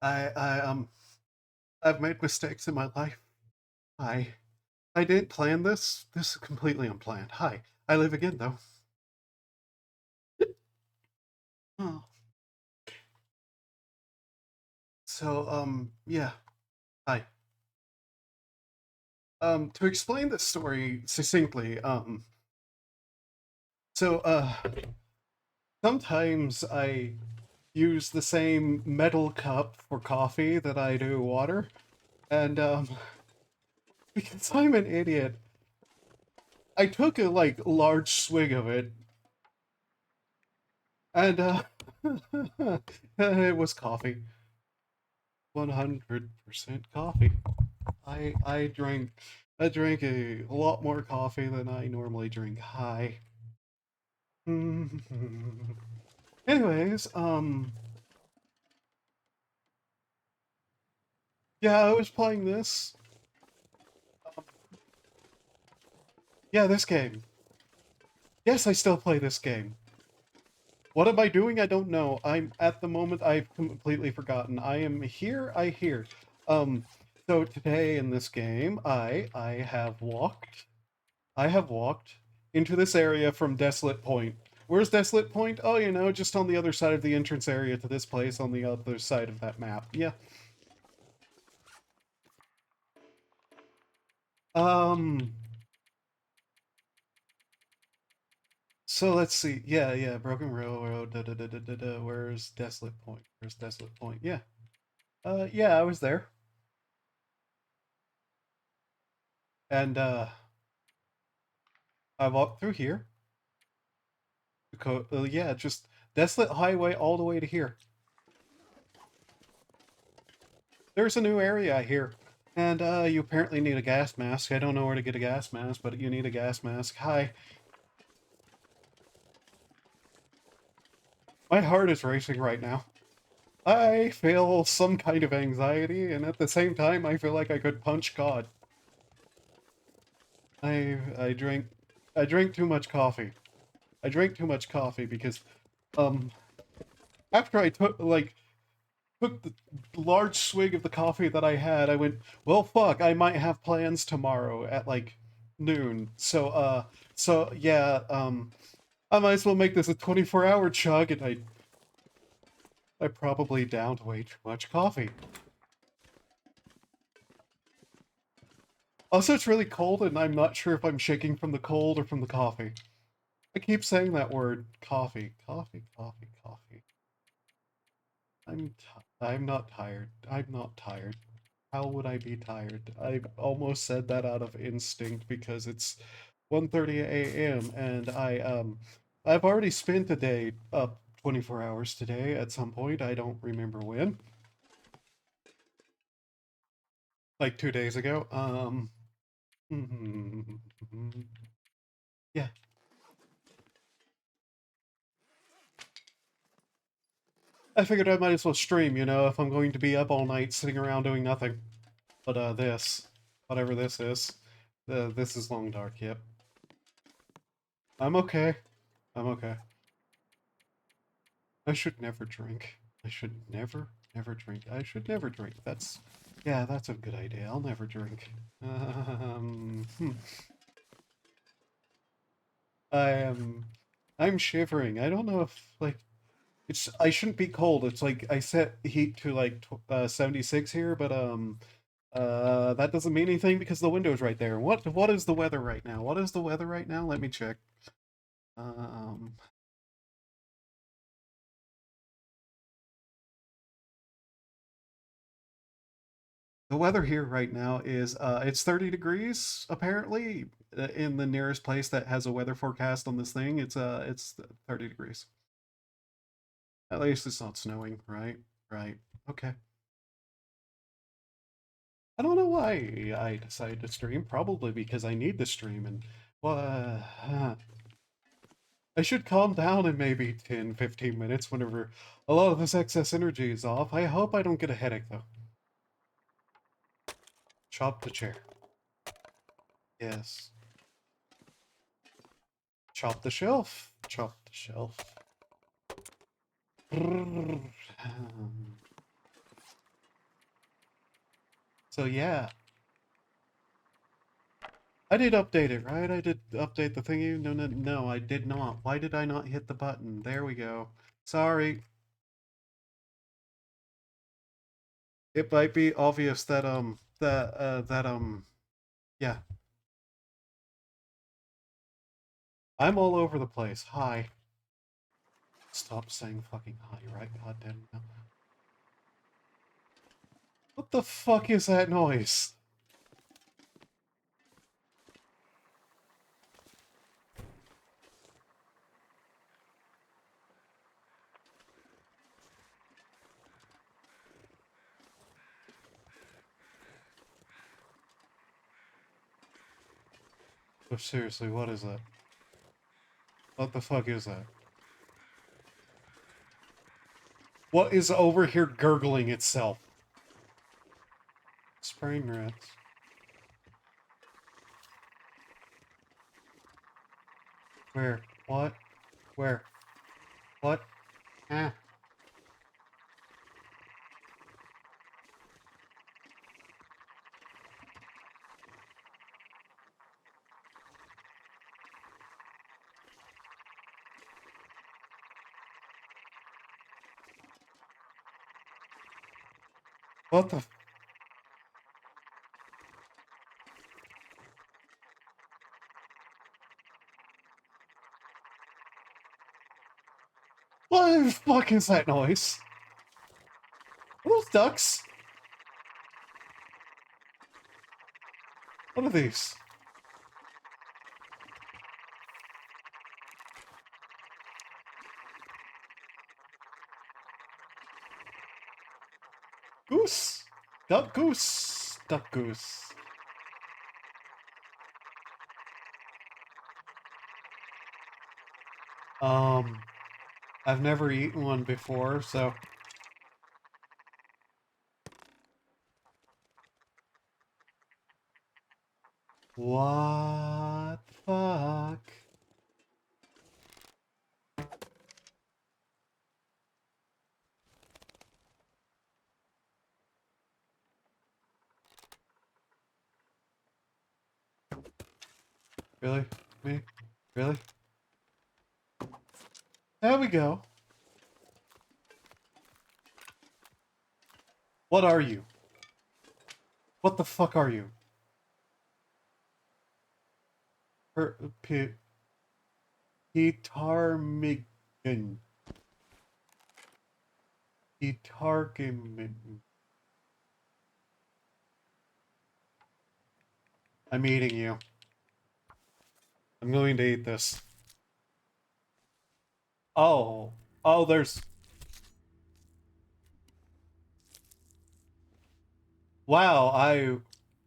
I I've made mistakes in my life. I I didn't plan this. This is completely unplanned. Hi. I live again though. Oh. So yeah. Hi. To explain this story succinctly, so sometimes I use the same metal cup for coffee that I do water, and because I'm an idiot, I took a large swig of it, and it was coffee. 100% coffee. I drank a lot more coffee than I normally drink. Hi. Anyways, yeah, I was playing this. Um, yeah, this game. Yes, I still play this game. What am I doing? I don't know. I'm at the moment I've completely forgotten. I am here, I hear. Um, so today in this game, I have walked into this area from Desolate Point. Where's Desolate Point? Oh, you know, just on the other side of the entrance area to this place on the other side of that map. Yeah. Um, so let's see. Yeah, yeah, Broken Railroad. Da, da, da, da, da, da. Where's Desolate Point? Where's Desolate Point? Yeah. Yeah, I was there. And I walked through here. Yeah, just Desolate Highway all the way to here. There's a new area here. And you apparently need a gas mask. I don't know where to get a gas mask, but you need a gas mask. Hi. My heart is racing right now. I feel some kind of anxiety, and at the same time, I feel like I could punch God. I drink I drink too much coffee. I drank too much coffee because um after I took the large swig of the coffee that I had, I went, well fuck, I might have plans tomorrow at like noon. So yeah, I might as well make this a 24-hour chug, and I probably downed way too much coffee. Also, it's really cold, and I'm not sure if I'm shaking from the cold or from the coffee. I keep saying that word, coffee, coffee, coffee, coffee. I'm not tired. I'm not tired. How would I be tired? I almost said that out of instinct because it's 1:30 a.m. and I've already spent a day up 24 hours today at some point. I don't remember when. Like 2 days ago. Yeah. I figured I might as well stream, you know, if I'm going to be up all night sitting around doing nothing. But whatever this is, this is Long Dark, yep. I'm okay. I'm okay. I should never drink. I should never drink. I should never drink. Yeah, that's a good idea. I'll never drink. Um, hmm. I am, I'm shivering. I don't know if, I shouldn't be cold. It's like, I set heat to 76 here, but, that doesn't mean anything because the window's right there. What is the weather right now? What is the weather right now? Let me check. Um, the weather here right now is it's 30 degrees apparently in the nearest place that has a weather forecast on this thing. It's 30 degrees. At least it's not snowing, right? Right. Okay. I don't know why I decided to stream. Probably because I need the stream and well, I should calm down in maybe 10, 15 minutes whenever a lot of this excess energy is off. I hope I don't get a headache though. Chop the chair. Yes. Chop the shelf. Chop the shelf. So yeah. I did update it, right? I did update the thingy. No, I did not. Why did I not hit the button? There we go. Sorry. It might be obvious that yeah. I'm all over the place. Hi. Stop saying fucking hi, right? Goddamn. What the fuck is that noise? Oh, seriously, what is that? What the fuck is that? What is over here gurgling itself? Spraying rats. Where? What? Where? What? Ah. What the? What the fuck is that noise? Are those ducks? What are these? Goose? Duck goose. Duck goose. Um, I've never eaten one before, so... What the fuck? Really? Me? Really? There we go. What are you? What the fuck are you? Per, P, Petarmigan. Petargimin. I'm eating you. I'm going to eat this. Oh. Oh, there's... Wow, I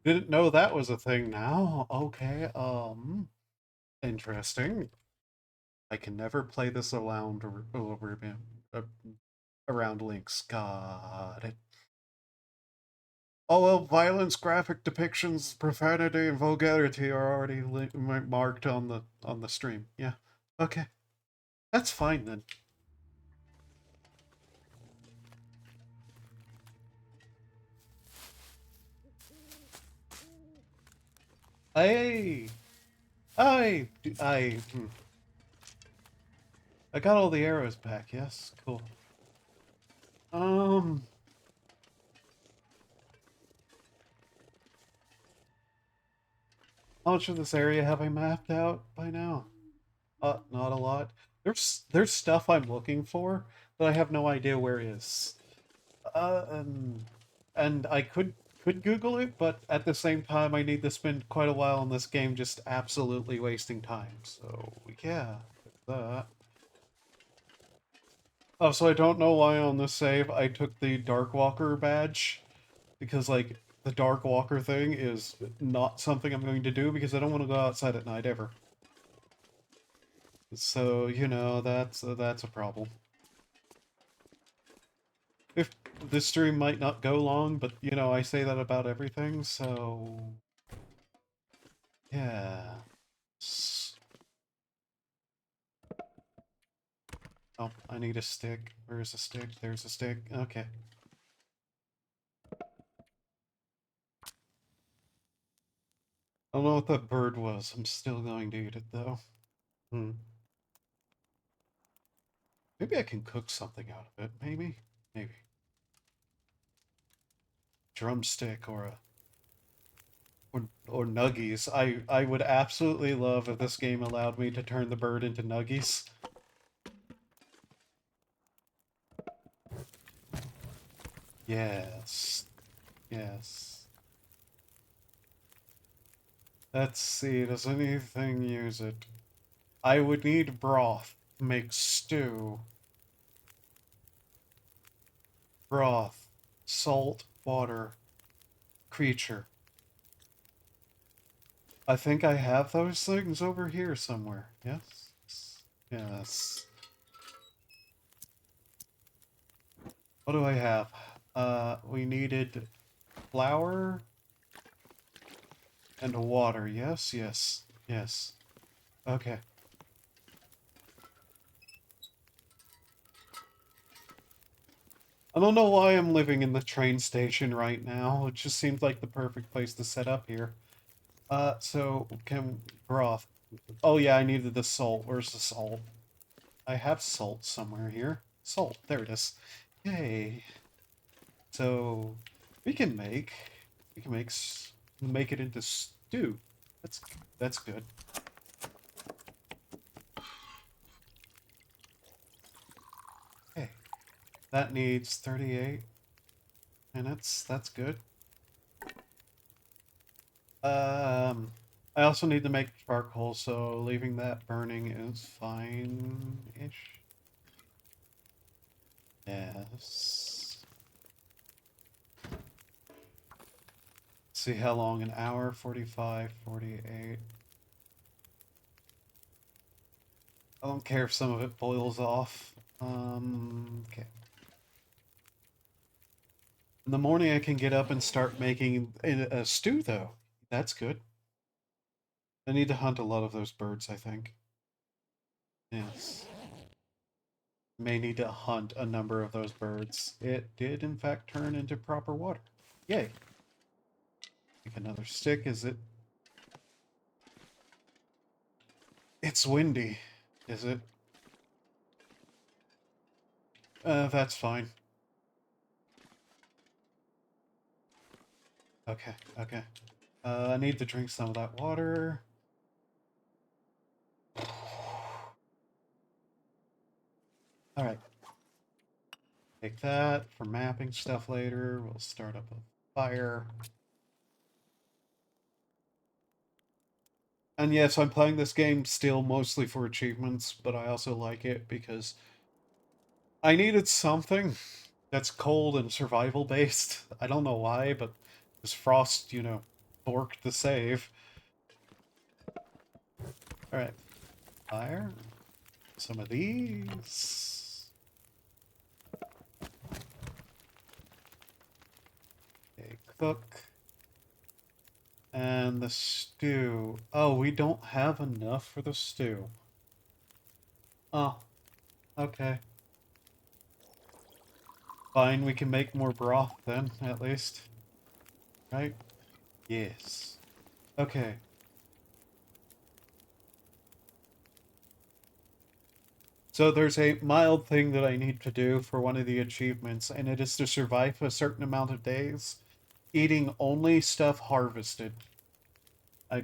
didn't know that was a thing now. Okay, interesting. I can never play this uh, around links. Got it. Oh well, violence, graphic depictions, profanity, and vulgarity are already marked on the stream. Yeah. Okay. That's fine then. Hey, I I got all the arrows back. Yes, cool. Um, how much of this area have I mapped out by now? Not a lot. There's stuff I'm looking for that I have no idea where is. Uh, um, and I could Google it, but at the same time, I need to spend quite a while in this game just absolutely wasting time. So yeah, that. Oh, so I don't know why on this save I took the Darkwalker badge, because like the Darkwalker thing is not something I'm going to do because I don't want to go outside at night ever. So you know that's a problem. If this stream might not go long, but you know I say that about everything, so yeah. Oh, I need a stick. Where's a stick? There's a stick. Okay. I don't know what that bird was. I'm still going to eat it though. Hmm. Maybe I can cook something out of it. Maybe? Maybe. Drumstick or nuggies. I would absolutely love if this game allowed me to turn the bird into nuggies. Yes. Yes. Let's see, does anything use it? I would need broth to make stew. Broth, salt, water, creature. I think I have those things over here somewhere. Yes? Yes. What do I have? We needed flour and water. Yes, yes, yes. Okay. I don't know why I'm living in the train station right now. It just seems like the perfect place to set up here. So can broth. Oh yeah, I needed the salt. Where's the salt? I have salt somewhere here. Salt, there it is. Yay. So we can make we can make make it into stew. That's good. Okay. That needs 38 minutes. That's good. Um I also need to make charcoal, so leaving that burning is fine-ish. Yes. See how long? An hour, 45, 48. I don't care if some of it boils off. Okay. In the morning I can get up and start making a stew, though. That's good. I need to hunt a lot of those birds, I think. Yes. May need to hunt a number of those birds. It did, in fact, turn into proper water. Yay. Make another stick, is it? It's windy. Is it? That's fine. Okay, okay. I need to drink some of that water. Alright. Take that for mapping stuff later. We'll start up a fire. And yes, I'm playing this game still mostly for achievements, but I also like it because I needed something that's cold and survival based. I don't know why, but this Frost, borked the save. Alright, fire. Some of these. Okay, cook. And the stew. Oh, we don't have enough for the stew. Oh, okay. Fine, we can make more broth then, at least. Right? Yes. Okay. So there's a mild thing that I need to do for one of the achievements, and it is to survive a certain amount of days, eating only stuff harvested. I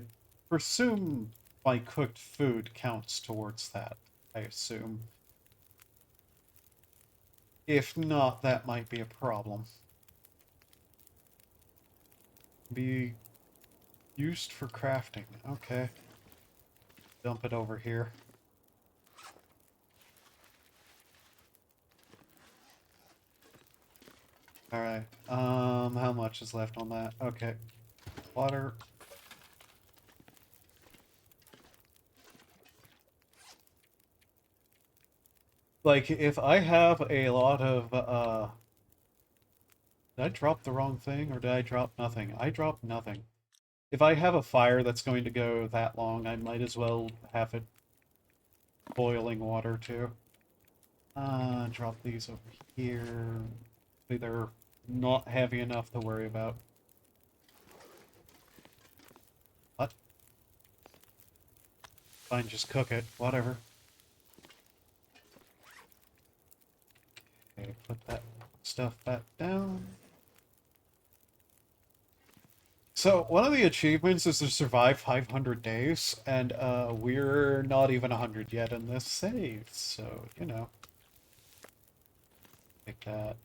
presume my cooked food counts towards that, I assume. If not, that might be a problem. Be used for crafting. Okay. Dump it over here. Alright. How much is left on that? Okay. Water. Like, if I have a lot of, did I drop the wrong thing, or did I drop nothing? I dropped nothing. If I have a fire that's going to go that long, I might as well have it boiling water, too. Drop these over here. They're not heavy enough to worry about. What? Fine, just cook it. Whatever. Okay, put that stuff back down. So, one of the achievements is to survive 500 days, and we're not even 100 yet in this save, so, you know. Take that.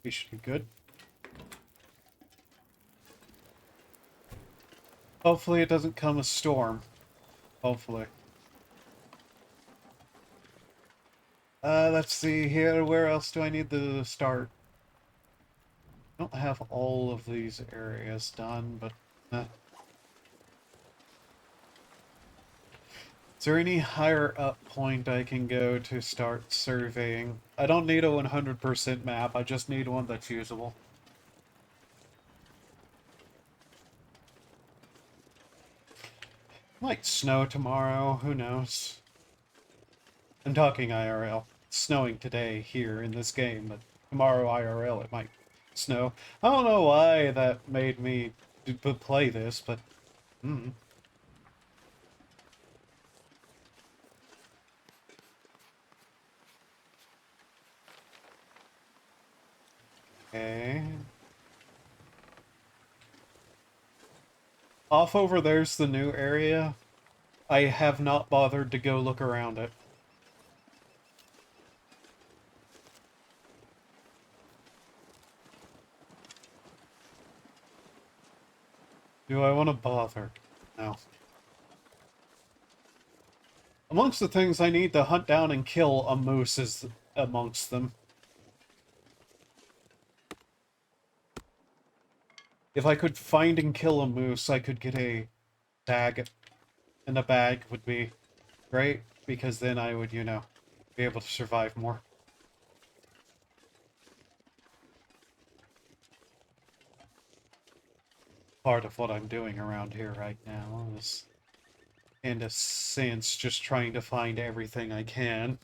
We should be good. Hopefully it doesn't come a storm. Hopefully. Let's see here. Where else do I need to start? I don't have all of these areas done, but... Is there any higher up point I can go to start surveying? I don't need a 100% map, I just need one that's usable. Might snow tomorrow, who knows? I'm talking IRL. It's snowing today here in this game, but tomorrow IRL it might snow. I don't know why that made me play this, but... Okay. Off over there's the new area. I have not bothered to go look around it. Do I want to bother? No. Amongst the things I need to hunt down and kill a moose is amongst them. If I could find and kill a moose, I could get a bag. And a bag would be great, because then I would, you know, be able to survive more. Part of what I'm doing around here right now is, in a sense, just trying to find everything I can.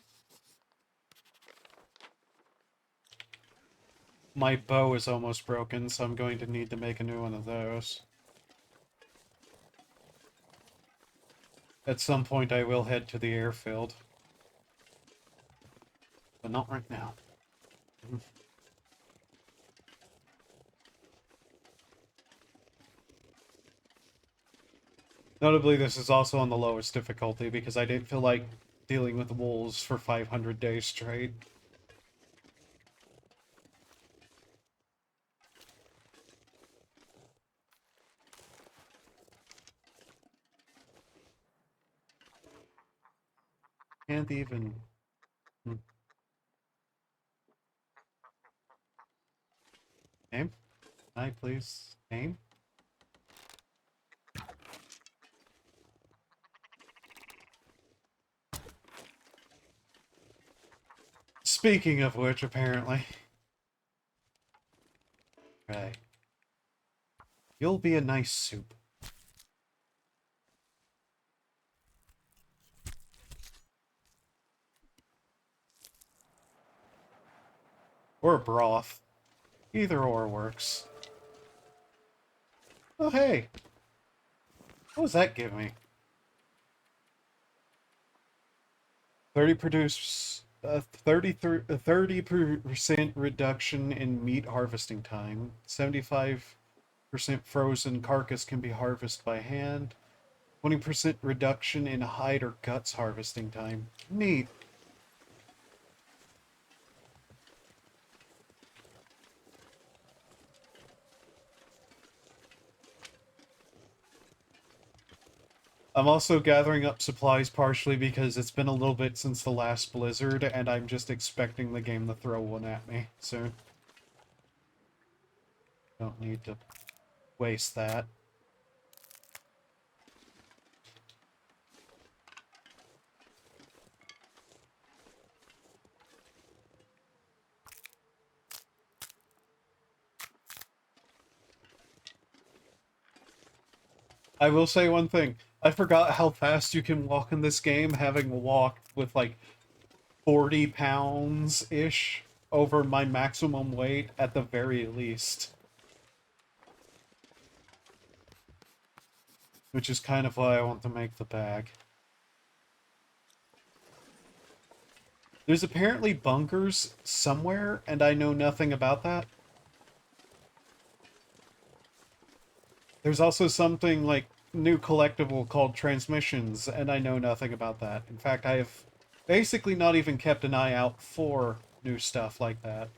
My bow is almost broken, so I'm going to need to make a new one of those. At some point I will head to the airfield. But not right now. Notably, this is also on the lowest difficulty because I didn't feel like dealing with wolves for 500 days straight. Can't even... Name? Can I please? Name? Speaking of which, apparently. Right. You'll be a nice soup. Or a broth. Either or works. Oh, hey! What does that give me? 30% reduction in meat harvesting time. 75% frozen carcass can be harvested by hand. 20% reduction in hide or guts harvesting time. Neat. I'm also gathering up supplies partially because it's been a little bit since the last blizzard, and I'm just expecting the game to throw one at me soon. Don't need to waste that. I will say one thing. I forgot how fast you can walk in this game, having walked with like 40 pounds-ish over my maximum weight at the very least. which is kind of why I want to make the bag. There's apparently bunkers somewhere, and I know nothing about that. There's also something like new collectible called transmissions, and I know nothing about that. In fact, I have basically not even kept an eye out for new stuff like that.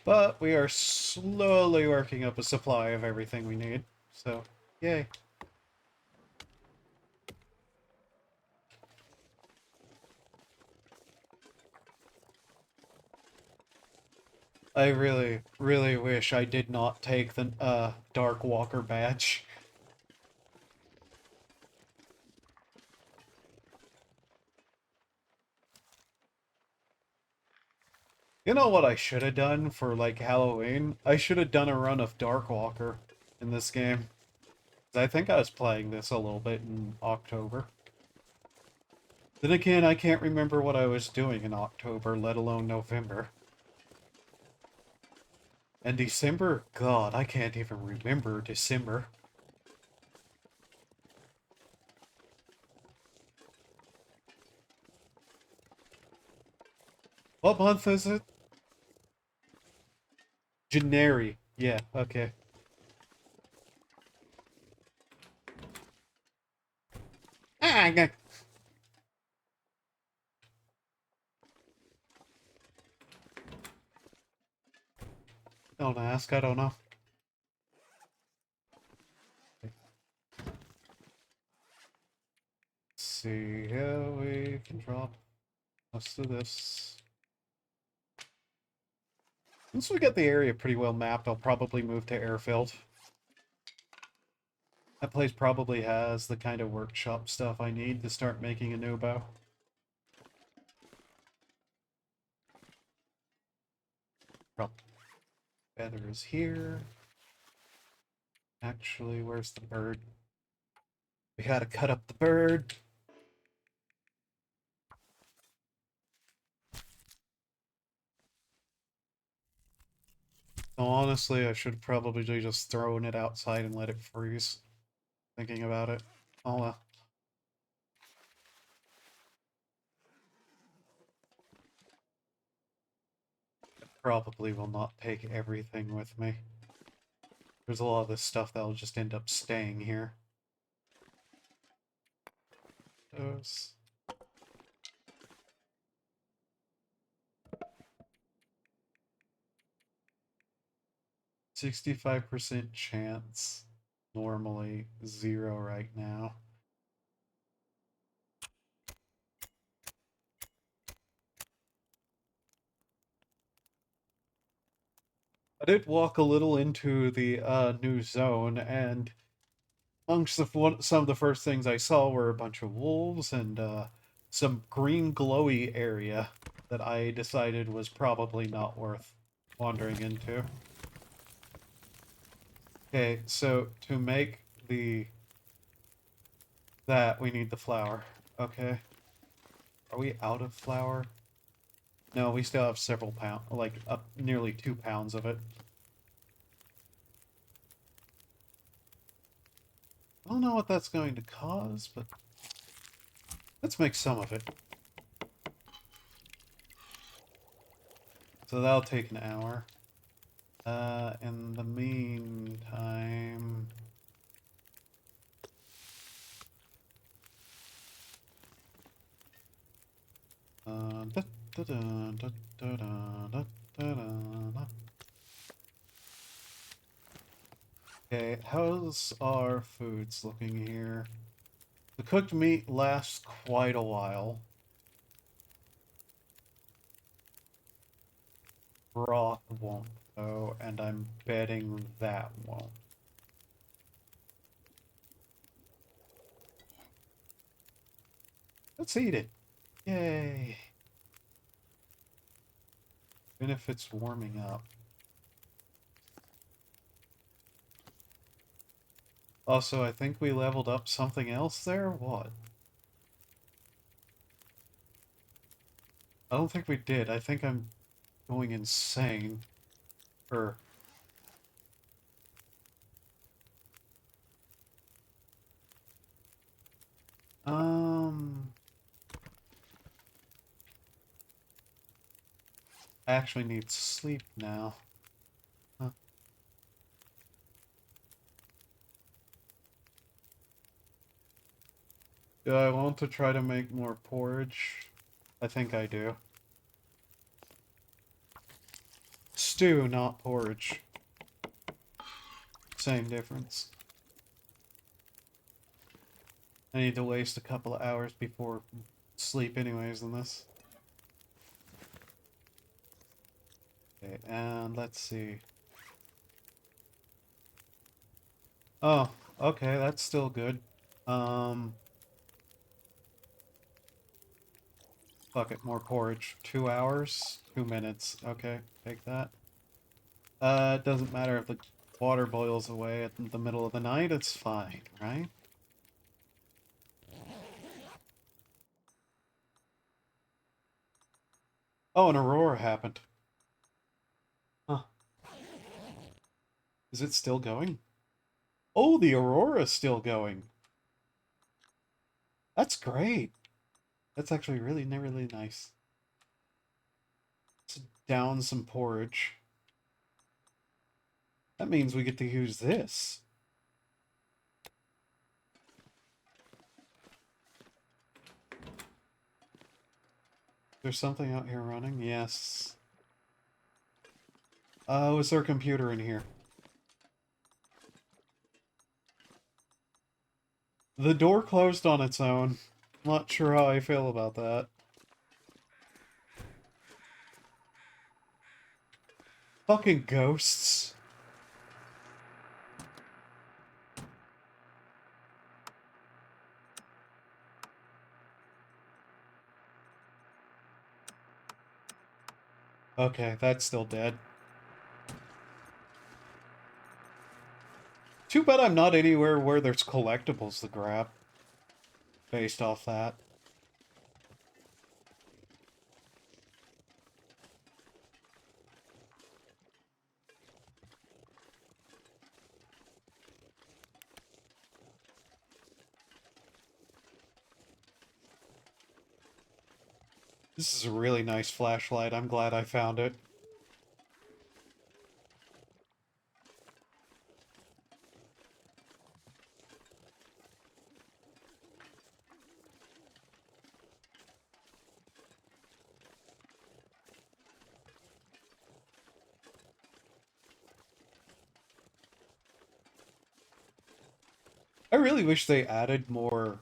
But we are slowly working up a supply of everything we need, so yay. I really, really wish I did not take the Dark Walker badge. You know what I should have done for, like, Halloween? I should have done a run of Dark Walker in this game. I think I was playing this a little bit in October. Then again, I can't remember what I was doing in October, let alone November. And December? God, I can't even remember December. What month is it? January. Yeah, okay. Ah, don't ask, I don't know. Let's see how we can drop most of this. Once we get the area pretty well mapped, I'll probably move to Airfield. That place probably has the kind of workshop stuff I need to start making a new bow. Feathers here. Actually, where's the bird? We gotta cut up the bird. Honestly, I should probably just thrown it outside and let it freeze. Thinking about it. Oh well. Probably will not take everything with me. There's a lot of this stuff that'll just end up staying here. Those. 65% chance. Normally 0 right now. I did walk a little into the new zone, and amongst some of the first things I saw were a bunch of wolves and some green glowy area that I decided was probably not worth wandering into. Okay, so to make that we need the flour. Okay. Are we out of flour? No, we still have several pounds, like up nearly 2 pounds of it. I don't know what that's going to cause, but let's make some of it. So that'll take an hour. In the meantime... Okay, how's our foods looking here? The cooked meat lasts quite a while. Broth won't, though, and I'm betting that won't. Let's eat it. Yay. Even if it's warming up. Also, I think we leveled up something else there? What? I don't think we did. I think I'm going insane. Or... I actually need sleep now. Huh. Do I want to try to make more porridge? I think I do. Stew, not porridge. Same difference. I need to waste a couple of hours before sleep anyways in this. Okay, and let's see. Oh, okay, that's still good. Fuck it, more porridge. 2 hours? 2 minutes. Okay, take that. It doesn't matter if the water boils away at the middle of the night, it's fine, right? Oh, an aurora happened. Huh. Is it still going? Oh, the aurora's still going. That's great. That's actually really, really nice. Let's down some porridge. That means we get to use this. There's something out here running? Yes. Oh, is there a computer in here? The door closed on its own. Not sure how I feel about that. Fucking ghosts. Okay, that's still dead. Too bad I'm not anywhere where there's collectibles to grab. Based off that. This is a really nice flashlight. I'm glad I found it. I really wish they added more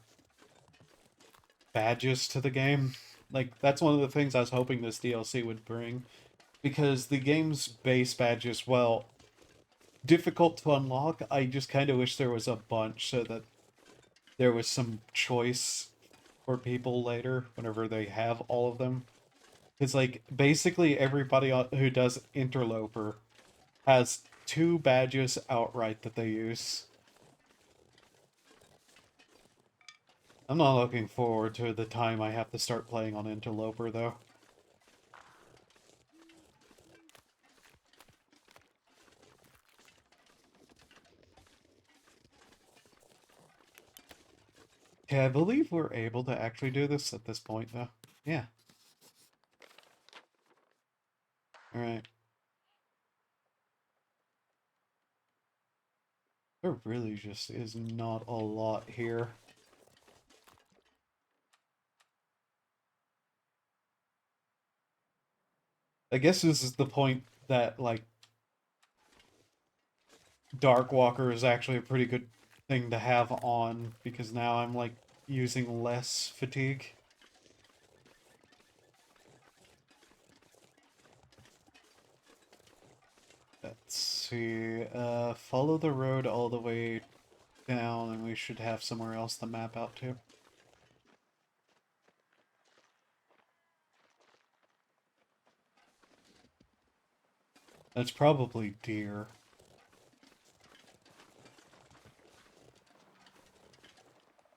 badges to the game. Like, that's one of the things I was hoping this DLC would bring. Because the game's base badges, well, difficult to unlock. I just kind of wish there was a bunch so that there was some choice for people later whenever they have all of them. Because, like, basically everybody who does Interloper has 2 badges outright that they use. I'm not looking forward to the time I have to start playing on Interloper, though. Okay, I believe we're able to actually do this at this point, though. Yeah. Alright. There really just is not a lot here. I guess this is the point that, like, Darkwalker is actually a pretty good thing to have on, because now I'm, like, using less fatigue. Let's see, follow the road all the way down, and we should have somewhere else to map out to. That's probably deer.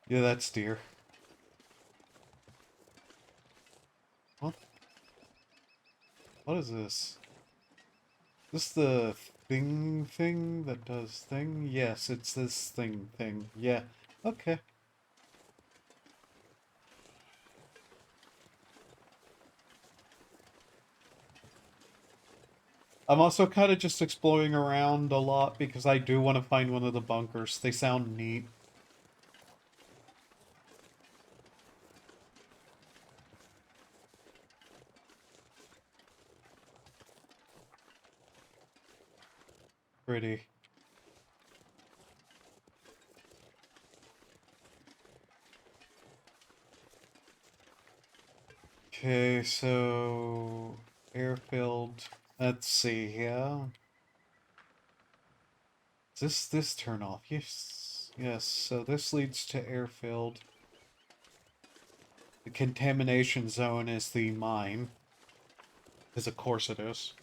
Yeah, that's deer. What? What is this? This the thing that does thing? Yes, it's this thing. Yeah. Okay. I'm also kind of just exploring around a lot because I do want to find one of the bunkers. They sound neat. Pretty. Okay, so airfield. Let's see here. Is this turn off? Yes. Yes, so this leads to airfield. The contamination zone is the mine. Because of course it is.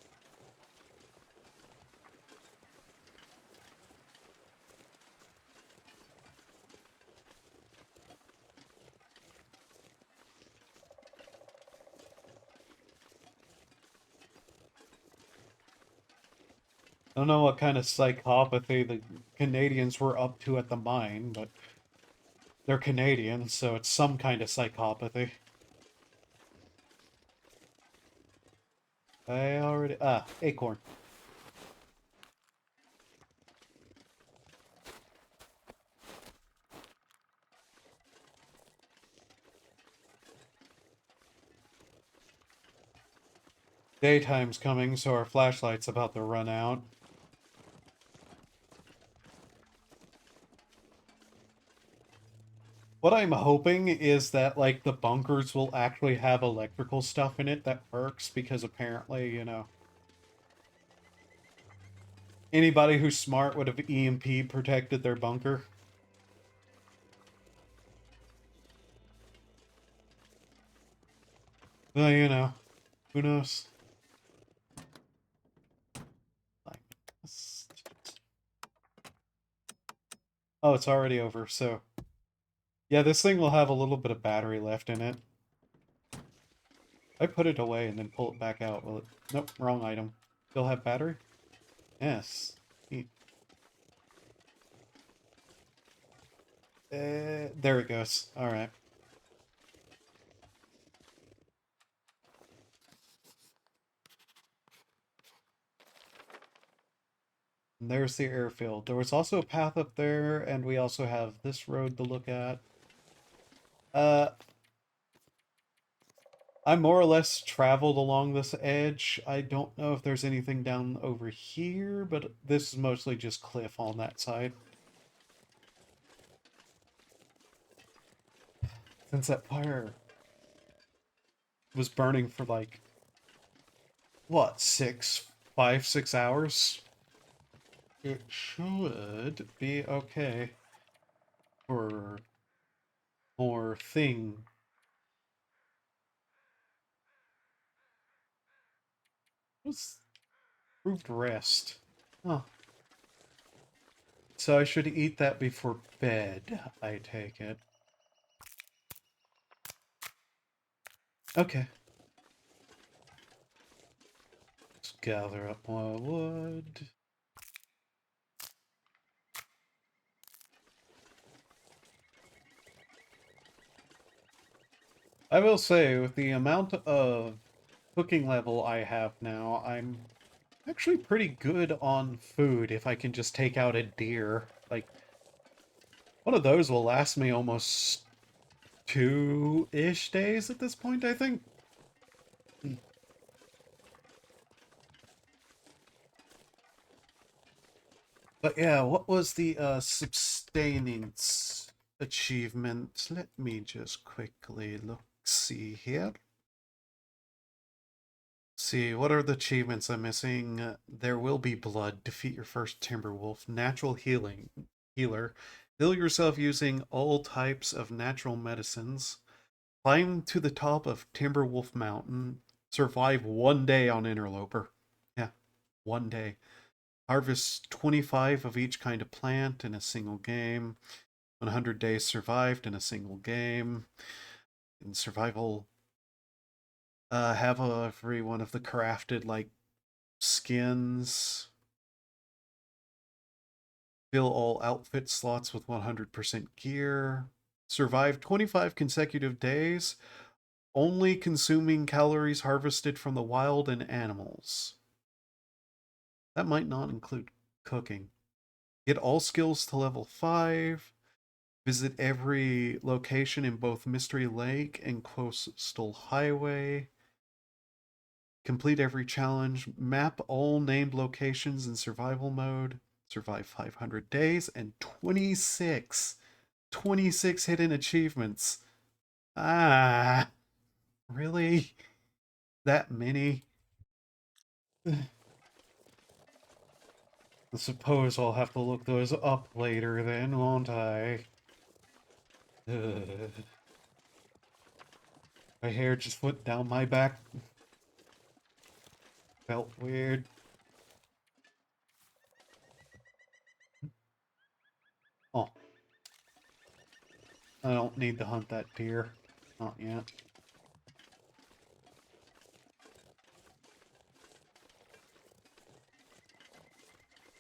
I don't know what kind of psychopathy the Canadians were up to at the mine, but they're Canadian, so it's some kind of psychopathy. I already... Ah, acorn. Daytime's coming, so our flashlight's about to run out. What I'm hoping is that, like, the bunkers will actually have electrical stuff in it that works, because apparently, you know, anybody who's smart would have EMP protected their bunker. Well, you know, who knows? Oh, it's already over, so... Yeah, this thing will have a little bit of battery left in it. I put it away and then pull it back out. Will it... Nope, wrong item. Still have battery? Yes. Neat. There it goes. Alright. And there's the airfield. There was also a path up there, and we also have this road to look at. I more or less traveled along this edge. I don't know if there's anything down over here, but this is mostly just cliff on that side. Since that fire was burning for like, what, 6 hours? It should be okay for more thing. What's proved rest? Huh. So I should eat that before bed, I take it. Okay. Let's gather up more wood. I will say, with the amount of cooking level I have now, I'm actually pretty good on food if I can just take out a deer. Like, one of those will last me almost 2-ish days at this point, I think. But yeah, what was the subsistence achievement? Let me just quickly look, see here. See, what are the achievements I'm missing? There will be blood. Defeat your first Timberwolf. Natural healer. Heal yourself using all types of natural medicines. Climb to the top of Timberwolf Mountain. Survive 1 day on Interloper. Yeah, 1 day. Harvest 25 of each kind of plant in a single game. 100 days survived in a single game. In survival Have every one of the crafted, like, skins. Fill all outfit slots with 100% gear. Survive 25 consecutive days, only consuming calories harvested from the wild and animals. That might not include cooking. Get all skills to level 5. Visit every location in both Mystery Lake and Coastal Highway. Complete every challenge. Map all named locations in survival mode. Survive 500 days and 26 hidden achievements. Ah, really? That many? I suppose I'll have to look those up later then, won't I? Ugh. My hair just went down my back. Felt weird. Oh, I don't need to hunt that deer. Not yet.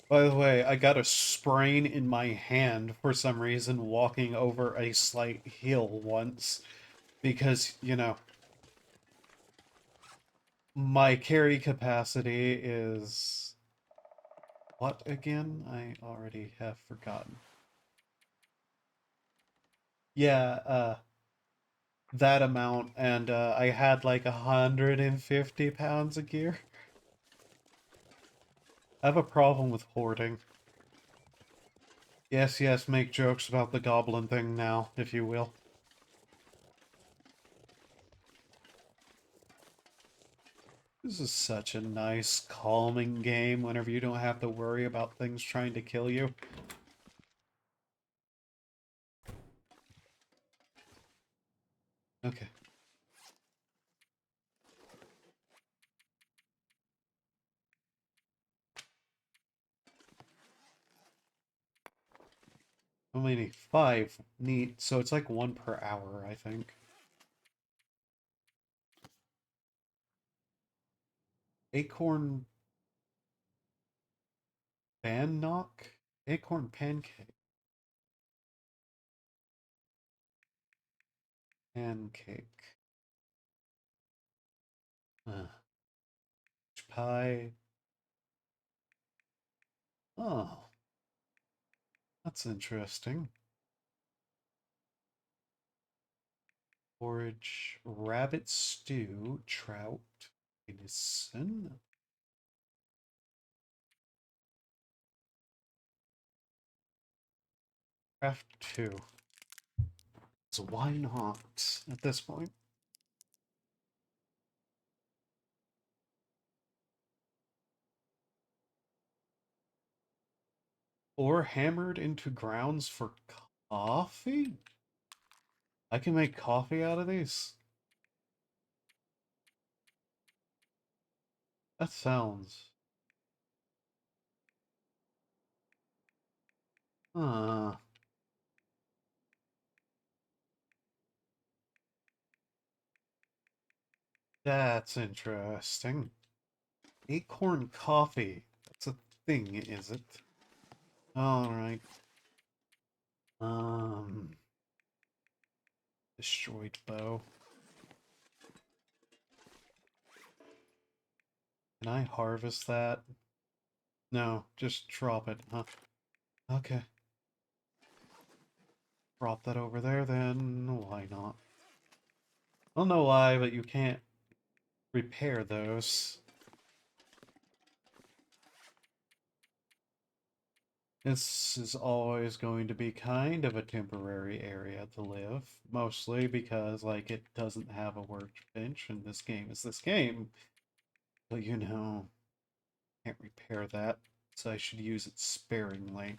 By the way, I got a sprain in my hand for some reason walking over a slight hill once because, my carry capacity is what again? I already have forgotten. Yeah, that amount, and I had like 150 pounds of gear. I have a problem with hoarding. Yes, yes, make jokes about the goblin thing now, if you will. This is such a nice, calming game whenever you don't have to worry about things trying to kill you. Okay. How many? 5. Neat. So it's like 1 per hour, I think. Acorn Bannock? Acorn pancake. Pancake. Pie. Oh, that's interesting. Porridge, rabbit stew, trout, venison. Craft 2. So why not at this point? Or hammered into grounds for coffee? I can make coffee out of these? That sounds... Uh, that's interesting. Acorn coffee. That's a thing, is it? Alright. Um... Destroyed bow. Can I harvest that? No, just drop it, huh? Okay. Drop that over there then. Why not? I don't know why, but you can't repair those. This is always going to be kind of a temporary area to live, mostly because, like, it doesn't have a workbench, and this game is this game. But, can't repair that, so I should use it sparingly.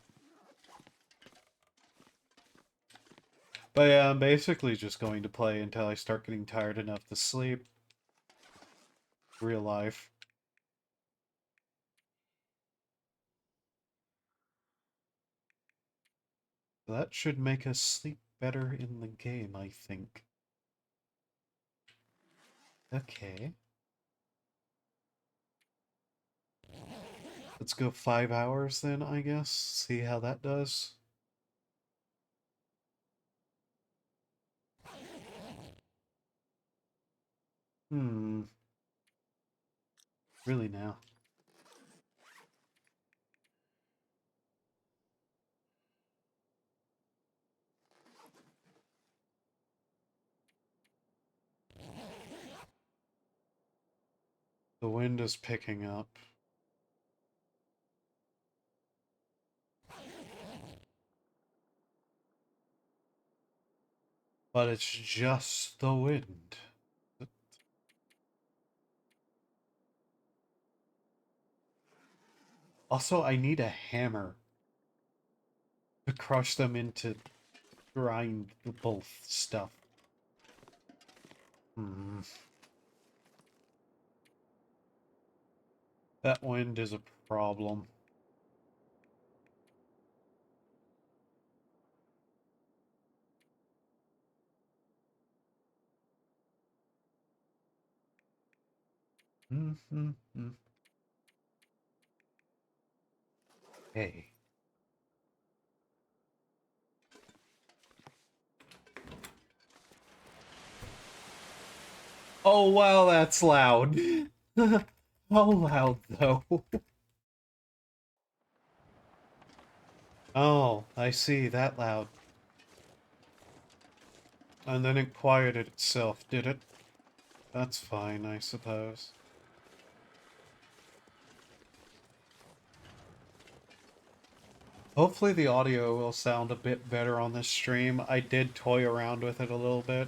But yeah, I'm basically just going to play until I start getting tired enough to sleep. Real life. That should make us sleep better in the game, I think. Okay. Let's go 5 hours then, I guess. See how that does. Hmm. Really now. The wind is picking up. But it's just the wind. Also, I need a hammer to crush them into grindable stuff. Hmm. That wind is a problem. Mm-hmm. Hey. Oh, wow, that's loud. How loud, though? Oh, I see, that loud. And then it quieted itself, did it? That's fine, I suppose. Hopefully the audio will sound a bit better on this stream. I did toy around with it a little bit.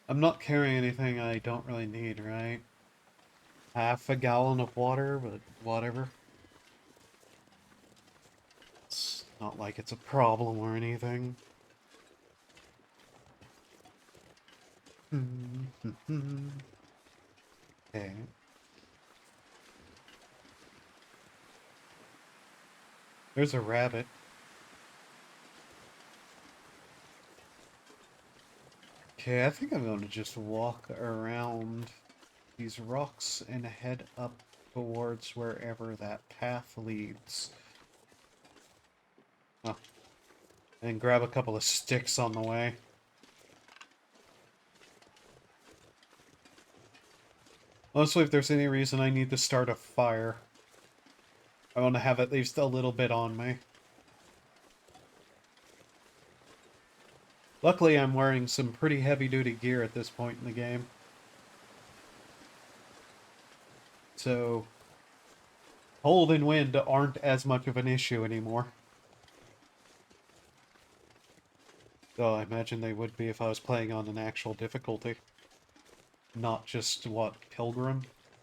I'm not carrying anything I don't really need, right? Half a gallon of water, but whatever. It's not like it's a problem or anything. Okay. There's a rabbit. Okay, I think I'm going to just walk around these rocks and head up towards wherever that path leads. Oh, and grab a couple of sticks on the way. Mostly if there's any reason I need to start a fire. I want to have at least a little bit on me. Luckily, I'm wearing some pretty heavy-duty gear at this point in the game. So, cold and wind aren't as much of an issue anymore. Though I imagine they would be if I was playing on an actual difficulty. Not just, what, Pilgrim?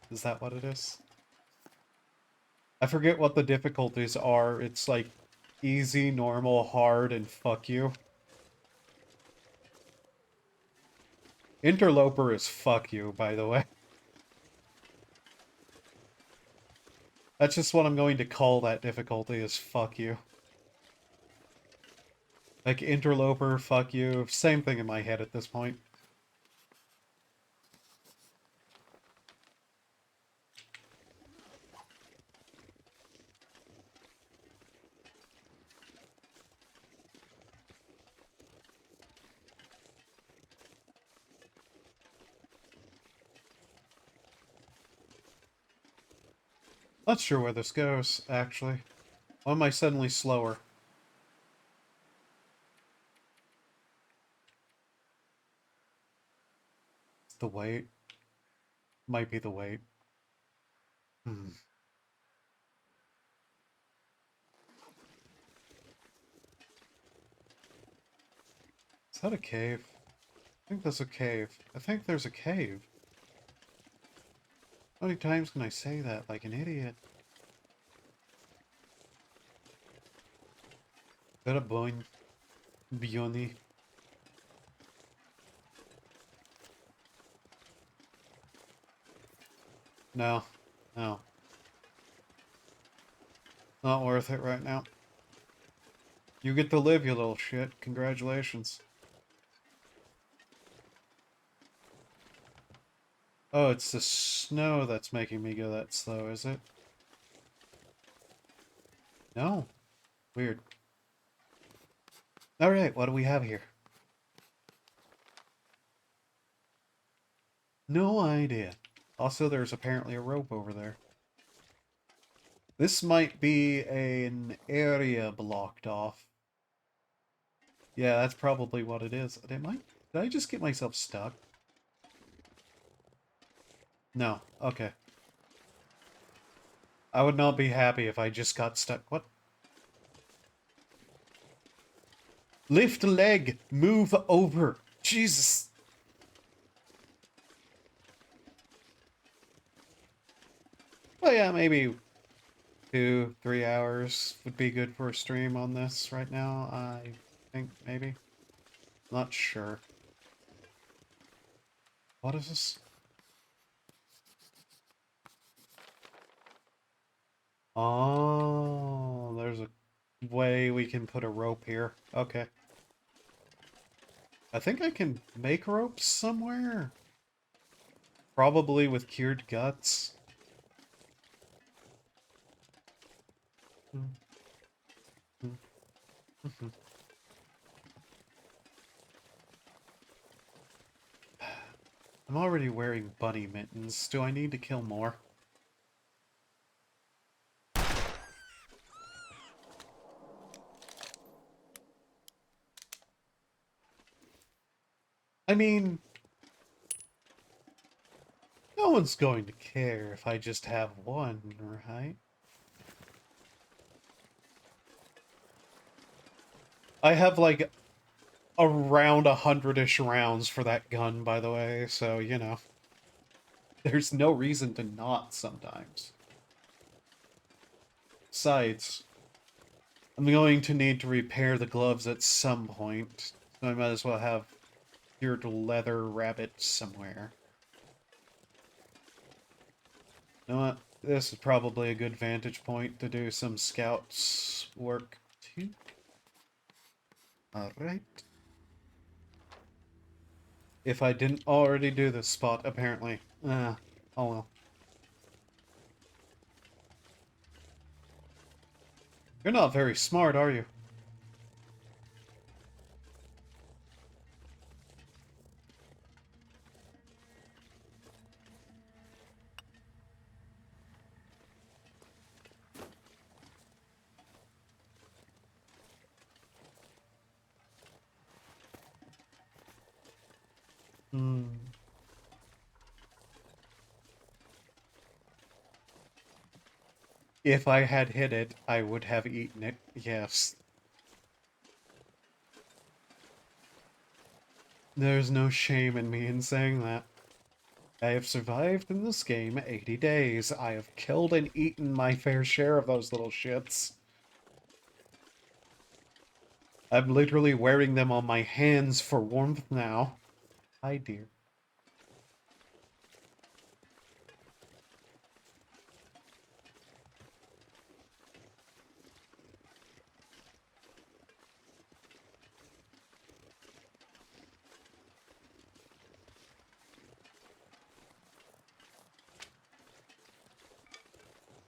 Is that what it is? I forget what the difficulties are. It's like easy, normal, hard, and fuck you. Interloper is fuck you, by the way. That's just what I'm going to call that difficulty, is fuck you. Like, interloper, fuck you, same thing in my head at this point. Not sure where this goes, actually. Why am I suddenly slower? It's the weight. Might be the weight. Hmm. Is that a cave? I think that's a cave. I think there's a cave. How many times can I say that like an idiot? Better boing. Bioni. No. No. Not worth it right now. You get to live, you little shit. Congratulations. Oh, it's the snow that's making me go that slow, is it? No. Weird. Alright, what do we have here? No idea. Also, there's apparently a rope over there. This might be an area blocked off. Yeah, that's probably what it is. Did I just get myself stuck? No. Okay. I would not be happy if I just got stuck. What? Lift leg! Move over! Jesus! Well, yeah, maybe 2-3 hours would be good for a stream on this right now. I think, maybe. Not sure. What is this? Oh, there's a way we can put a rope here. Okay. I think I can make ropes somewhere. Probably with cured guts. I'm already wearing bunny mittens. Do I need to kill more? I mean, no one's going to care if I just have one, right? I have like around 100-ish rounds for that gun, by the way, so, you know. There's no reason to not sometimes. Besides, I'm going to need to repair the gloves at some point, so I might as well have cured leather rabbit somewhere. You know what? This is probably a good vantage point to do some scouts work too. Alright. If I didn't already do this spot, apparently. Oh well. You're not very smart, are you? Hmm. If I had hit it, I would have eaten it, yes. There's no shame in me in saying that. I have survived in this game 80 days. I have killed and eaten my fair share of those little shits. I'm literally wearing them on my hands for warmth now. Hi, dear.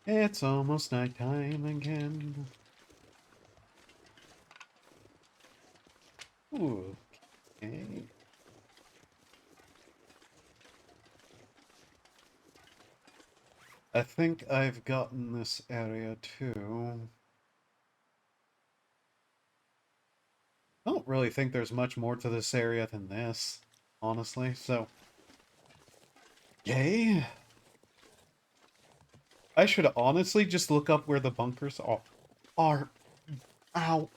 It's almost nighttime again. Ooh, okay. I think I've gotten this area too. I don't really think there's much more to this area than this, honestly, so... Yay! I should honestly just look up where the bunkers are. Ow.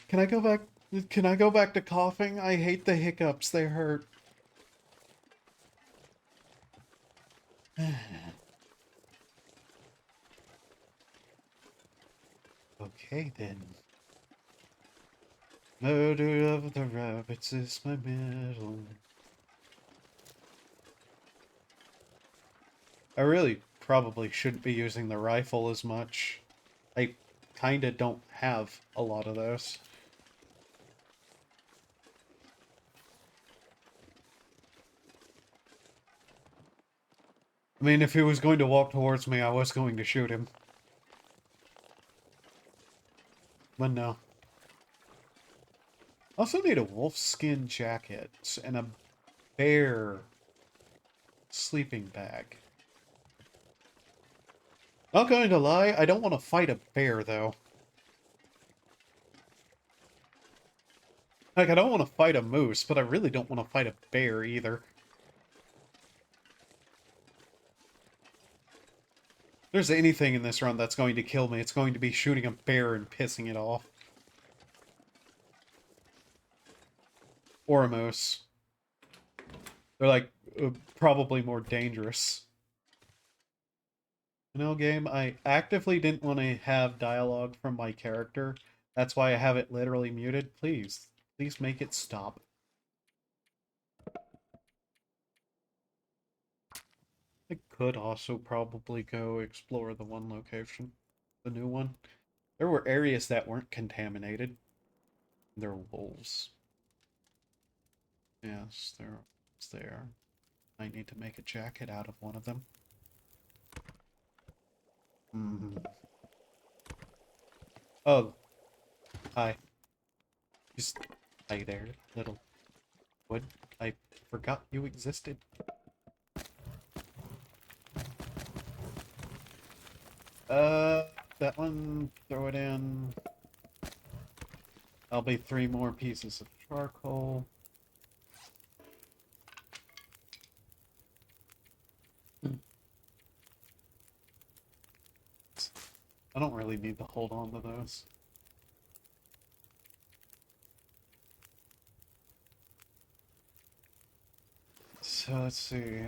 Can I go back? Can I go back to coughing? I hate the hiccups. They hurt. Okay, then. Murder of the rabbits is my middle. I really probably shouldn't be using the rifle as much. I kinda don't have a lot of those. I mean, if he was going to walk towards me, I was going to shoot him. But no. Also need a wolf skin jacket and a bear sleeping bag. Not going to lie, I don't want to fight a bear, though. Like, I don't want to fight a moose, but I really don't want to fight a bear, either. If there's anything in this run that's going to kill me, it's going to be shooting a bear and pissing it off. Or a moose. They're, like, probably more dangerous. You know, game, I actively didn't want to have dialogue from my character. That's why I have it literally muted. Please make it stop. I could also probably go explore the one location. The new one. There were areas that weren't contaminated. There were wolves. Yes, there are wolves there. I need to make a jacket out of one of them. Oh, hi. Just hi there, little wood. I forgot you existed. That one, throw it in. That'll be 3 more pieces of charcoal. I don't really need to hold on to those. So let's see,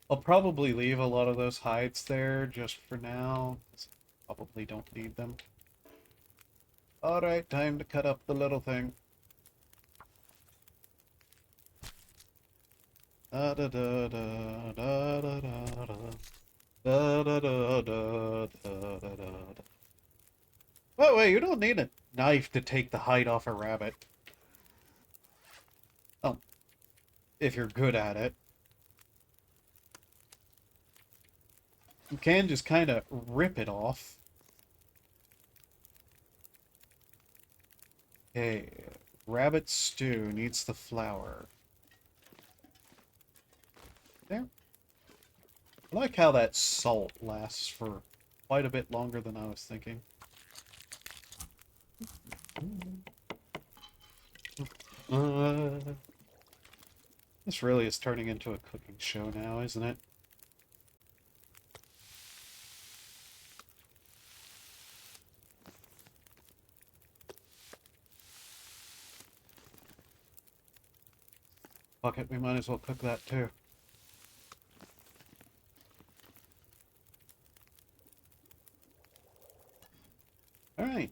I'll probably leave a lot of those hides there just for now. Probably don't need them. Alright, time to cut up the little thing. Da da da da da da da da. Da da da da da da da. Wait, you don't need a knife to take the hide off a rabbit. Oh, if you're good at it. You can just kind of rip it off. Okay, rabbit stew needs the flour. There. I like how that salt lasts for quite a bit longer than I was thinking. This really is turning into a cooking show now, isn't it? Fuck it, we might as well cook that too. Alright.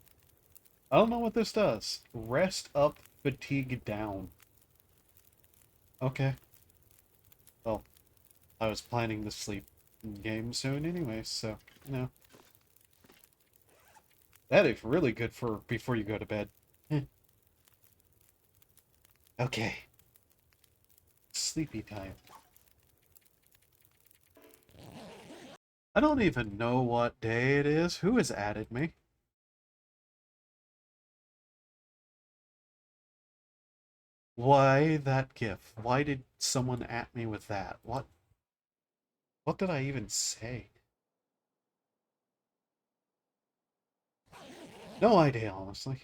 I don't know what this does. Rest up, fatigue down. Okay. Well, I was planning to sleep in game soon anyway, so, you know. That is really good for before you go to bed. Okay. Sleepy time. I don't even know what day it is. Who has added me? Why that gif? Why did someone at me with that? What did I even say? No idea, honestly.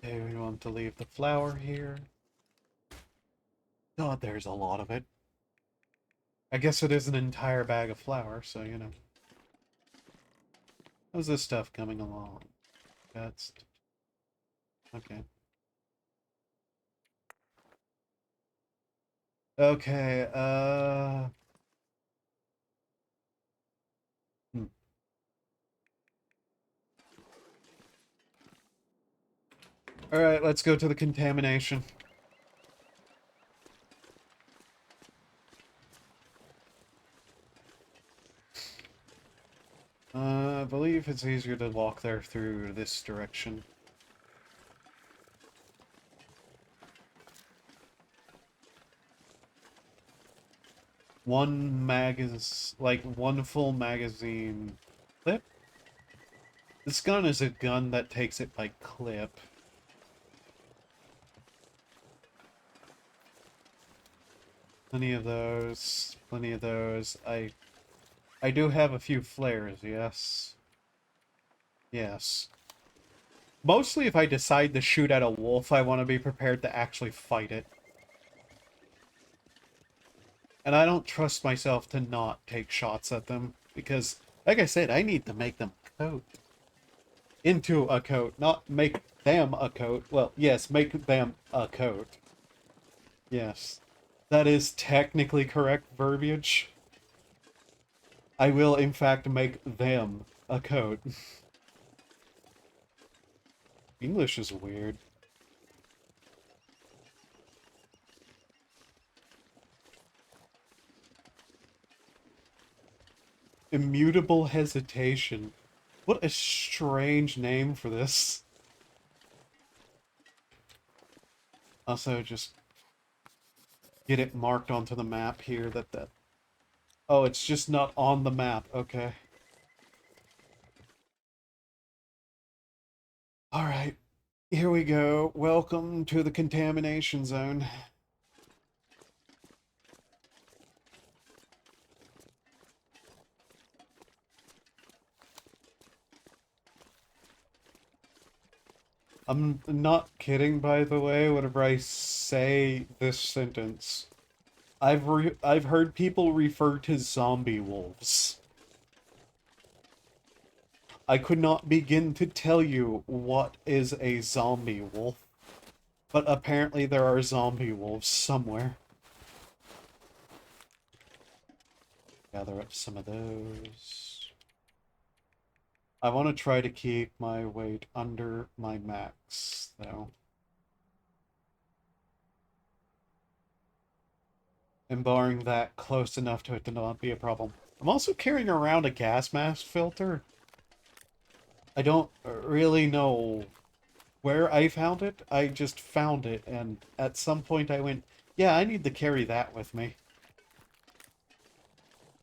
Okay, we want to leave the flour here. God, there's a lot of it. I guess it is an entire bag of flour, so, you know. How's this stuff coming along? That's... okay. Okay, Alright, let's go to the contamination. I believe it's easier to walk there through this direction. One full magazine clip. This gun is a gun that takes it by clip. Plenty of those. Plenty of those. I do have a few flares, yes. Yes. Mostly if I decide to shoot at a wolf, I want to be prepared to actually fight it. And I don't trust myself to not take shots at them, because, like I said, I need to make them coat. Into a coat, not make them a coat. Well, yes, make them a coat. Yes. That is technically correct verbiage. I will, in fact, make them a coat. English is weird. Immutable hesitation. What a strange name for this. Also, just get it marked onto the map here that... Oh, it's just not on the map. Okay. Alright. Here we go. Welcome to the contamination zone. I'm not kidding, by the way, whenever I say this sentence. I've heard people refer to zombie wolves. I could not begin to tell you what is a zombie wolf, but apparently there are zombie wolves somewhere. Gather up some of those. I want to try to keep my weight under my max, though. And barring that, close enough to it to not be a problem. I'm also carrying around a gas mask filter. I don't really know where I found it. I just found it, and at some point I went, yeah, I need to carry that with me.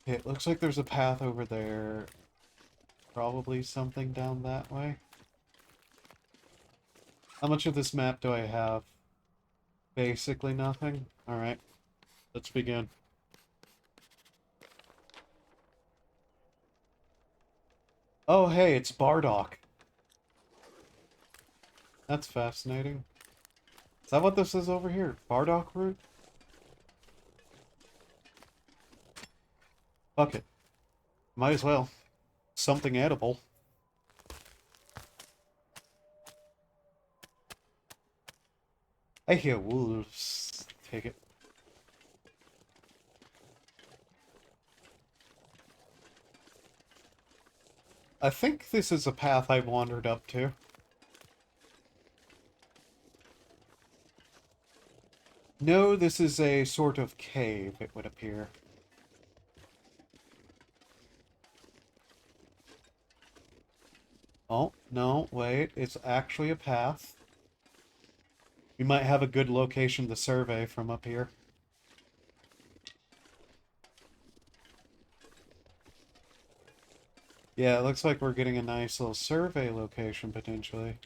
Okay, it looks like there's a path over there. Probably something down that way. How much of this map do I have? Basically nothing. Alright, let's begin. Oh, hey, it's Bardock. That's fascinating. Is that what this is over here? Bardock root? Fuck it. Might as well. Something edible. I hear wolves. Take it. I think this is a path I wandered up to. No, this is a sort of cave, it would appear. Oh, no, wait, it's actually a path. We might have a good location to survey from up here. Yeah, it looks like we're getting a nice little survey location, potentially.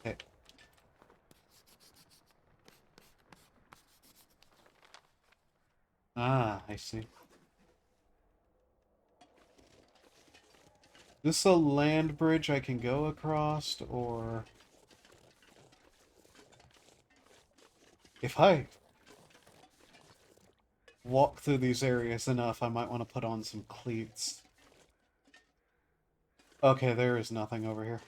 Okay. Ah, I see. This a land bridge I can go across, or... If I walk through these areas enough, I might want to put on some cleats. Okay, there is nothing over here.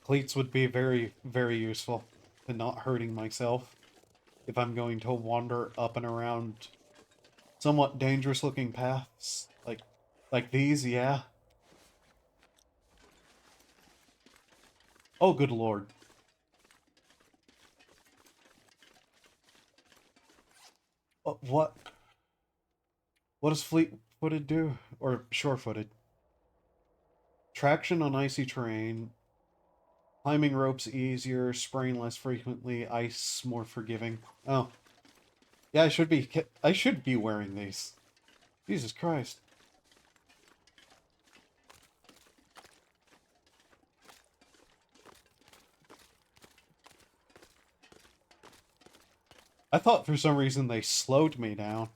Cleats would be very, very useful to not hurting myself if I'm going to wander up and around somewhat dangerous looking paths. Like, Like these, yeah. Oh, good lord. What? What does fleet-footed do? Or shore-footed? Traction on icy terrain. Climbing ropes easier. Spraying less frequently. Ice more forgiving. Oh. Yeah, I should be wearing these. Jesus Christ. I thought for some reason they slowed me down.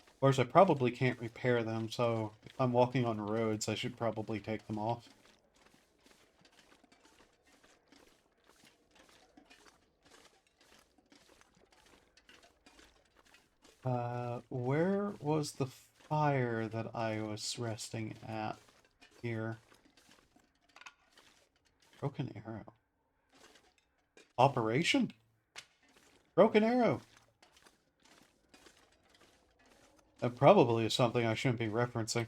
Of course, I probably can't repair them, so if I'm walking on roads, I should probably take them off. Where was the fire that I was resting at here? Broken arrow. Operation? Broken arrow. That probably is something I shouldn't be referencing.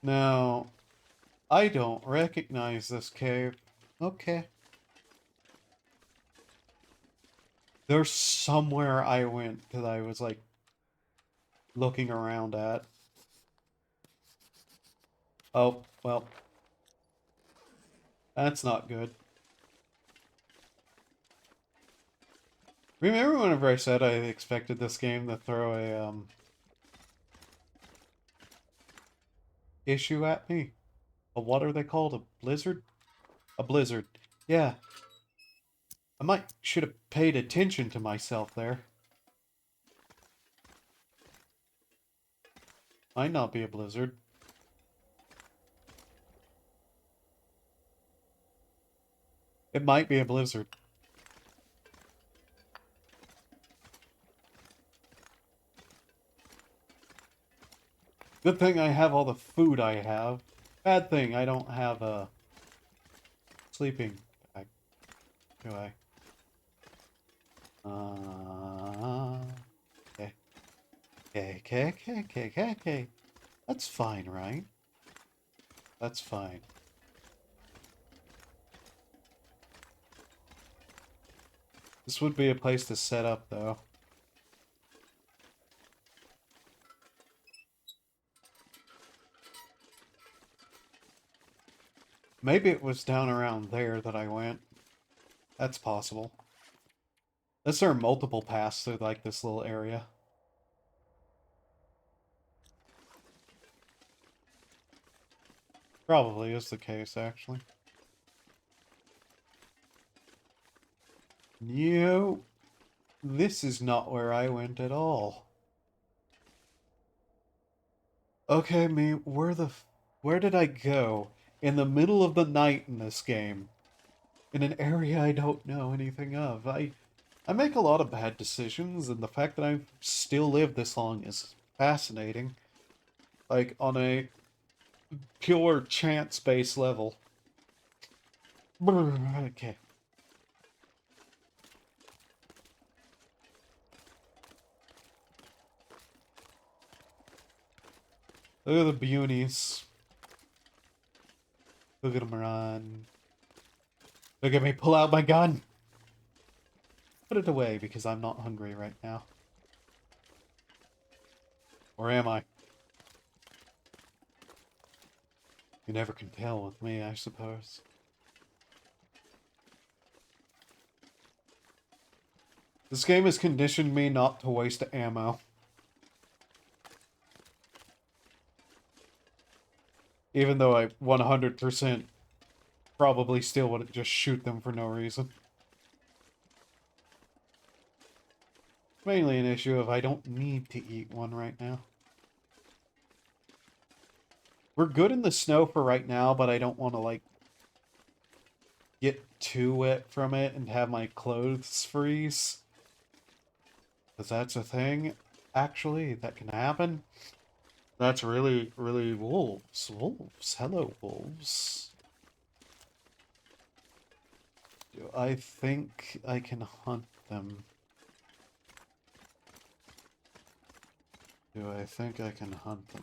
Now, I don't recognize this cave. Okay. There's somewhere I went that I was, like, looking around at. Oh, well. That's not good. Remember whenever I said I expected this game to throw a, issue at me? What are they called? A blizzard? A blizzard. Yeah. Should have paid attention to myself there. Might not be a blizzard. It might be a blizzard. Good thing I have all the food I have. Bad thing I don't have a sleeping bag. Do I? Okay. Okay. That's fine, right? That's fine. This would be a place to set up, though. Maybe it was down around there that I went. That's possible. Unless there are multiple paths through, like, this little area. Probably is the case, actually. No, this is not where I went at all. Okay, where did I go? In the middle of the night in this game. In an area I don't know anything of. I make a lot of bad decisions, and the fact that I've still lived this long is fascinating. Like, on a pure chance-based level. Okay. Look at the beauties. Look at them run. Look at me pull out my gun! Put it away, because I'm not hungry right now. Or am I? You never can tell with me, I suppose. This game has conditioned me not to waste ammo. Even though I 100% probably still would just shoot them for no reason. Mainly an issue of I don't need to eat one right now. We're good in the snow for right now, but I don't want to, like, get too wet from it and have my clothes freeze. Because that's a thing, actually, that can happen. That's really, really wolves. Wolves. Hello, wolves. Do I think I can hunt them? Do I think I can hunt them?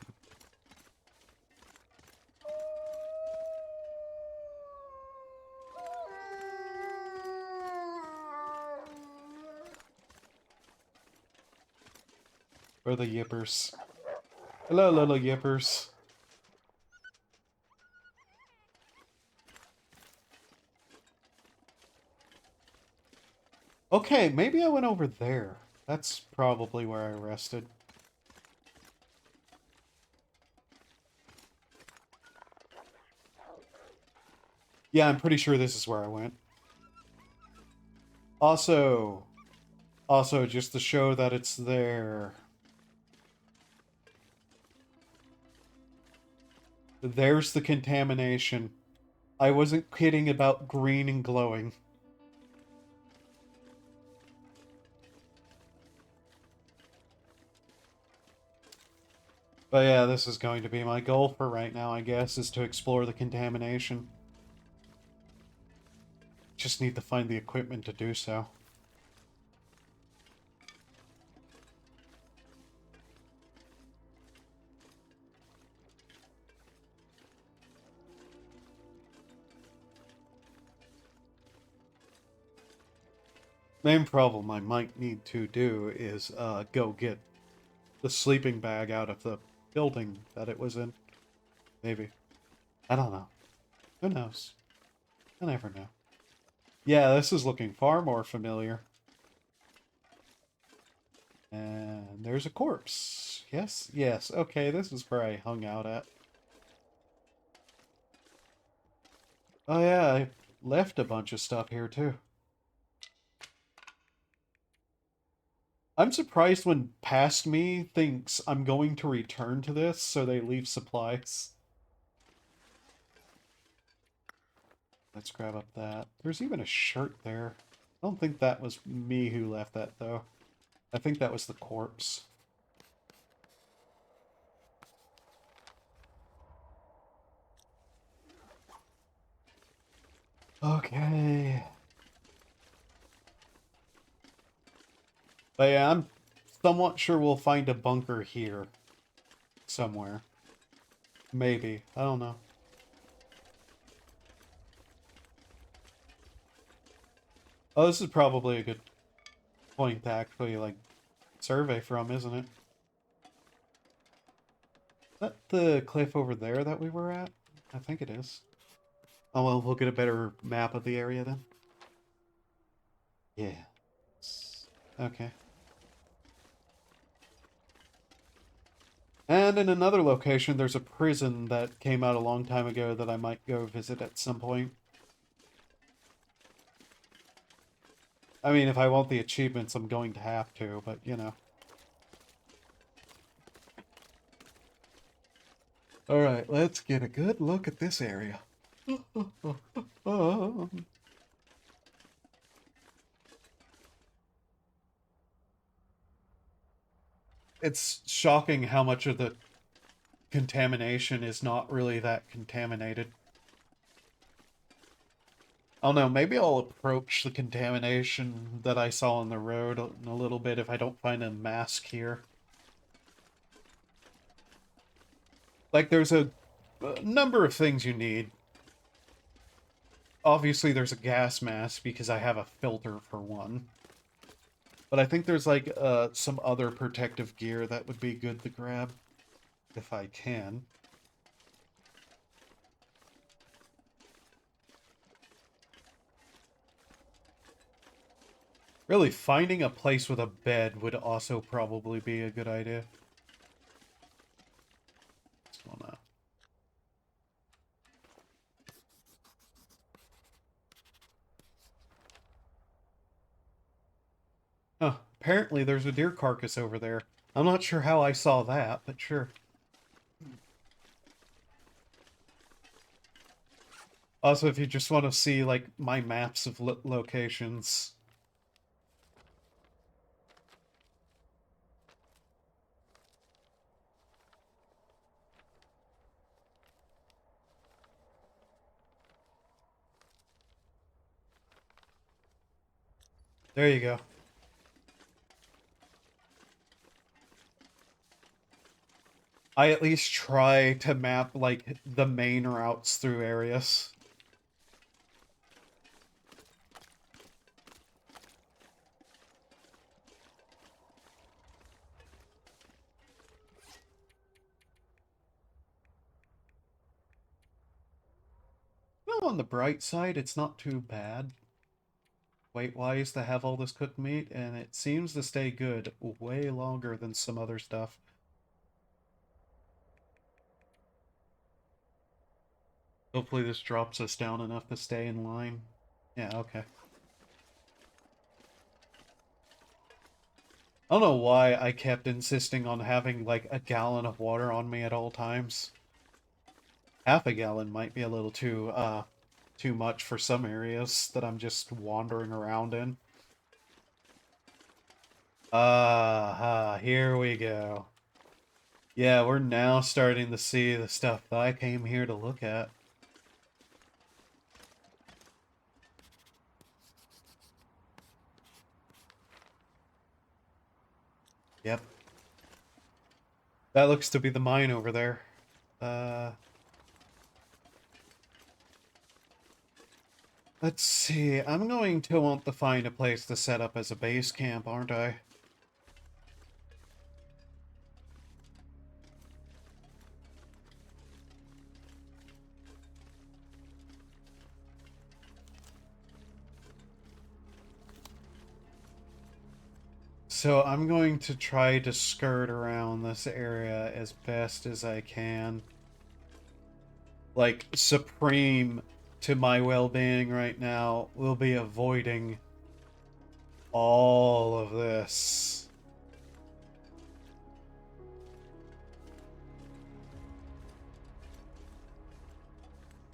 Where are the yippers? Hello, little yippers. Okay, maybe I went over there. That's probably where I rested. Yeah, I'm pretty sure this is where I went. Also, just to show that it's there. There's the contamination. I wasn't kidding about green and glowing. But yeah, this is going to be my goal for right now, I guess, is to explore the contamination. Just need to find the equipment to do so. Main problem I might need to do is go get the sleeping bag out of the building that it was in. Maybe. I don't know. Who knows? I never know. Yeah, this is looking far more familiar. And there's a corpse. Yes, yes. Okay, this is where I hung out at. Oh yeah, I left a bunch of stuff here too. I'm surprised when past me thinks I'm going to return to this, so they leave supplies. Let's grab up that. There's even a shirt there. I don't think that was me who left that, though. I think that was the corpse. Okay. But yeah, I'm somewhat sure we'll find a bunker here. Somewhere. Maybe. I don't know. Oh, this is probably a good point to actually, like, survey from, isn't it? Is that the cliff over there that we were at? I think it is. Oh, well, we'll get a better map of the area then. Yeah. Okay. And in another location, there's a prison that came out a long time ago that I might go visit at some point. I mean, if I want the achievements, I'm going to have to, but, you know. Alright, let's get a good look at this area. It's shocking how much of the contamination is not really that contaminated. I don't know, maybe I'll approach the contamination that I saw on the road in a little bit if I don't find a mask here. Like, there's a number of things you need. Obviously, there's a gas mask because I have a filter for one. But I think there's, like, some other protective gear that would be good to grab. If I can. Really, finding a place with a bed would also probably be a good idea. What's going on? Huh. Apparently there's a deer carcass over there. I'm not sure how I saw that, but sure. Also, if you just want to see, like, my maps of locations. There you go. I at least try to map, like, the main routes through areas. Well, on the bright side, it's not too bad. Weight-wise, to have all this cooked meat, and it seems to stay good way longer than some other stuff. Hopefully this drops us down enough to stay in line. Yeah, okay. I don't know why I kept insisting on having, like, a gallon of water on me at all times. Half a gallon might be a little too much for some areas that I'm just wandering around in. Here we go. Yeah, we're now starting to see the stuff that I came here to look at. Yep. That looks to be the mine over there. Let's see. I'm going to want to find a place to set up as a base camp, aren't I? So I'm going to try to skirt around this area as best as I can. Like, supreme to my well-being right now will be avoiding all of this.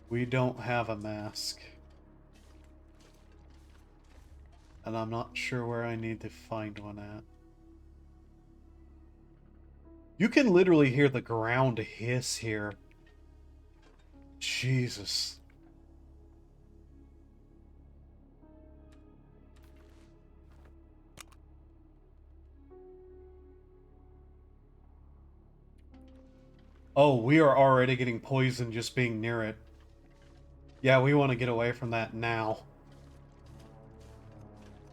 We don't have a mask. And I'm not sure where I need to find one at. You can literally hear the ground hiss here. Jesus. Oh, we are already getting poisoned just being near it. Yeah, we want to get away from that now.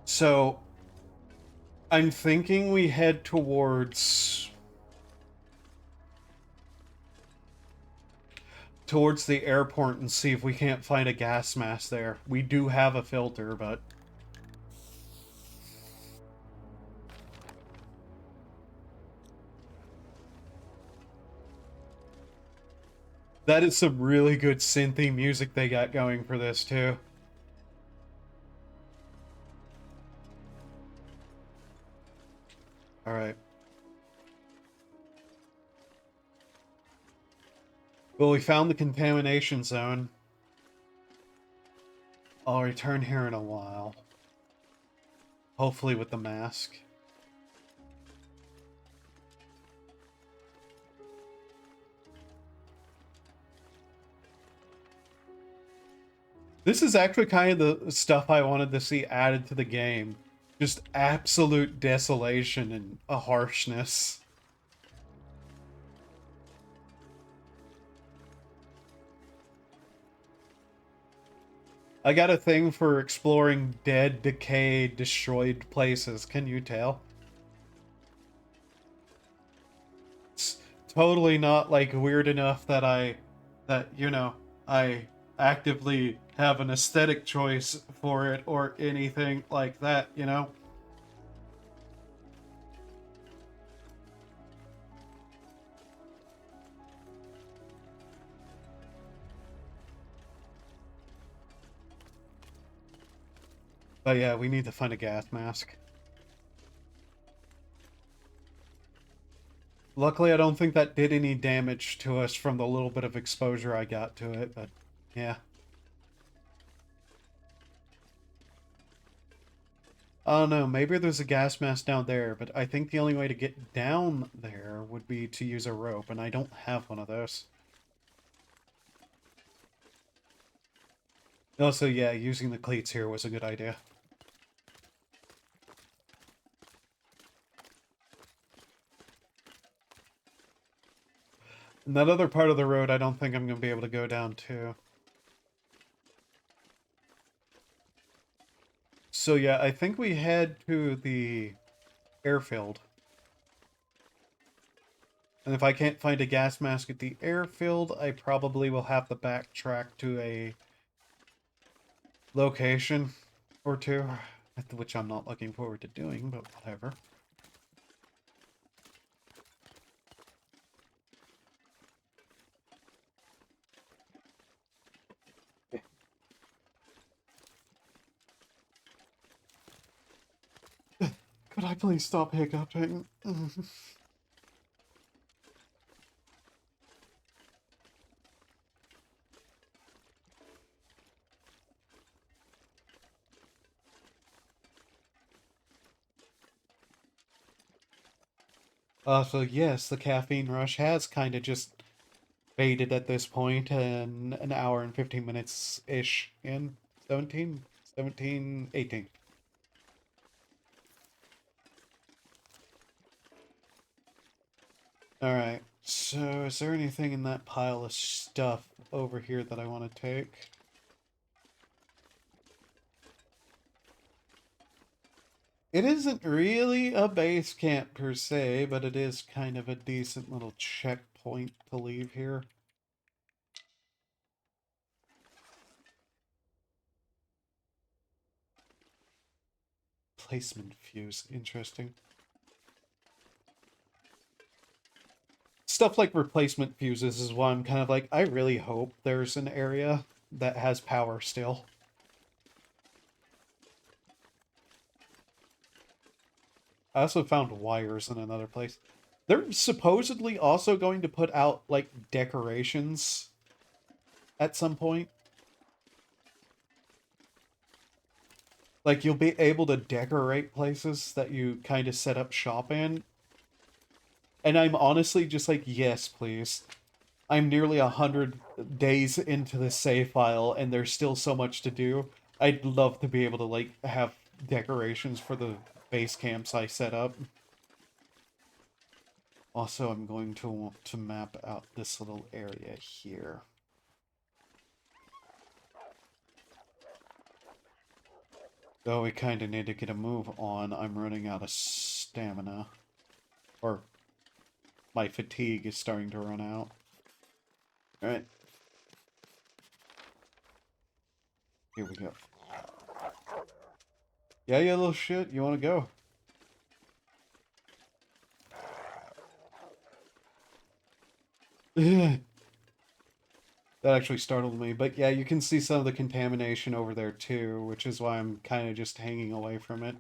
So, I'm thinking we head towards the airport and see if we can't find a gas mask there. We do have a filter, but that is some really good synthy music they got going for this too. All right. Well, we found the contamination zone. I'll return here in a while. Hopefully with the mask. This is actually kind of the stuff I wanted to see added to the game. Just absolute desolation and a harshness. I got a thing for exploring dead, decayed, destroyed places, can you tell? It's totally not, like, weird enough that I actively have an aesthetic choice for it or anything like that, you know? But yeah, we need to find a gas mask. Luckily, I don't think that did any damage to us from the little bit of exposure I got to it, but yeah. I don't know, maybe there's a gas mask down there, but I think the only way to get down there would be to use a rope, and I don't have one of those. Also, yeah, using the cleats here was a good idea. And that other part of the road, I don't think I'm going to be able to go down to. So yeah, I think we head to the airfield. And if I can't find a gas mask at the airfield, I probably will have to backtrack to a location or two, which I'm not looking forward to doing, but whatever. Could I please stop hiccuping? So yes, the caffeine rush has kind of just faded at this point, and an hour and 15 minutes-ish in. 17, 18. Alright, so is there anything in that pile of stuff over here that I want to take? It isn't really a base camp per se, but it is kind of a decent little checkpoint to leave here. Placement fuse, interesting. Stuff like replacement fuses is why I'm kind of like, I really hope there's an area that has power still. I also found wires in another place. They're supposedly also going to put out, like, decorations at some point. Like, you'll be able to decorate places that you kind of set up shop in. And I'm honestly just like, yes, please. I'm nearly 100 days into the save file, and there's still so much to do. I'd love to be able to, like, have decorations for the base camps I set up. Also, I'm going to want to map out this little area here. Though we kind of need to get a move on, I'm running out of stamina. Or, my fatigue is starting to run out. Alright. Here we go. Yeah, you little shit, you want to go? That actually startled me. But yeah, you can see some of the contamination over there too, which is why I'm kind of just hanging away from it.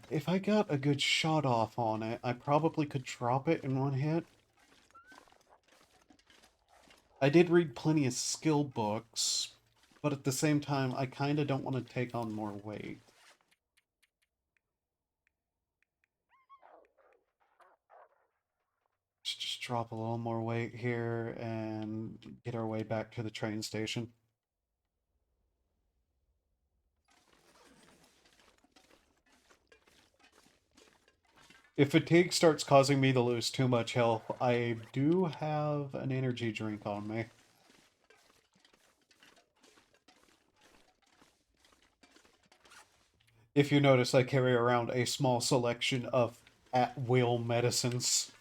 If I got a good shot off on it, I probably could drop it in one hit. I did read plenty of skill books, but at the same time, I kind of don't want to take on more weight. Let's just drop a little more weight here and get our way back to the train station. If fatigue starts causing me to lose too much health, I do have an energy drink on me. If you notice, I carry around a small selection of at-will medicines.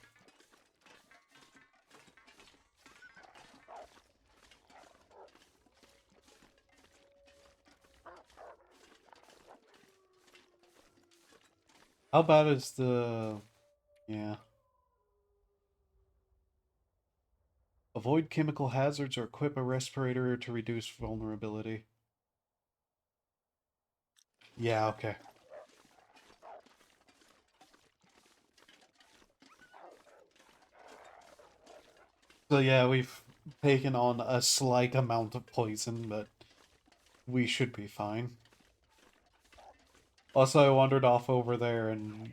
How bad is the... yeah. Avoid chemical hazards or equip a respirator to reduce vulnerability. Yeah, okay. So yeah, we've taken on a slight amount of poison, but we should be fine. Also, I wandered off over there and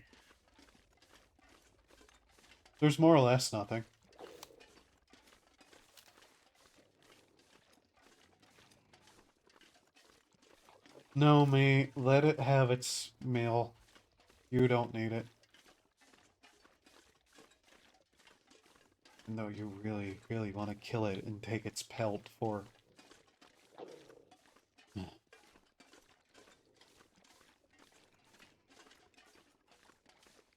there's more or less nothing. No, mate, let it have its meal. You don't need it. No, you really, really want to kill it and take its pelt for...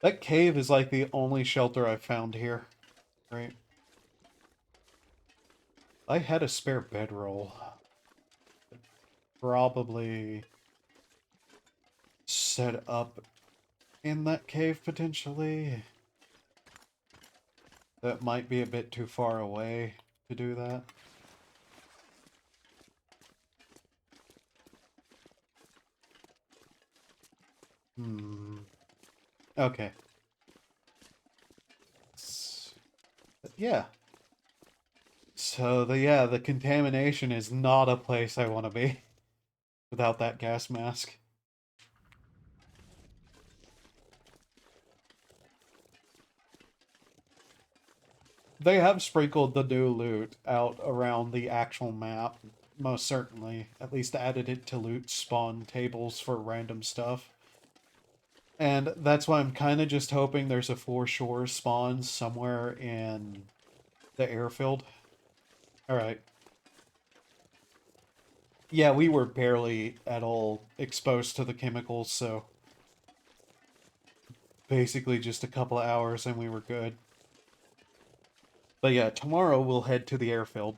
That cave is like the only shelter I've found here, right? I had a spare bedroll. Probably set up in that cave, potentially. That might be a bit too far away to do that. Okay. Yeah. So the contamination is not a place I want to be without that gas mask. They have sprinkled the new loot out around the actual map, most certainly. At least added it to loot spawn tables for random stuff. And that's why I'm kind of just hoping there's a foreshore spawn somewhere in the airfield. Alright. Yeah, we were barely at all exposed to the chemicals, so... Basically just a couple of hours and we were good. But yeah, tomorrow we'll head to the airfield.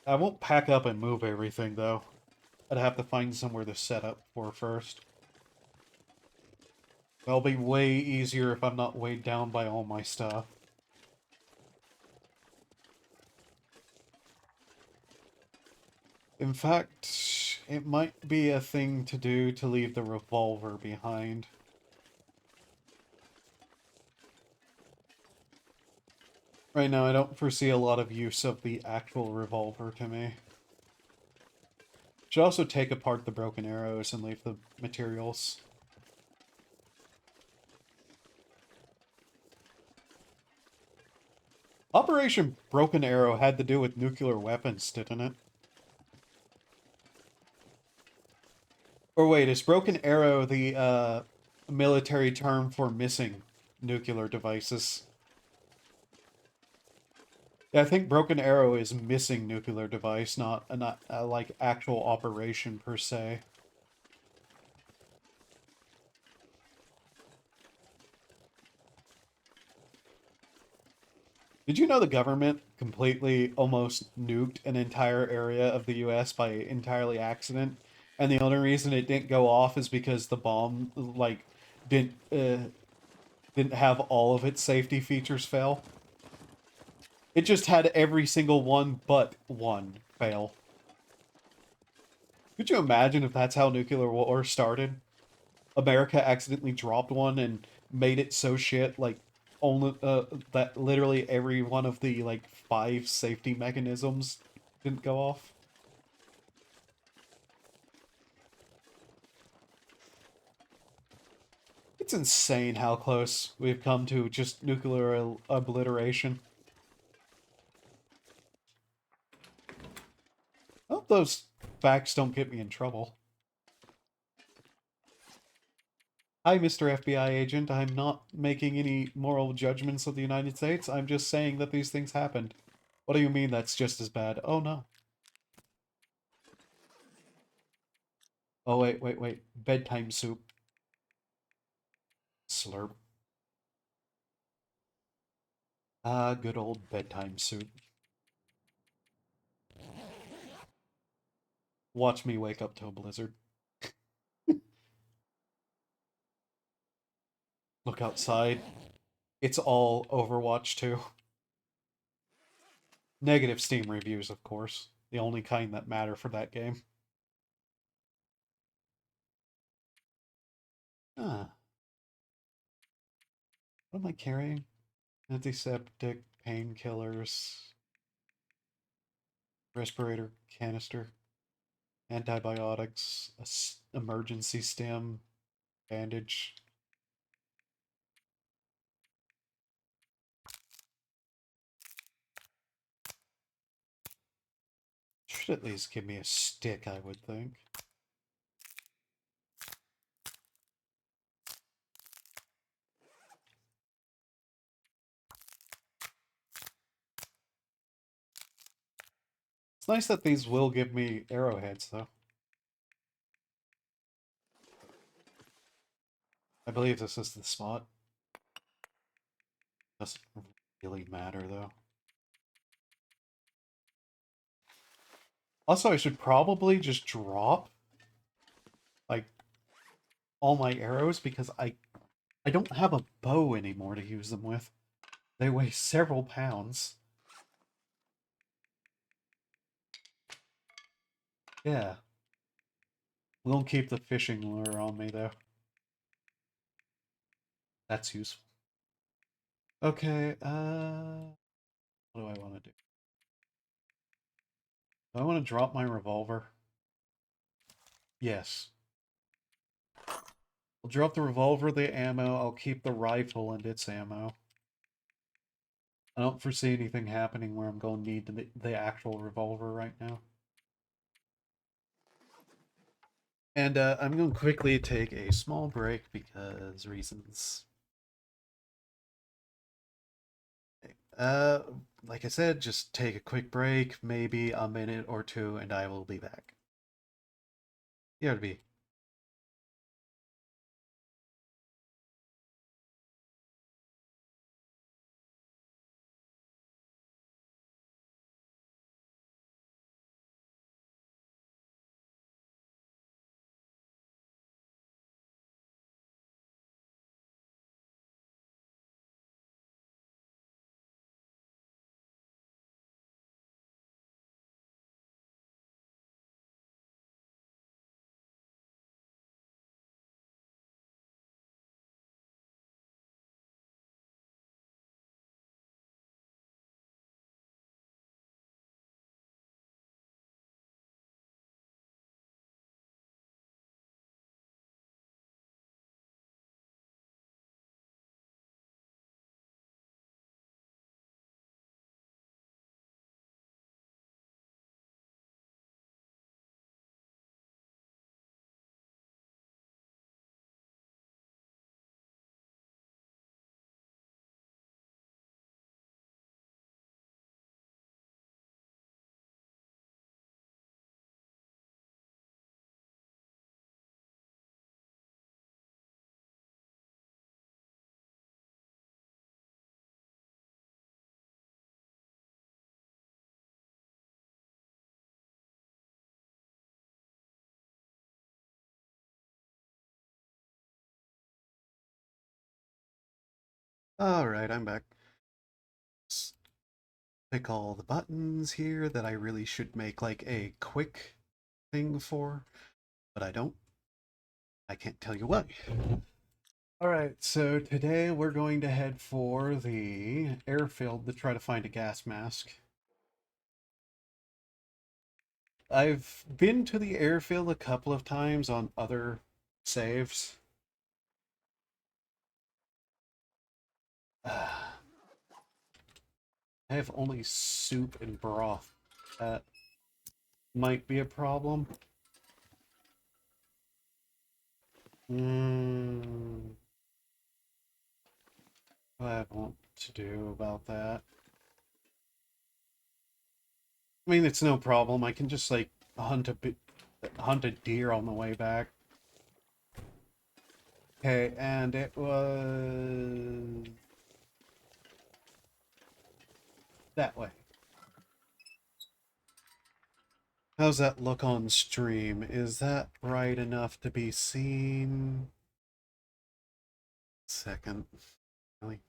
I won't pack up and move everything, though. I'd have to find somewhere to set up for first. That'll be way easier if I'm not weighed down by all my stuff. In fact, it might be a thing to do to leave the revolver behind. Right now, I don't foresee a lot of use of the actual revolver to me. Should also take apart the broken arrows and leave the materials. Operation Broken Arrow had to do with nuclear weapons, didn't it? Or wait, is Broken Arrow the military term for missing nuclear devices? Yeah, I think Broken Arrow is missing nuclear device, not like actual operation per se. Did you know the government completely almost nuked an entire area of the US by entirely accident? And the only reason it didn't go off is because the bomb like didn't have all of its safety features fail. It just had every single one but one fail. Could you imagine if that's how nuclear war started? America accidentally dropped one and made it so shit, like, only that literally every one of the like 5 safety mechanisms didn't go off. It's insane how close we've come to just nuclear obliteration. I hope those facts don't get me in trouble. Hi, Mr. FBI agent. I'm not making any moral judgments of the United States. I'm just saying that these things happened. What do you mean that's just as bad? Oh, no. Oh, wait. Bedtime soup. Slurp. Ah, good old bedtime soup. Watch me wake up to a blizzard. Look outside. It's all Overwatch 2. Negative Steam reviews, of course. The only kind that matter for that game. Ah. What am I carrying? Antiseptic, painkillers, respirator canister, antibiotics, emergency stem, bandage. should at least give me a stick, I would think. It's nice that these will give me arrowheads, though. I believe this is the spot. Doesn't really matter, though. Also, I should probably just drop, like, all my arrows, because I don't have a bow anymore to use them with. They weigh several pounds. Yeah. We'll keep the fishing lure on me, though. That's useful. Okay, what do I want to do? Do I want to drop my revolver? Yes. I'll drop the revolver, the ammo, I'll keep the rifle and its ammo. I don't foresee anything happening where I'm going to need the actual revolver right now. And I'm going to quickly take a small break because reasons. Uh, like I said, just take a quick break, maybe a minute or two, and I will be back. Here to be. Alright, I'm back. Pick all the buttons here that I really should make like a quick thing for, but I don't. I can't tell you why. Alright, so today we're going to head for the airfield to try to find a gas mask. I've been to the airfield a couple of times on other saves. I have only soup and broth. That might be a problem. What do I want to do about that? I mean, it's no problem. I can just like hunt a deer on the way back. Okay, and it was that way. How's that look on stream? Is that bright enough to be seen? Second. Really?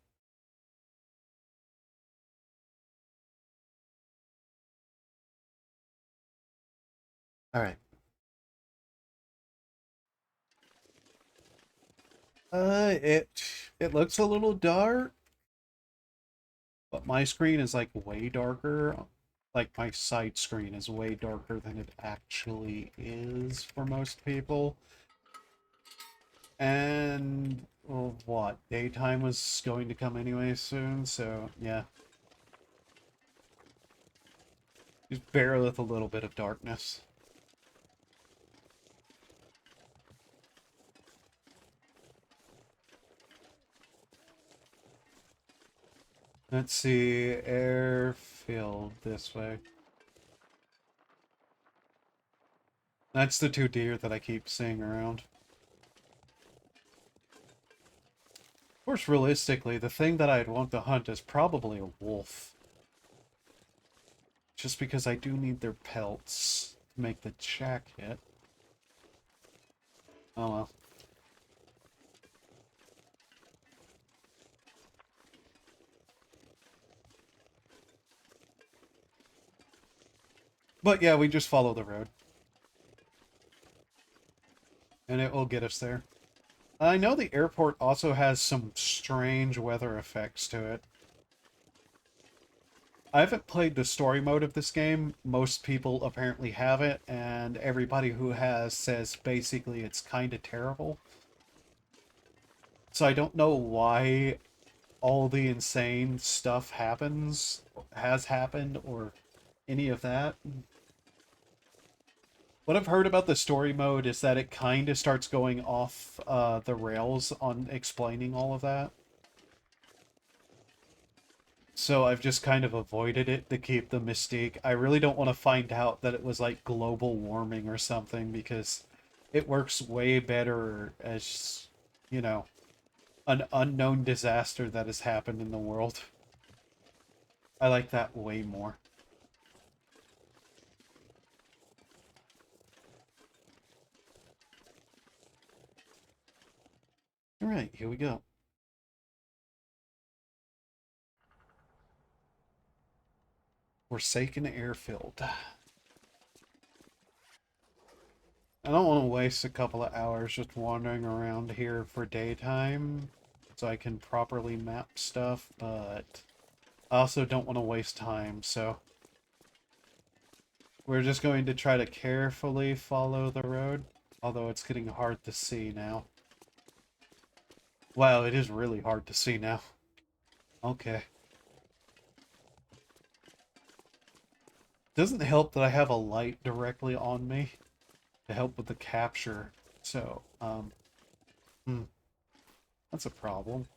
Alright. It looks a little dark, but my screen is like way darker. Like my side screen is way darker than it actually is for most people. And well, what? Daytime was going to come anyway soon, so yeah. Just barely with a little bit of darkness. Let's see, airfield this way. That's the two deer that I keep seeing around. Of course, realistically, the thing that I'd want to hunt is probably a wolf. Just because I do need their pelts to make the shack hit. Oh well. But yeah, we just follow the road. And it will get us there. I know the airport also has some strange weather effects to it. I haven't played the story mode of this game. Most people apparently have it, and everybody who has says basically it's kind of terrible. So I don't know why all the insane stuff has happened, or any of that. What I've heard about the story mode is that it kind of starts going off the rails on explaining all of that. So I've just kind of avoided it to keep the mystique. I really don't want to find out that it was like global warming or something, because it works way better as, you know, an unknown disaster that has happened in the world. I like that way more. Alright, here we go. Forsaken Airfield. I don't want to waste a couple of hours just wandering around here for daytime so I can properly map stuff, but I also don't want to waste time, so we're just going to try to carefully follow the road, although it's getting hard to see now. Wow, it is really hard to see now. Okay. Doesn't help that I have a light directly on me to help with the capture, so, that's a problem.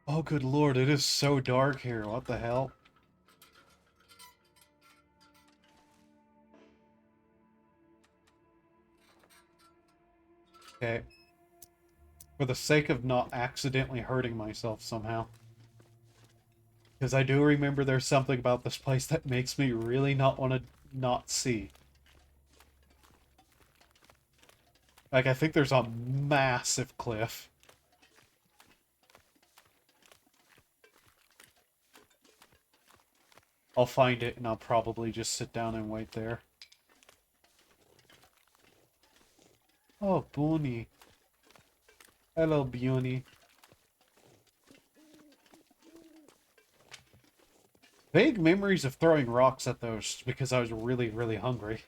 Oh, good lord, it is so dark here. What the hell? Okay. For the sake of not accidentally hurting myself somehow. Because I do remember there's something about this place that makes me really not want to not see. Like, I think there's a massive cliff. I'll find it and I'll probably just sit down and wait there. Oh, Boony. Hello, Boony. Vague memories of throwing rocks at those because I was really, really hungry.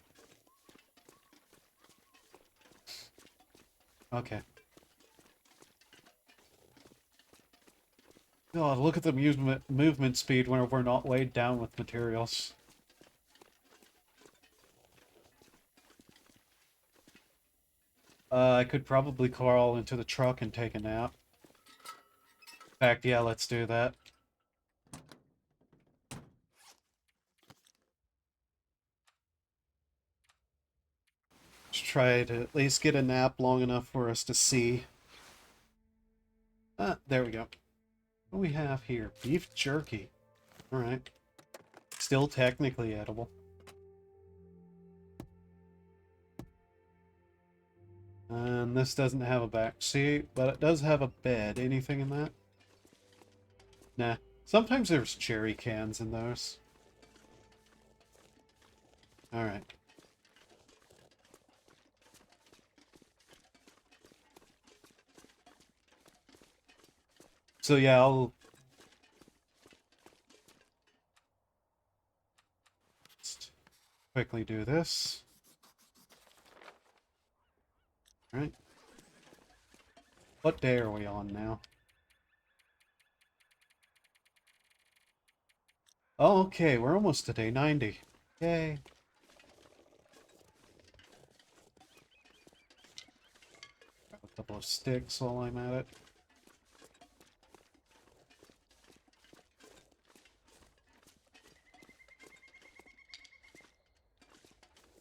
Okay. God, look at the movement speed when we're not weighed down with materials. I could probably crawl into the truck and take a nap. In fact, yeah, let's do that. Let's try to at least get a nap long enough for us to see. There we go. What do we have here? Beef jerky. Alright. Still technically edible. And this doesn't have a back seat, but it does have a bed. Anything in that? Nah. Sometimes there's jerry cans in those. Alright. So yeah, I'll just quickly do this. Alright. What day are we on now? Oh, okay, we're almost to day 90. Yay. Grab a couple of sticks while I'm at it.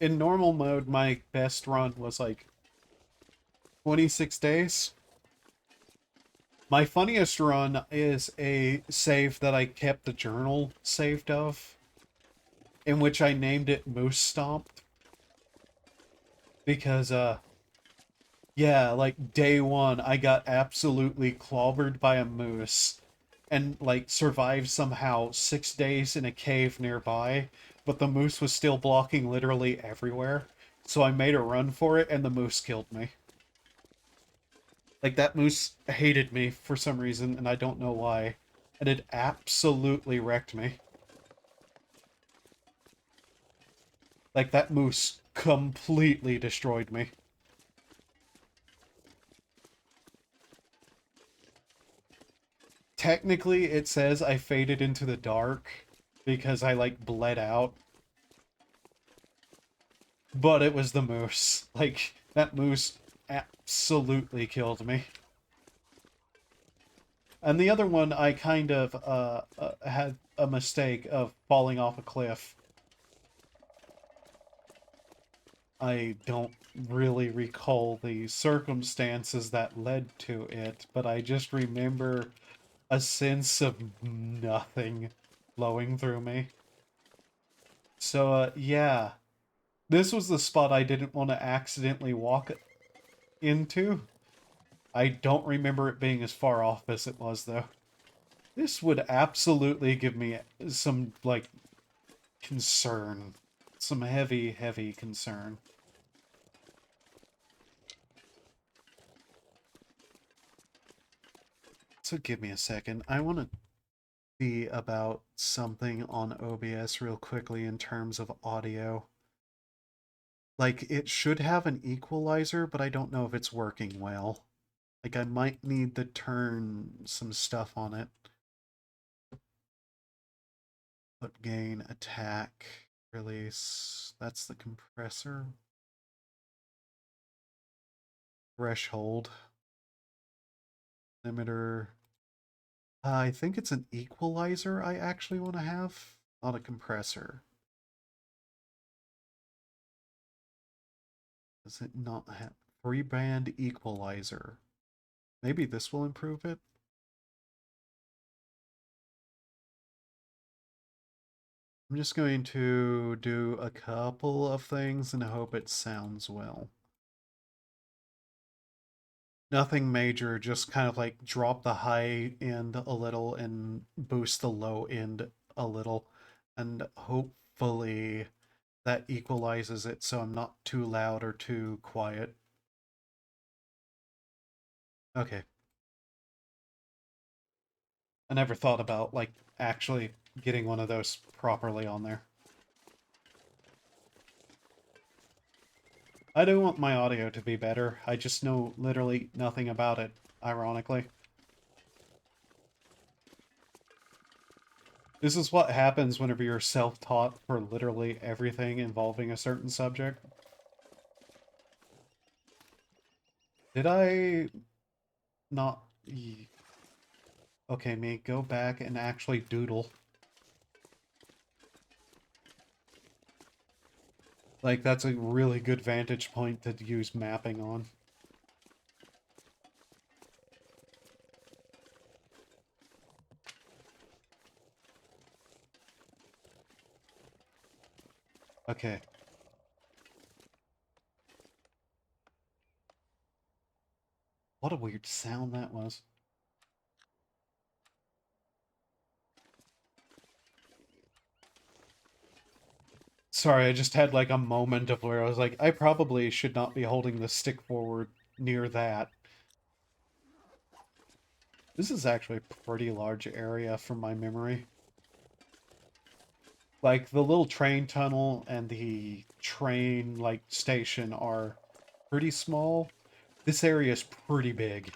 In normal mode, my best run was like 26 days. My funniest run is a save that I kept the journal saved of, in which I named it Moose Stomped. Because, yeah, like day one, I got absolutely clobbered by a moose and, like, survived somehow 6 days in a cave nearby, but the moose was still blocking literally everywhere. So I made a run for it, and the moose killed me. Like, that moose hated me for some reason, and I don't know why. And it absolutely wrecked me. Like, that moose completely destroyed me. Technically, it says I faded into the dark because I, like, bled out. But it was the moose. Like, that moose absolutely killed me. And the other one, I kind of had a mistake of falling off a cliff. I don't really recall the circumstances that led to it, but I just remember a sense of nothing flowing through me. So, yeah. This was the spot I didn't want to accidentally walk into. I don't remember it being as far off as it was, though. This would absolutely give me some, like, concern. Some heavy, heavy concern. So give me a second. I want to see about something on OBS real quickly in terms of audio. Like, it should have an equalizer, but I don't know if it's working well. Like, I might need to turn some stuff on it. Put gain, attack, release. That's the compressor. Threshold. Limiter. I think it's an equalizer I actually want to have, not a compressor. Does it not have free band equalizer? Maybe this will improve it. I'm just going to do a couple of things and hope it sounds well. Nothing major, just kind of like drop the high end a little and boost the low end a little. And hopefully that equalizes it so I'm not too loud or too quiet. Okay. I never thought about, like, actually getting one of those properly on there. I do want my audio to be better. I just know literally nothing about it, ironically. This is what happens whenever you're self-taught for literally everything involving a certain subject. Did I not... Okay, me, go back and actually doodle. Like, that's a really good vantage point to use mapping on. Okay. What a weird sound that was. Sorry, I just had like a moment of where I was like, I probably should not be holding the stick forward near that. This is actually a pretty large area from my memory. Like, the little train tunnel and the train, like, station are pretty small. This area is pretty big,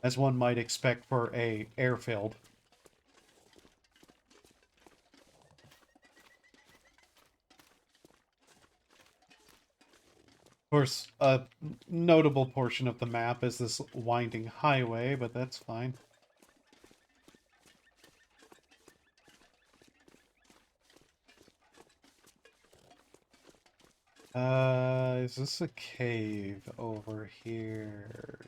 as one might expect for a airfield. course, a notable portion of the map is this winding highway, but that's fine. Is this a cave over here?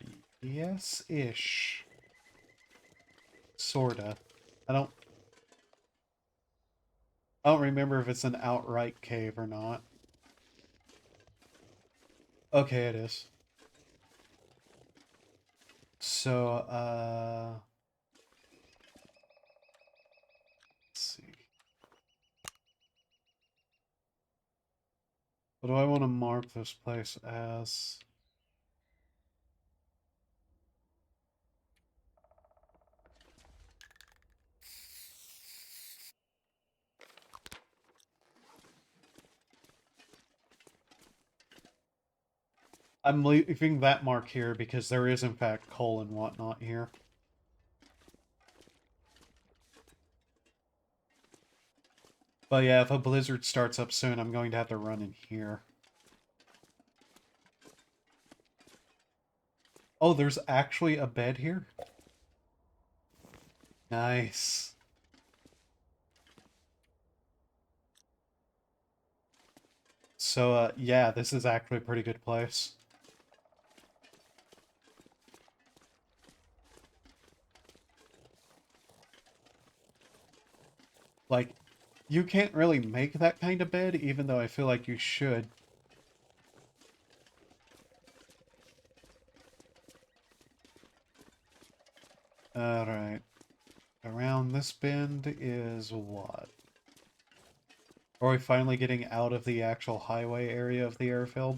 Yes-ish. Sorta. I don't remember if it's an outright cave or not. Okay, it is. So, let's see. What do I want to mark this place as? I'm leaving that mark here because there is, in fact, coal and whatnot here. But yeah, if a blizzard starts up soon, I'm going to have to run in here. Oh, there's actually a bed here? Nice. So, yeah, this is actually a pretty good place. Like, you can't really make that kind of bed, even though I feel like you should. Alright. Around this bend is what? Are we finally getting out of the actual highway area of the airfield?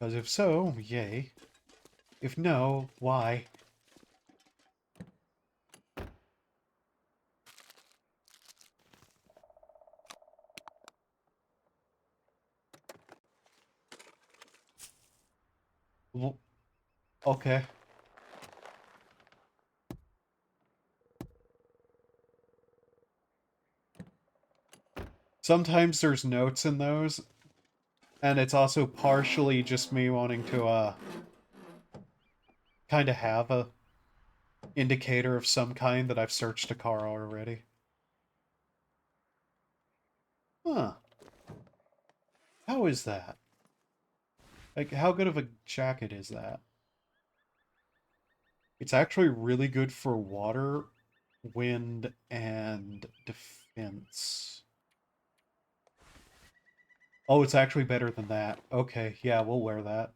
Because if so, yay. If no, why? Well, okay. Sometimes there's notes in those, and it's also partially just me wanting to, kind of have a indicator of some kind that I've searched a car already. Huh. How is that? Like, how good of a jacket is that? It's actually really good for water, wind, and defense. Oh, it's actually better than that. Okay, yeah, we'll wear that.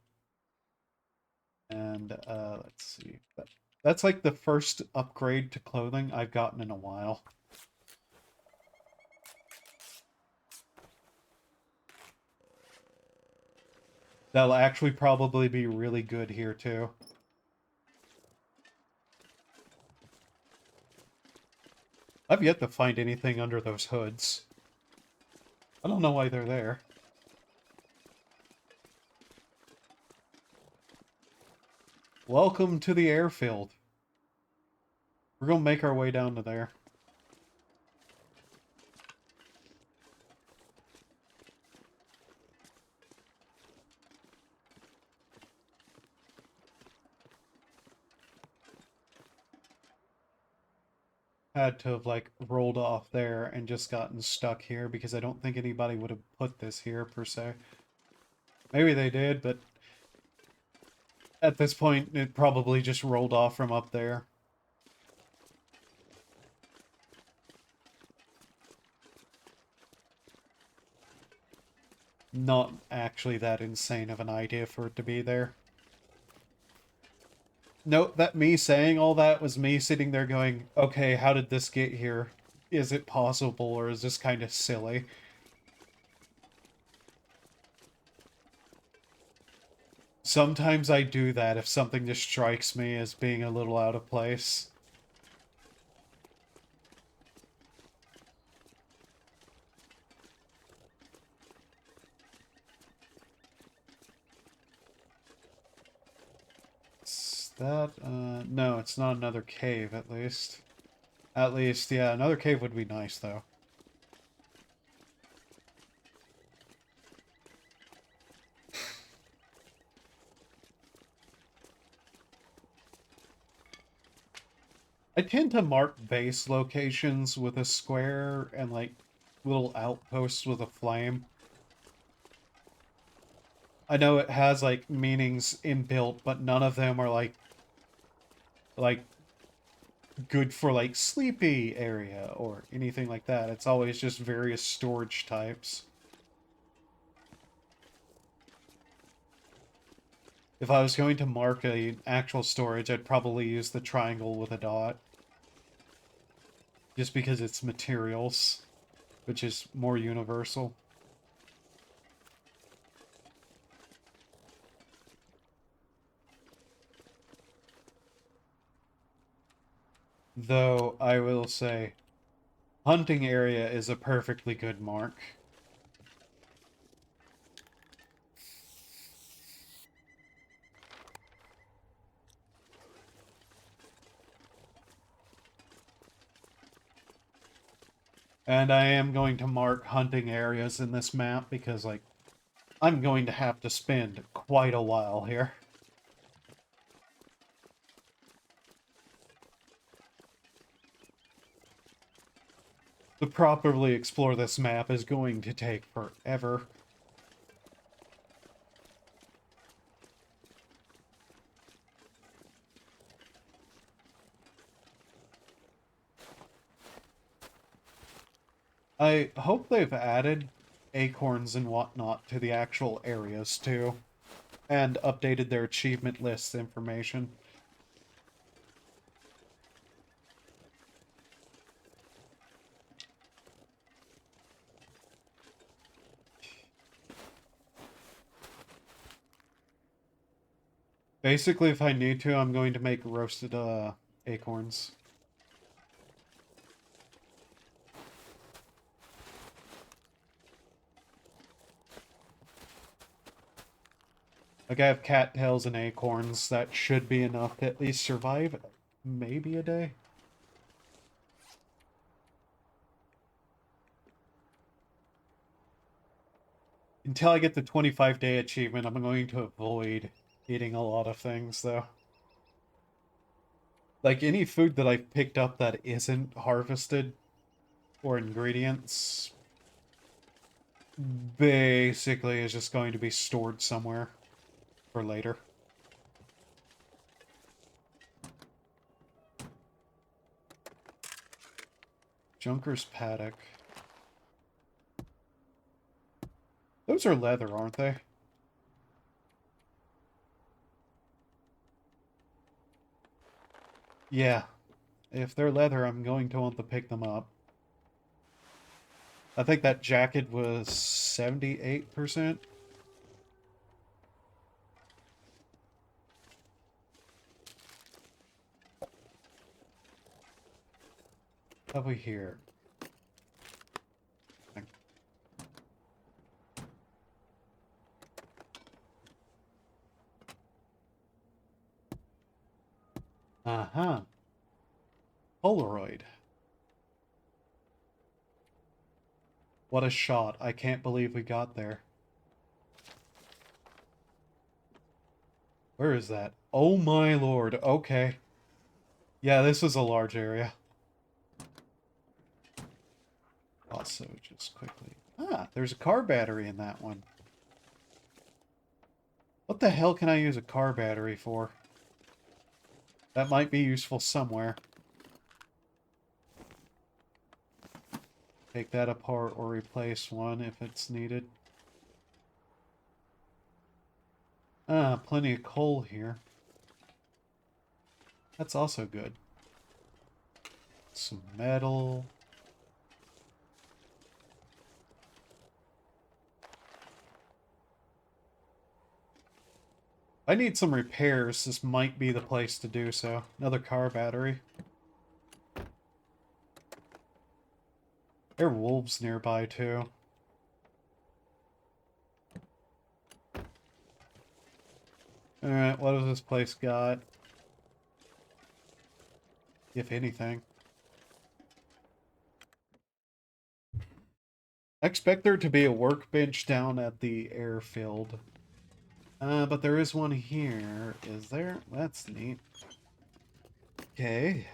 And, let's see. That's like the first upgrade to clothing I've gotten in a while. That'll actually probably be really good here, too. I've yet to find anything under those hoods. I don't know why they're there. Welcome to the airfield. We're gonna make our way down to there. Had to have, like, rolled off there and just gotten stuck here because I don't think anybody would have put this here, per se. Maybe they did, but at this point, it probably just rolled off from up there. Not actually that insane of an idea for it to be there. Note that me saying all that was me sitting there going, okay, how did this get here? Is it possible, or is this kind of silly? Sometimes I do that if something just strikes me as being a little out of place. Is that, no, it's not another cave, at least. At least, yeah, another cave would be nice, though. I tend to mark base locations with a square and like little outposts with a flame. I know it has like meanings inbuilt, but none of them are like good for like sleepy area or anything like that. It's always just various storage types. If I was going to mark an actual storage, I'd probably use the triangle with a dot. Just because it's materials, which is more universal. Though, I will say, hunting area is a perfectly good mark. And I am going to mark hunting areas in this map because, like, I'm going to have to spend quite a while here. To properly explore this map is going to take forever. I hope they've added acorns and whatnot to the actual areas, too. And updated their achievement list information. Basically, if I need to, I'm going to make roasted acorns. Like, I have cattails and acorns. That should be enough to at least survive maybe a day. Until I get the 25-day achievement, I'm going to avoid eating a lot of things, though. Like, any food that I've picked up that isn't harvested, or ingredients, basically is just going to be stored somewhere for later. Junker's Paddock. Those are leather, aren't they? Yeah. If they're leather, I'm going to want to pick them up. I think that jacket was 78%. Over here. Uh-huh. Polaroid. What a shot. I can't believe we got there. Where is that? Oh my lord. Okay. Yeah, this is a large area. Also, just quickly. Ah, there's a car battery in that one. What the hell can I use a car battery for? That might be useful somewhere. Take that apart or replace one if it's needed. Ah, plenty of coal here. That's also good. Some metal. I need some repairs. This might be the place to do so. Another car battery. There are wolves nearby, too. Alright, what has this place got? If anything. I expect there to be a workbench down at the airfield. But there is one here. Is there? That's neat. Okay.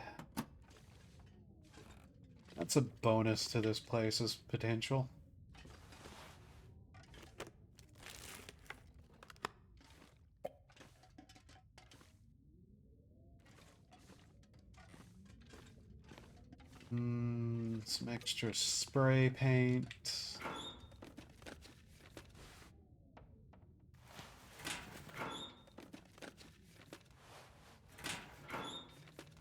That's a bonus to this place's potential. Some extra spray paint.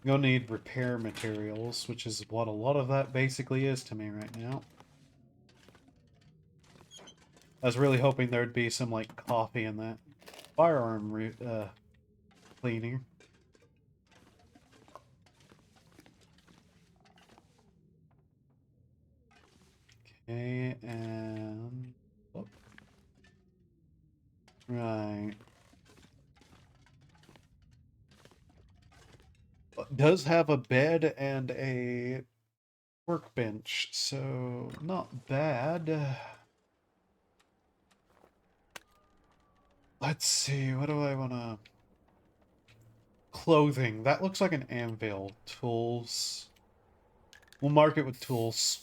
You'll need repair materials, which is what a lot of that basically is to me right now. I was really hoping there'd be some, like, coffee in that firearm cleaning. Okay, and... Oh. Right. It does have a bed and a workbench, so not bad. Let's see, what do I want to... Clothing. That looks like an anvil. Tools. We'll mark it with tools.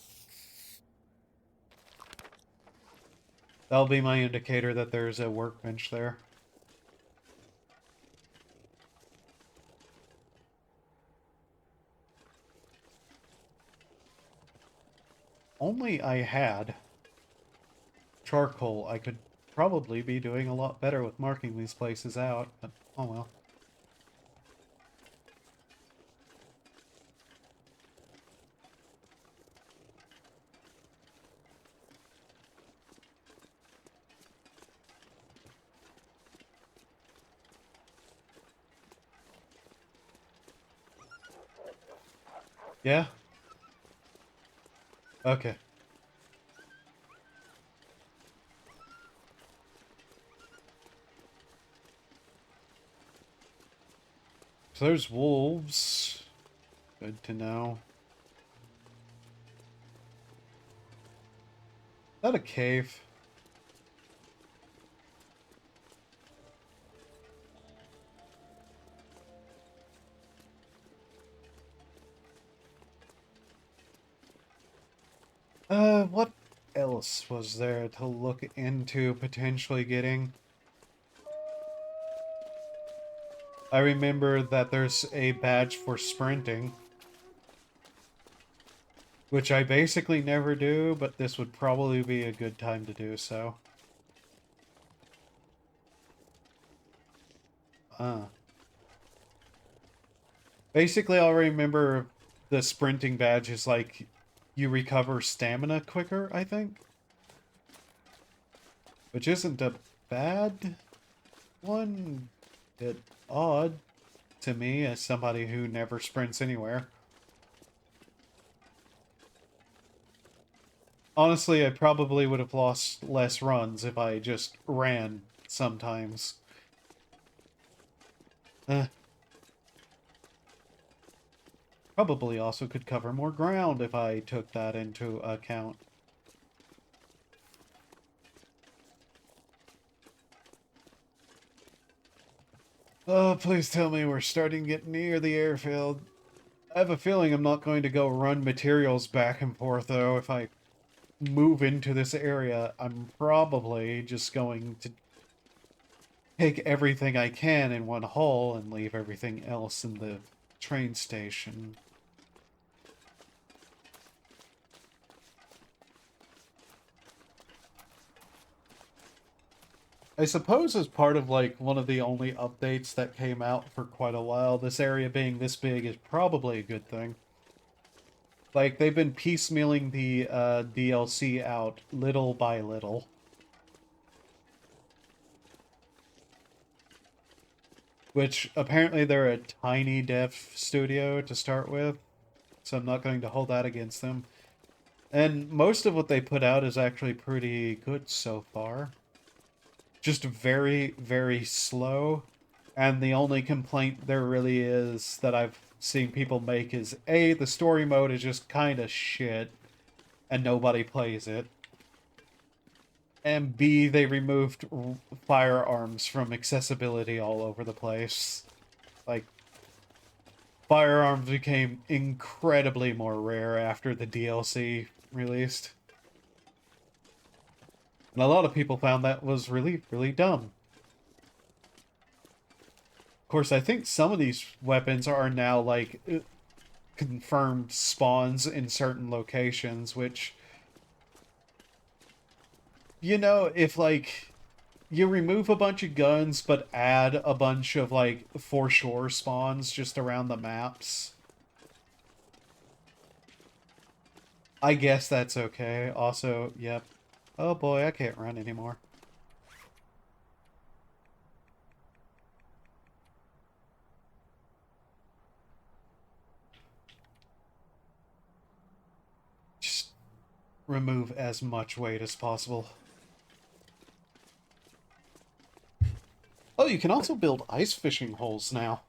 That'll be my indicator that there's a workbench there. Only I had charcoal, I could probably be doing a lot better with marking these places out, but oh well. Yeah? Okay. So there's wolves. Good to know. Is that a cave? What else was there to look into potentially getting? I remember that there's a badge for sprinting, which I basically never do, but this would probably be a good time to do so. Basically, I'll remember the sprinting badge is like you recover stamina quicker, I think. Which isn't a bad one. Bit odd to me as somebody who never sprints anywhere. Honestly, I probably would have lost less runs if I just ran sometimes. Probably also could cover more ground if I took that into account. Oh, please tell me we're starting to get near the airfield. I have a feeling I'm not going to go run materials back and forth, though. If I move into this area, I'm probably just going to take everything I can in one haul and leave everything else in the train station. I suppose as part of, like, one of the only updates that came out for quite a while, this area being this big is probably a good thing. Like, they've been piecemealing the DLC out little by little. Which, apparently they're a tiny dev studio to start with, so I'm not going to hold that against them. And most of what they put out is actually pretty good so far. Just very, very slow. And the only complaint there really is that I've seen people make is, A, the story mode is just kind of shit, and nobody plays it. And B, they removed firearms from accessibility all over the place. Like, firearms became incredibly more rare after the DLC released. And a lot of people found that was really, really dumb. Of course, I think some of these weapons are now, like, confirmed spawns in certain locations, which, you know, if, like, you remove a bunch of guns but add a bunch of, like, for sure spawns just around the maps, I guess that's okay. Also, yep. Oh boy, I can't run anymore. Just remove as much weight as possible. Oh, you can also build ice fishing holes now.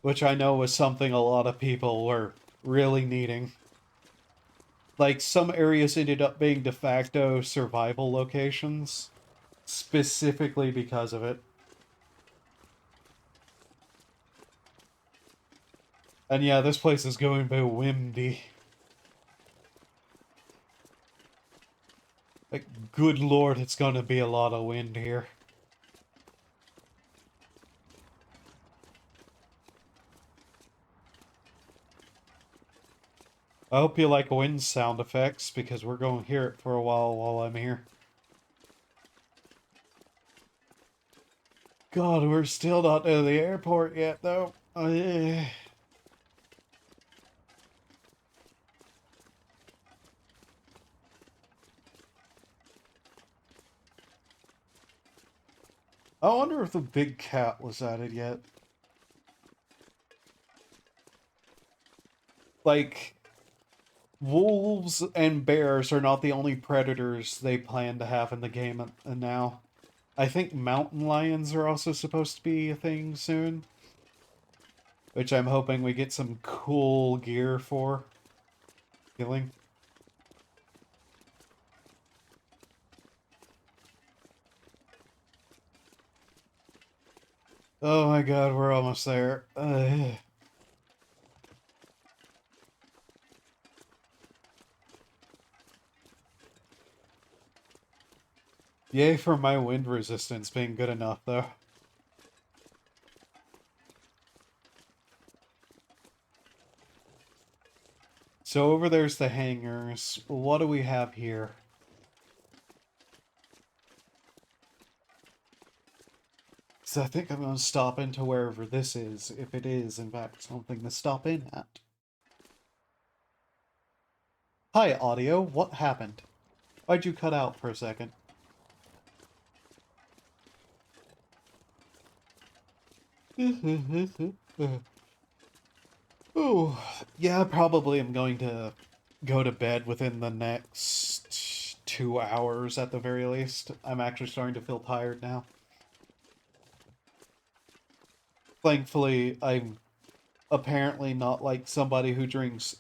Which I know was something a lot of people were really needing. Like, some areas ended up being de facto survival locations, specifically because of it. And yeah, this place is going to be windy. Like, good lord, it's going to be a lot of wind here. I hope you like wind sound effects, because we're going to hear it for a while I'm here. God, we're still not to the airport yet, though. I wonder if the big cat was added yet. Like, wolves and bears are not the only predators they plan to have in the game now. I think mountain lions are also supposed to be a thing soon. Which I'm hoping we get some cool gear for killing. Oh my god, we're almost there. Yay for my wind resistance being good enough, though. So over there's the hangars. What do we have here? So I think I'm going to stop into wherever this is, if it is, in fact, something to stop in at. Hi, audio. What happened? Why'd you cut out for a second? Ooh, yeah, probably I'm going to go to bed within the next 2 hours at the very least. I'm actually starting to feel tired now. Thankfully, I'm apparently not like somebody who drinks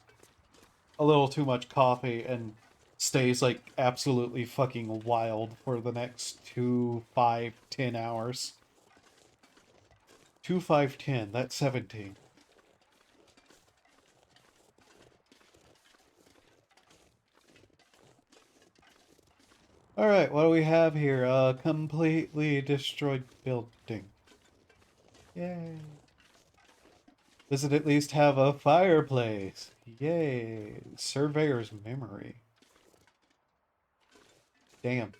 a little too much coffee and stays like absolutely fucking wild for the next 2, 5, 10 hours. 2, 5, 10, that's 17. Alright, what do we have here? A completely destroyed building. Yay. Does it at least have a fireplace? Yay. Surveyor's memory. Damn.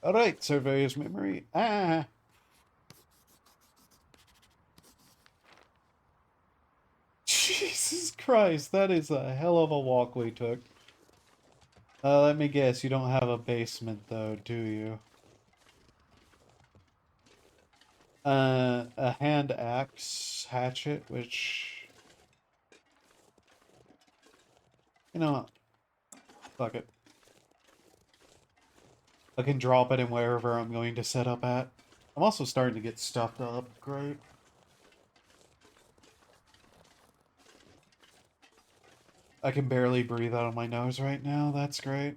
Alright, Surveyor's memory. Ah! Jesus Christ, that is a hell of a walk we took. Let me guess, you don't have a basement though, do you? A hand axe hatchet, which... You know what? Fuck it. I can drop it in wherever I'm going to set up at. I'm also starting to get stuffed up. Great. I can barely breathe out of my nose right now. That's great.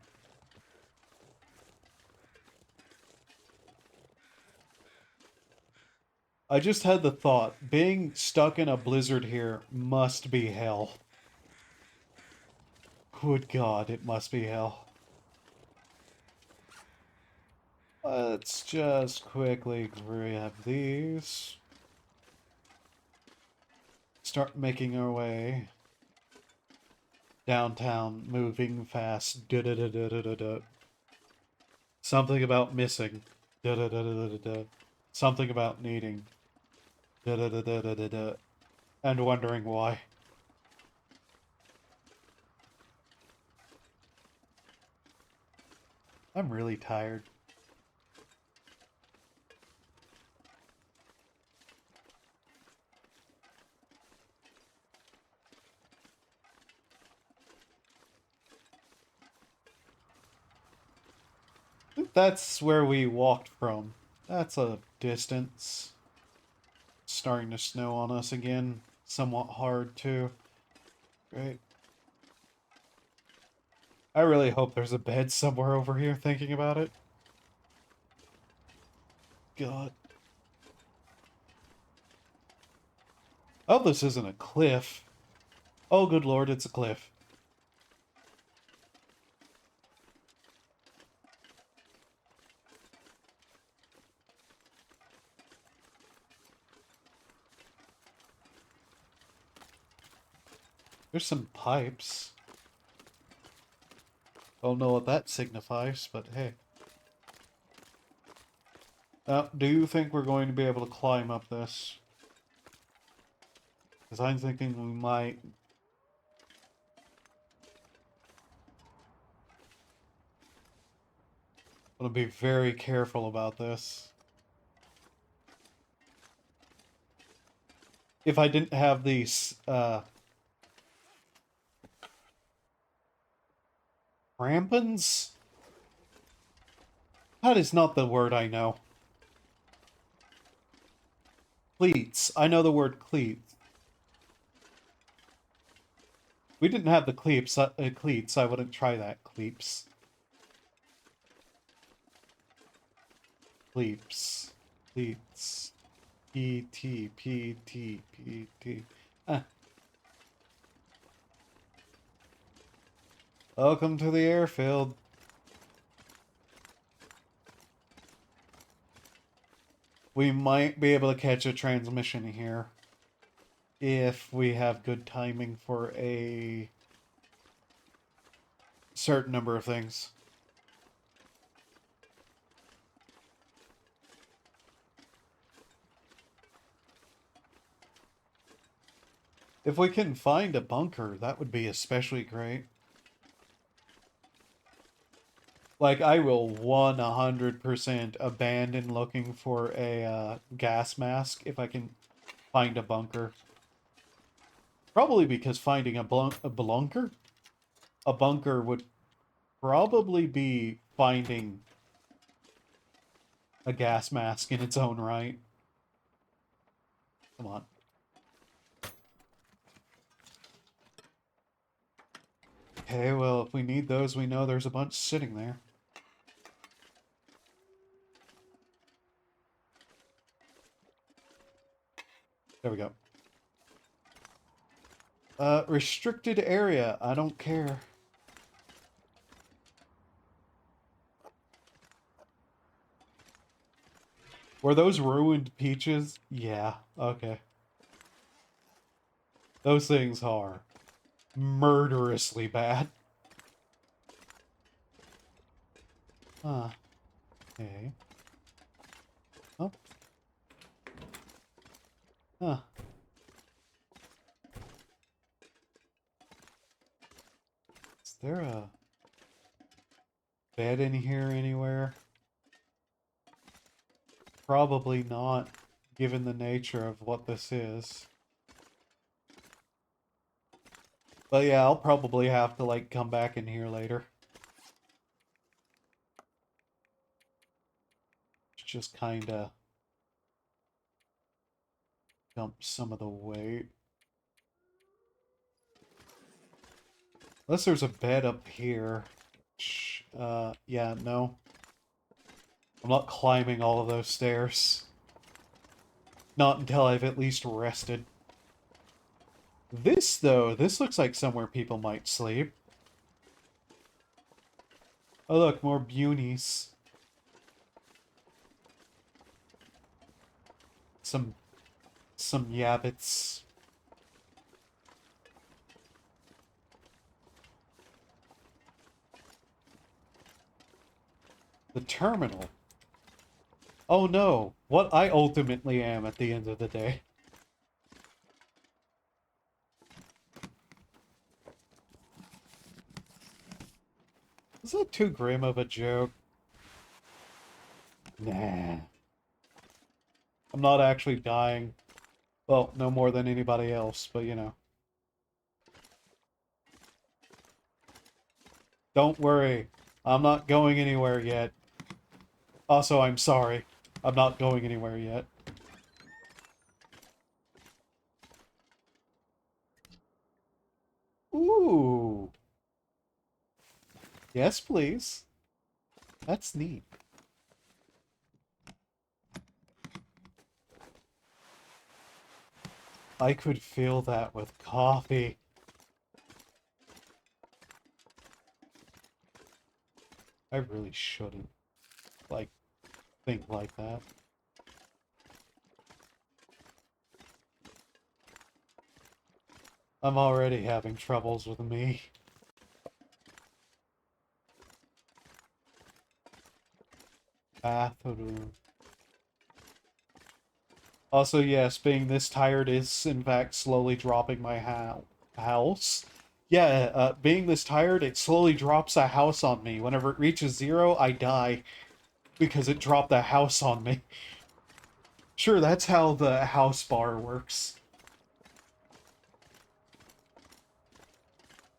I just had the thought, being stuck in a blizzard here must be hell. Good God, it must be hell. Let's just quickly grab these. Start making our way downtown, moving fast. Da da da da da da da. Something about missing. Da da da da da da. Something about needing. Da da da da da da da. And wondering why. I'm really tired. I think that's where we walked from. That's a distance. Starting to snow on us again. Somewhat hard, too. Great. I really hope there's a bed somewhere over here thinking about it. God. Oh, this isn't a cliff. Oh, good lord, it's a cliff. There's some pipes. Don't know what that signifies, but hey. Do you think we're going to be able to climb up this? Because I'm thinking we might. I'm gonna be very careful about this. If I didn't have these, crampons? That is not the word I know. Cleats. I know the word cleats. We didn't have the cleats, I wouldn't try that. Cleats. Cleats. Cleats. P-T, P-T, P-T. Ah. Welcome to the airfield. We might be able to catch a transmission here. If we have good timing for a certain number of things. If we can find a bunker, that would be especially great. Like, I will 100% abandon looking for a gas mask if I can find a bunker. Probably because finding a bunker? A bunker would probably be finding a gas mask in its own right. Come on. Okay, well, if we need those, we know there's a bunch sitting there. There we go. Restricted area. I don't care. Were those ruined peaches? Yeah, okay. Those things are murderously bad. Huh. Okay. Oh. Huh. Is there a bed in here anywhere? Probably not, given the nature of what this is. But yeah, I'll probably have to, like, come back in here later. Just kinda dump some of the weight. Unless there's a bed up here. Yeah, no. I'm not climbing all of those stairs. Not until I've at least rested. This, though, this looks like somewhere people might sleep. Oh look, more Bunies. Some Yabbits. The terminal. Oh no, what I ultimately am at the end of the day. Is that too grim of a joke? Nah. I'm not actually dying. Well, no more than anybody else, but you know. Don't worry. I'm not going anywhere yet. Also, I'm sorry. I'm not going anywhere yet. Ooh. Yes, please. That's neat. I could feel that with coffee. I really shouldn't, like, think like that. I'm already having troubles with me. Bathroom. Also, yes, being this tired is, in fact, slowly dropping my house. Yeah, being this tired, it slowly drops a house on me. Whenever it reaches 0, I die. Because it dropped a house on me. Sure, that's how the house bar works.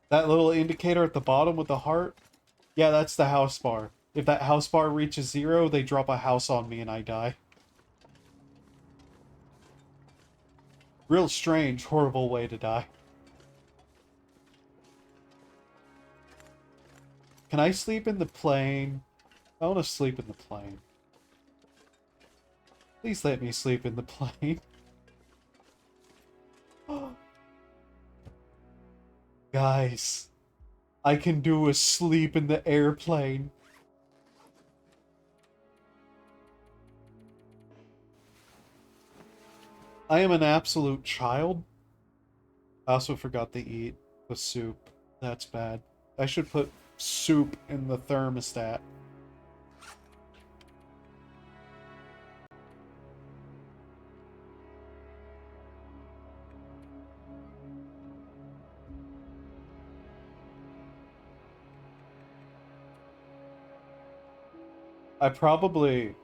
That little indicator at the bottom with the heart? Yeah, that's the house bar. If that house bar reaches 0, they drop a house on me and I die. Real strange, horrible way to die. Can I sleep in the plane? I want to sleep in the plane. Please let me sleep in the plane. Guys, I can do a sleep in the airplane. I am an absolute child. I also forgot to eat the soup. That's bad. I should put soup in the thermostat. I probably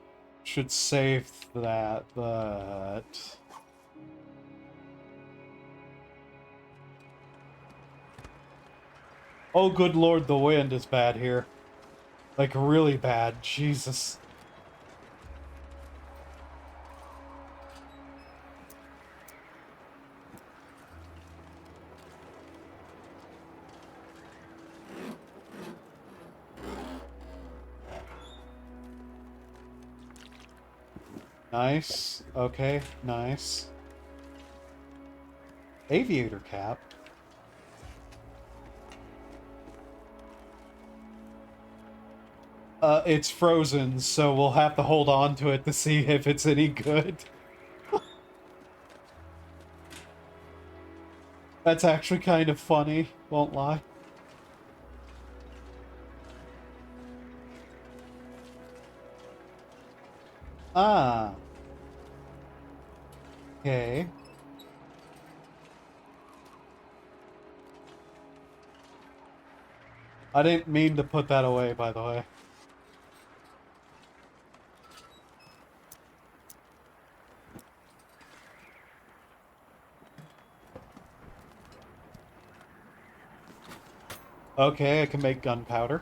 should save that, but... Oh, good lord, the wind is bad here. Like, really bad. Jesus. Nice. Okay, nice. Aviator cap. It's frozen, so we'll have to hold on to it to see if it's any good. That's actually kind of funny, won't lie. Ah. Okay. I didn't mean to put that away, by the way. Okay, I can make gunpowder.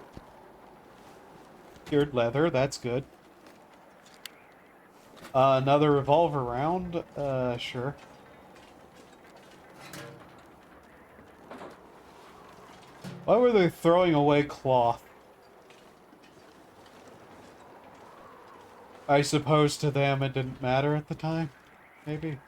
Cured leather, that's good. Another revolver round? Sure. Why were they throwing away cloth? I suppose to them it didn't matter at the time. maybe?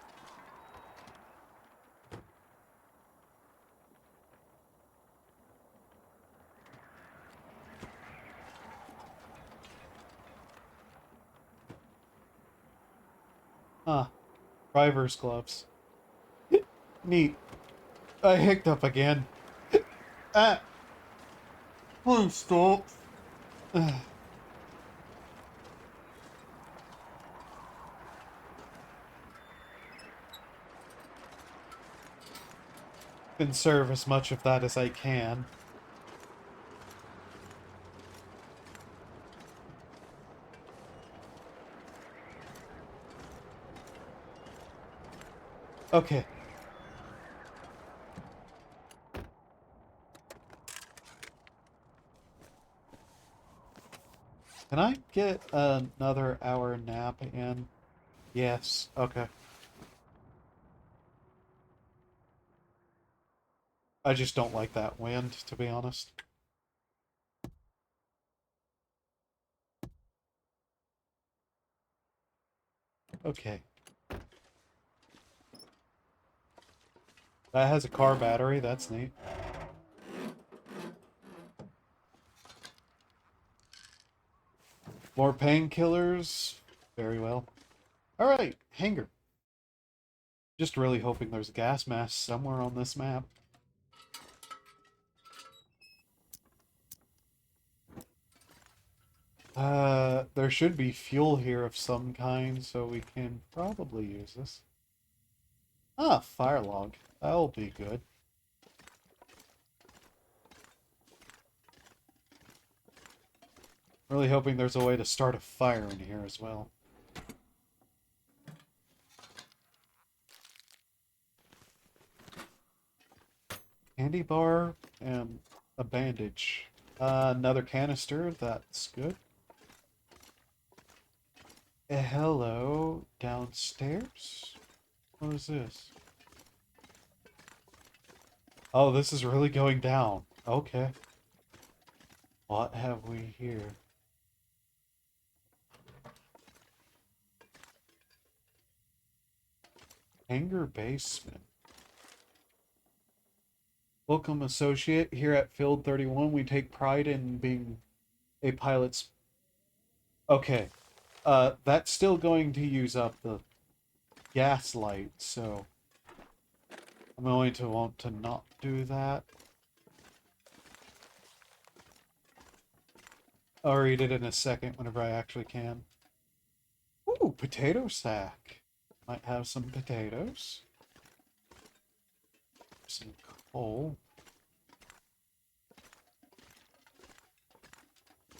Huh. Driver's gloves. Neat. I hiccuped again. Ah! Please stop. Conserve as much of that as I can. Okay. Can I get another hour nap in? Yes. Okay. I just don't like that wind, to be honest. Okay. That has a car battery. That's neat. More painkillers. Very well. Alright, hangar. Just really hoping there's a gas mask somewhere on this map. There should be fuel here of some kind, so we can probably use this. Ah, fire log. That'll be good. Really hoping there's a way to start a fire in here as well. Candy bar and a bandage. Another canister, that's good. Hello, downstairs? What is this? Oh, this is really going down. Okay. What have we here? Hangar basement. Welcome, associate. Here at Field 31, we take pride in being a pilot's... Okay. That's still going to use up the gas light, so... I'm going to want to not do that. I'll read it in a second whenever I actually can. Ooh, potato sack. Might have some potatoes. Some coal.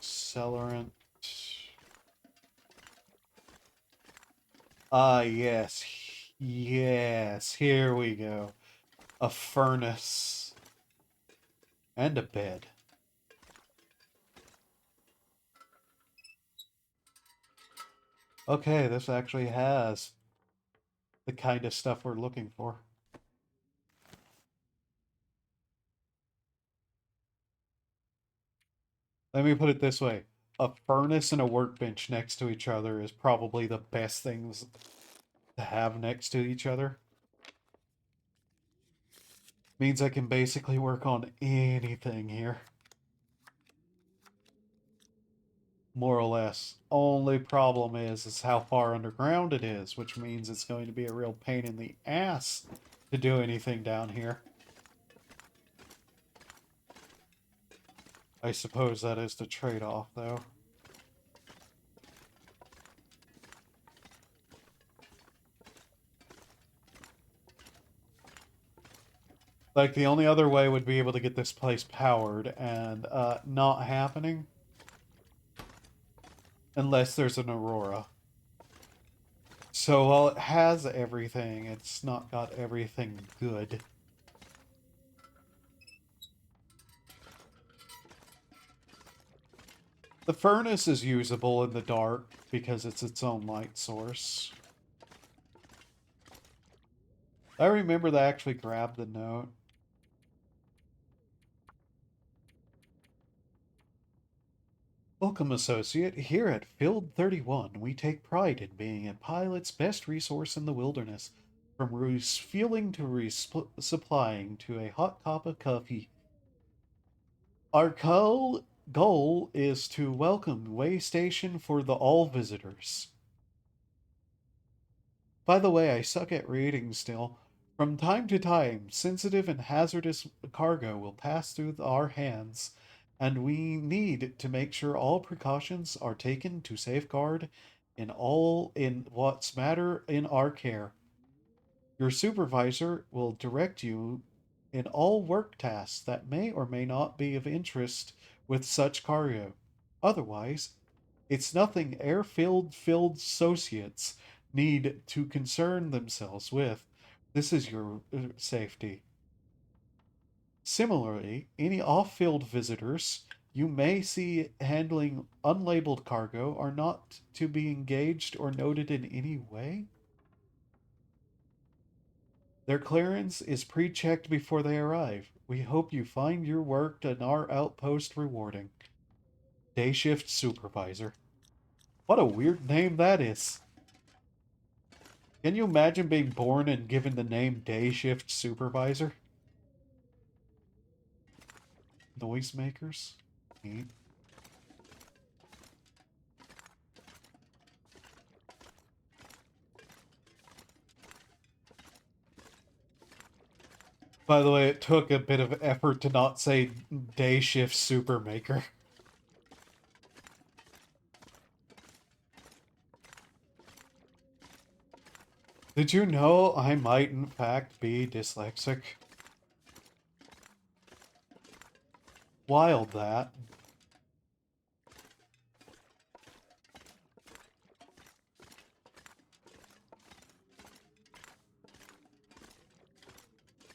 Accelerant. Ah, yes. Yes, here we go. A furnace. And a bed. Okay, this actually has the kind of stuff we're looking for. Let me put it this way. A furnace and a workbench next to each other is probably the best things to have next to each other. Means I can basically work on anything here. More or less. Only problem is how far underground it is, which means it's going to be a real pain in the ass to do anything down here. I suppose that is the trade-off, though. Like, the only other way would be able to get this place powered, and, not happening. Unless there's an Aurora. So while it has everything, it's not got everything good. The furnace is usable in the dark because it's its own light source. I remember they actually grabbed the note. Welcome, associate. Here at Field 31, we take pride in being a pilot's best resource in the wilderness. From refueling to supplying to a hot cup of coffee. Our goal is to welcome Way Station for the all visitors. By the way, I suck at reading still. From time to time, sensitive and hazardous cargo will pass through our hands, and we need to make sure all precautions are taken to safeguard in what's matter in our care. Your supervisor will direct you in all work tasks that may or may not be of interest with such cargo. Otherwise, it's nothing airfield associates need to concern themselves with. This is your safety. Similarly, any off-field visitors you may see handling unlabeled cargo are not to be engaged or noted in any way. Their clearance is pre-checked before they arrive. We hope you find your work in our outpost rewarding. Day shift supervisor. What a weird name that is. Can you imagine being born and given the name Day Shift Supervisor? Noisemakers? Neat. By the way, it took a bit of effort to not say Day Shift Supermaker. Did you know I might in fact be dyslexic? Wild that.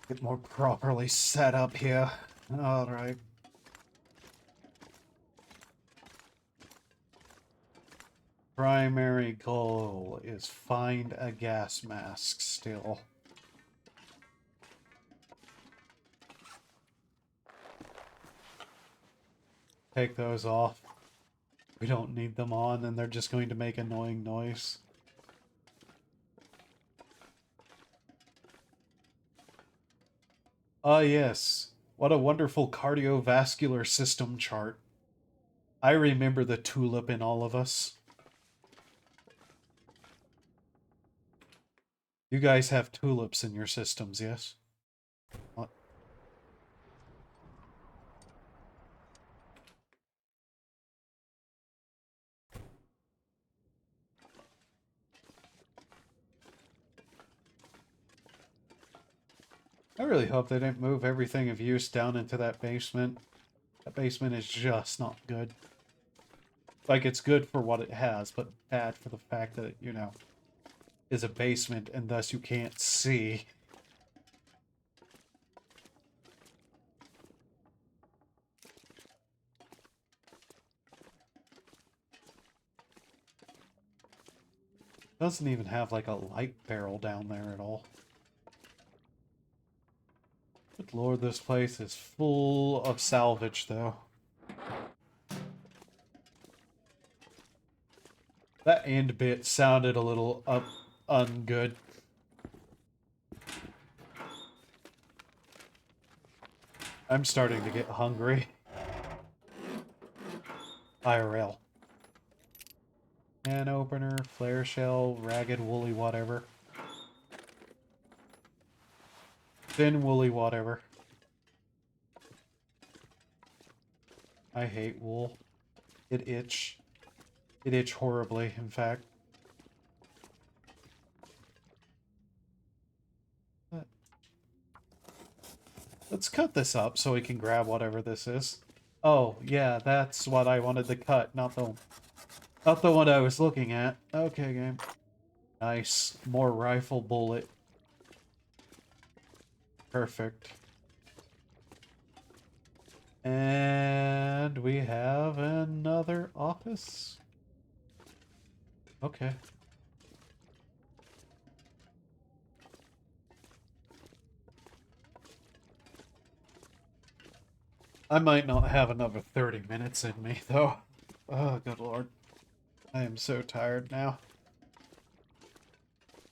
Get more properly set up here. Alright. Primary goal is find a gas mask still. Take those off. We don't need them on, and they're just going to make annoying noise. Ah, yes. What a wonderful cardiovascular system chart. I remember the tulip in all of us. You guys have tulips in your systems, yes? What? I really hope they didn't move everything of use down into that basement. That basement is just not good. Like, it's good for what it has, but bad for the fact that it, you know, is a basement and thus you can't see. Doesn't even have like a light barrel down there at all. Good lord, this place is full of salvage though. That end bit sounded a little ungood. I'm starting to get hungry. IRL. Can opener, flare shell, ragged woolly whatever. Thin woolly whatever. I hate wool. It itch. It itch horribly, in fact. Let's cut this up so we can grab whatever this is. Oh, yeah, that's what I wanted to cut, not the one I was looking at. Okay, game. Nice. More rifle bullet. Perfect. And we have another office. Okay. I might not have another 30 minutes in me, though. Oh, good lord. I am so tired now.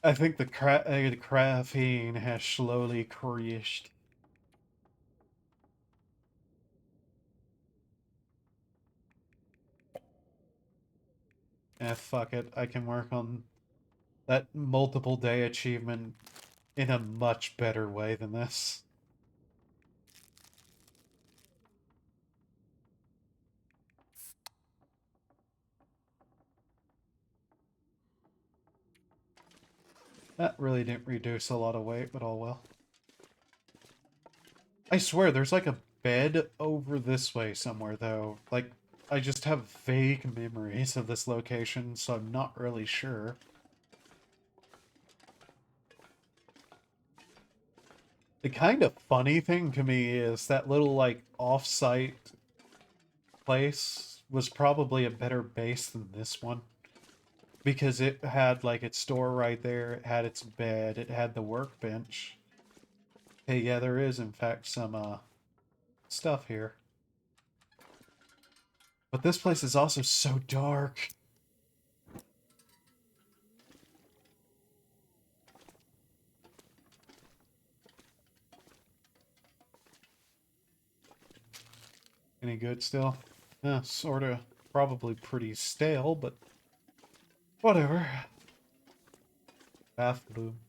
I think the caffeine has slowly creased. Eh, fuck it. I can work on that multiple day achievement in a much better way than this. That really didn't reduce a lot of weight, but oh well. I swear, there's like a bed over this way somewhere, though. Like, I just have vague memories of this location, so I'm not really sure. The kind of funny thing to me is that little, like, off-site place was probably a better base than this one. Because it had, like, its store right there, it had its bed, it had the workbench. Hey, yeah, there is, in fact, some, stuff here. But this place is also so dark. Any good still? Sorta. Probably pretty stale, but whatever. Bath boom.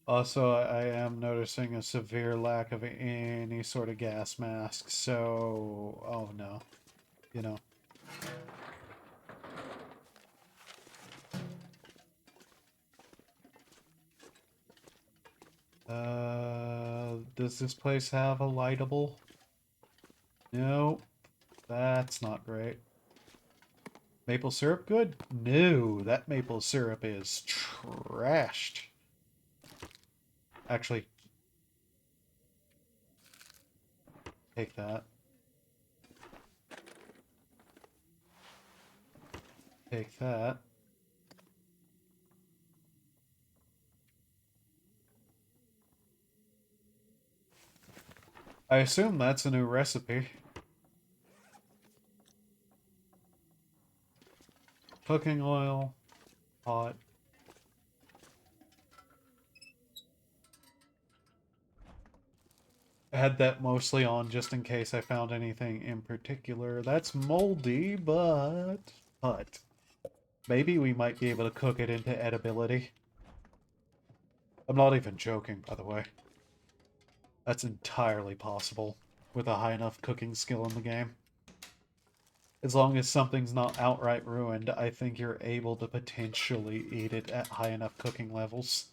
Also, I am noticing a severe lack of any sort of gas mask, so... Oh no. You know. Does this place have a lightable? No. That's not great. Maple syrup good? No, that maple syrup is trashed. Actually, take that. Take that. I assume that's a new recipe. Cooking oil, pot. I had that mostly on just in case I found anything in particular. That's moldy, but maybe we might be able to cook it into edibility. I'm not even joking, by the way. That's entirely possible with a high enough cooking skill in the game. As long as something's not outright ruined, I think you're able to potentially eat it at high enough cooking levels.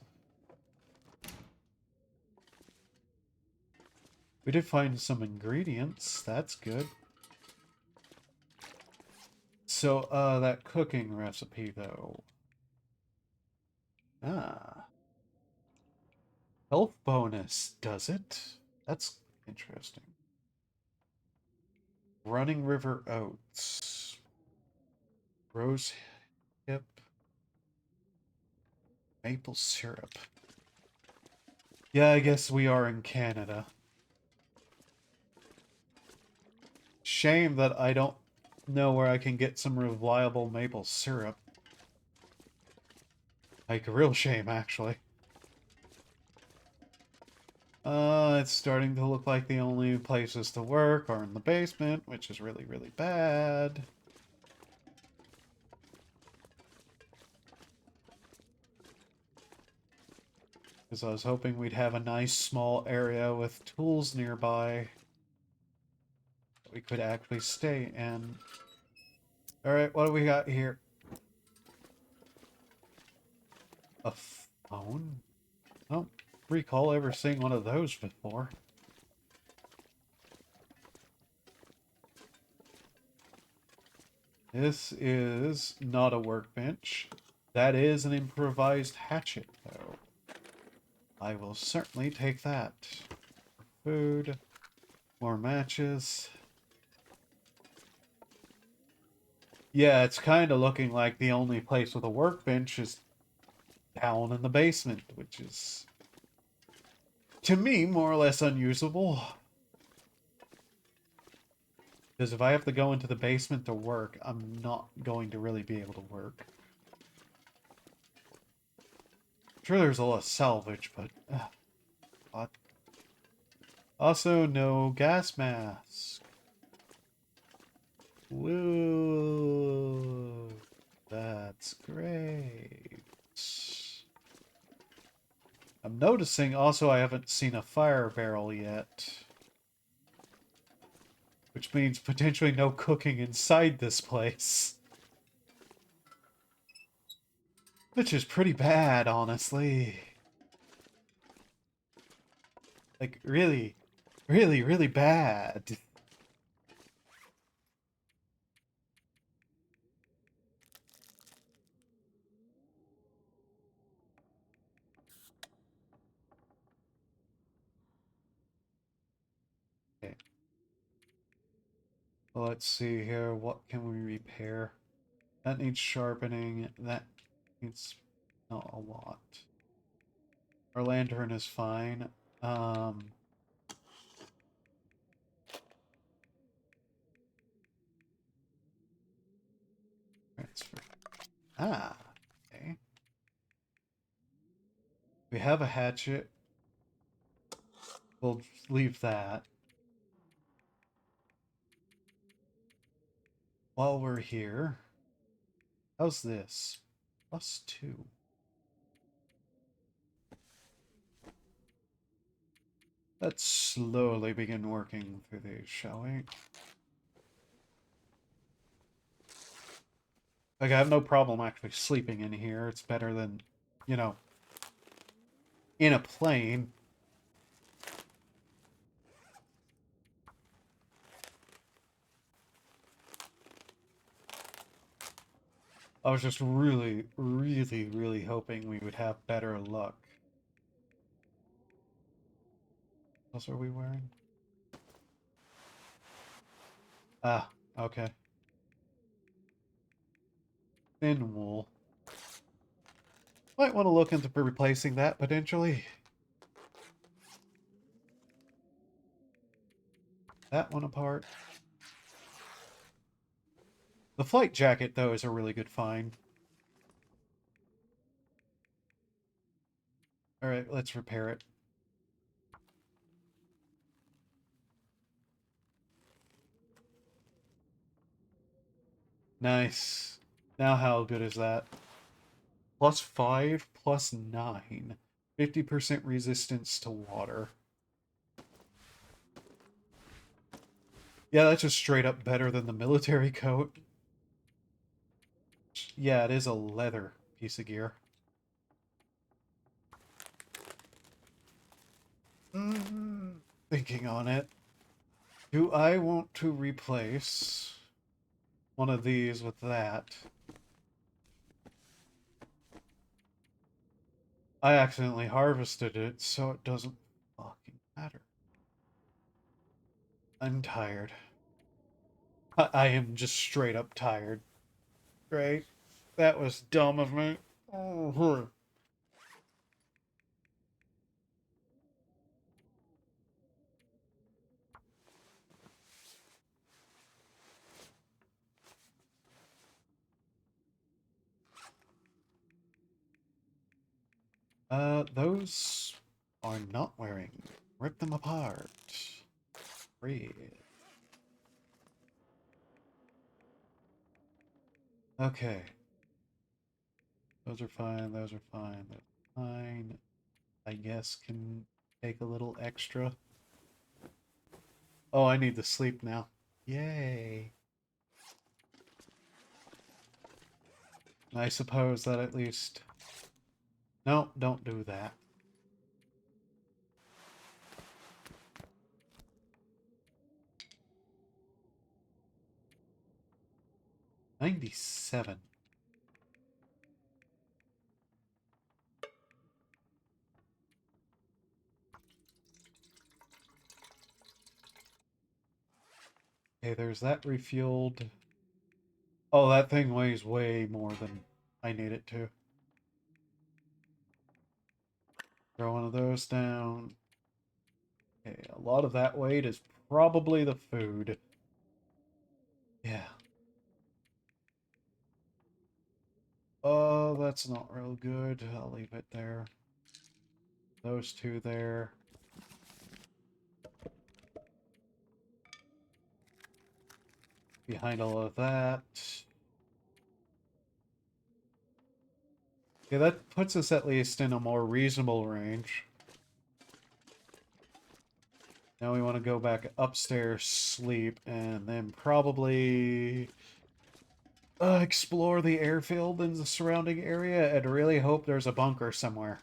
We did find some ingredients. That's good. So, that cooking recipe, though. Ah. Health bonus, does it? That's interesting. Running River Oats. Rose hip. Maple syrup. Yeah, I guess we are in Canada. Shame that I don't know where I can get some reliable maple syrup. Like, a real shame, actually. It's starting to look like the only places to work are in the basement, which is really, really bad. Because I was hoping we'd have a nice small area with tools nearby that we could actually stay in. Alright, what do we got here? A phone? I don't recall ever seeing one of those before. This is not a workbench. That is an improvised hatchet, though. I will certainly take that. Food. More matches. Yeah, it's kind of looking like the only place with a workbench is down in the basement, which is to me, more or less unusable. Because if I have to go into the basement to work, I'm not going to really be able to work. I'm sure there's a lot of salvage, but... God. Also, no gas mask. Woo! That's great. I'm noticing also I haven't seen a fire barrel yet. Which means potentially no cooking inside this place. Which is pretty bad, honestly. Like, really, really, really bad. Okay. Well, let's see here. What can we repair? That needs sharpening. That needs not a lot. Our lantern is fine. Transfer. Ah, okay. We have a hatchet. We'll leave that. While we're here, how's this? +2. Let's slowly begin working through these, shall we? Like, I have no problem actually sleeping in here. It's better than, you know, in a plane. I was just really, really, really hoping we would have better luck. What else are we wearing? Ah, okay. Thin wool. Might want to look into replacing that, potentially. That one apart. The flight jacket, though, is a really good find. Alright, let's repair it. Nice. Now how good is that? +5, +9. 50% resistance to water. Yeah, that's just straight up better than the military coat. Yeah, it is a leather piece of gear. Thinking on it. Do I want to replace one of these with that? I accidentally harvested it, so it doesn't fucking matter. I'm tired. I am just straight up tired. Right? That was dumb of me. Those are not wearing. Rip them apart. Read. Okay. Those are fine, those are fine, those are fine. I guess can take a little extra. Oh, I need to sleep now. Yay. I suppose that at least... No, don't do that. $97. Okay, there's that refueled. Oh, that thing weighs way more than I need it to. Throw one of those down. Okay, a lot of that weight is probably the food. Yeah. Oh, that's not real good. I'll leave it there. Those two there. Behind all of that. Yeah, that puts us at least in a more reasonable range. Now we want to go back upstairs, sleep, and then probably explore the airfield and the surrounding area and really hope there's a bunker somewhere.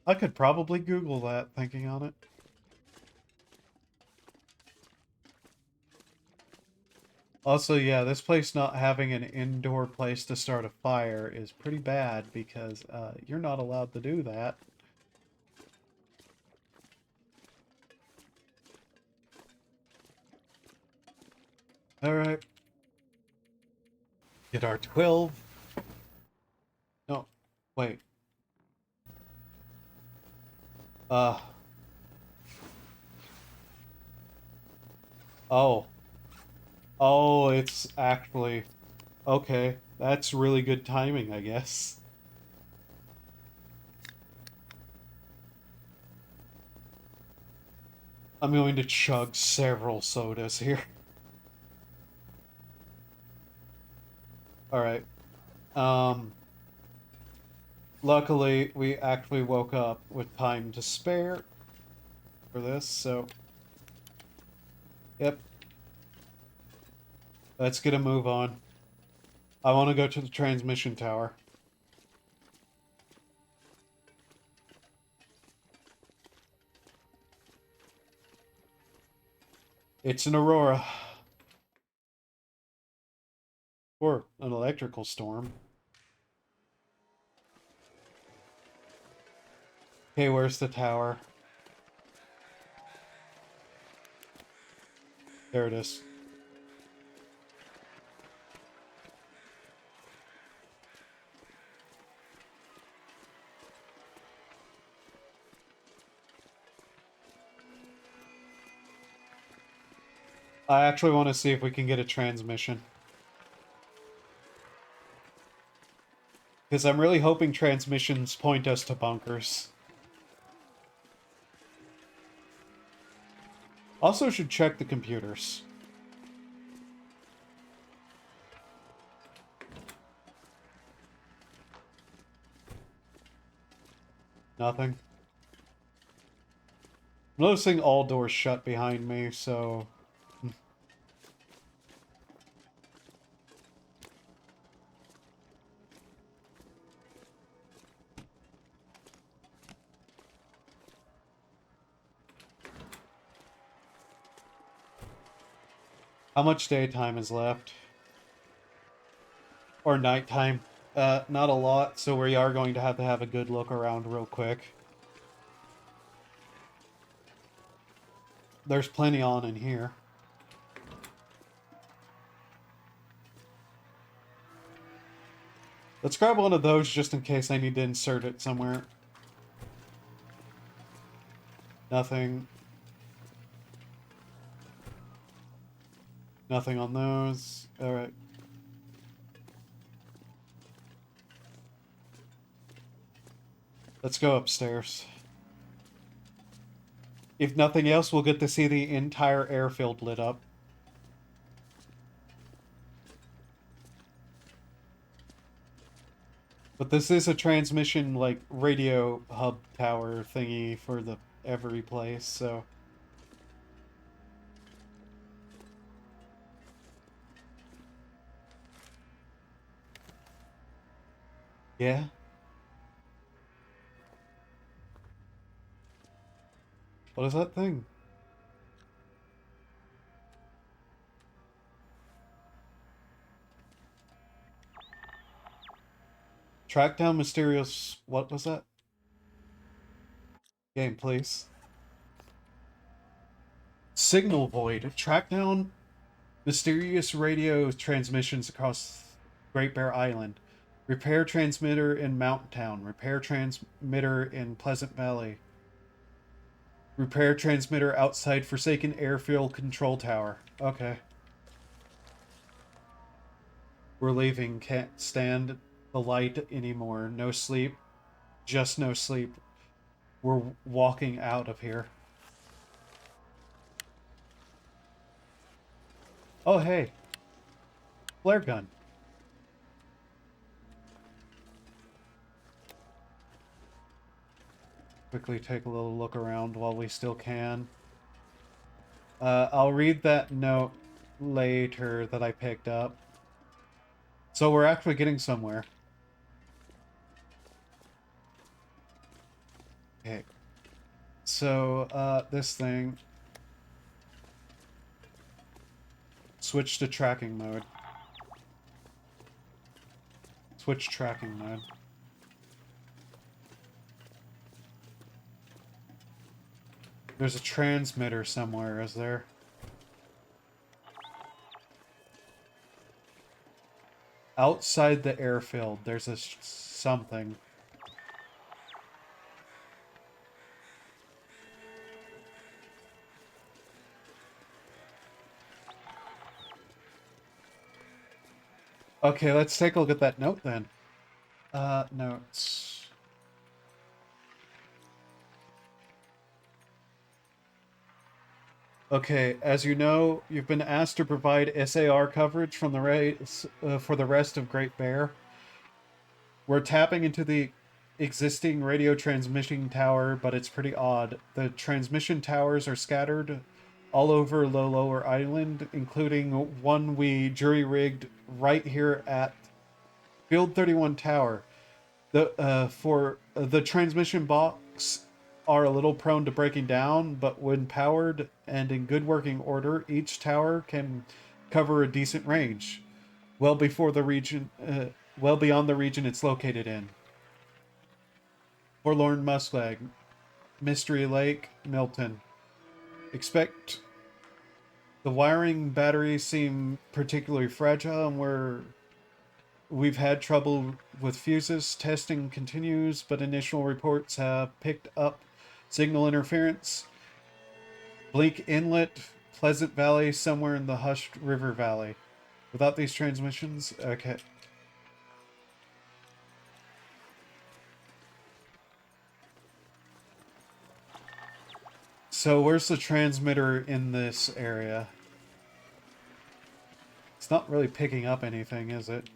I could probably Google that, thinking on it. Also, yeah, this place not having an indoor place to start a fire is pretty bad because you're not allowed to do that. Alright. Get our 12. No, wait. Uh. Oh. Oh, it's actually... Okay, that's really good timing, I guess. I'm going to chug several sodas here. Alright. Luckily, we actually woke up with time to spare for this, so... Yep. Let's get a move on. I want to go to the transmission tower. It's an aurora. Or an electrical storm. Okay, where's the tower? There it is. I actually want to see if we can get a transmission. Because I'm really hoping transmissions point us to bunkers. Also should check the computers. Nothing. I'm noticing all doors shut behind me, so... How much daytime is left? Or nighttime? Not a lot, so we are going to have a good look around real quick. There's plenty on in here. Let's grab one of those just in case I need to insert it somewhere. Nothing. Nothing on those. Alright. Let's go upstairs. If nothing else, we'll get to see the entire airfield lit up. But this is a transmission, like, radio hub tower thingy for the every place, so... Yeah. What is that thing? Track down mysterious... What was that? Game, please. Signal void. Track down mysterious radio transmissions across Great Bear Island. Repair transmitter in Mountain Town. Repair transmitter in Pleasant Valley. Repair transmitter outside Forsaken Airfield Control Tower. Okay. We're leaving. Can't stand the light anymore. No sleep. Just no sleep. We're walking out of here. Oh, hey. Flare gun. Quickly take a little look around while we still can. I'll read that note later that I picked up. So we're actually getting somewhere. Okay. So, this thing. Switch to tracking mode. Switch tracking mode. There's a transmitter somewhere, is there? Outside the airfield, there's a something. Okay, let's take a look at that note then. Notes. Okay, as you know, you've been asked to provide SAR coverage from the for the rest of Great Bear. We're tapping into the existing radio transmission tower, but it's pretty odd. The transmission towers are scattered all over Lower Island, including one we jury-rigged right here at Field 31 Tower. The transmission box are a little prone to breaking down, but when powered and in good working order, each tower can cover a decent range, well before the region, well beyond the region it's located in. Forlorn Muskeg, Mystery Lake, Milton. Expect the wiring batteries seem particularly fragile, and we've had trouble with fuses. Testing continues, but initial reports have picked up signal interference. Bleak Inlet, Pleasant Valley, somewhere in the hushed River Valley. Without these transmissions, okay. So where's the transmitter in this area? It's not really picking up anything, is it?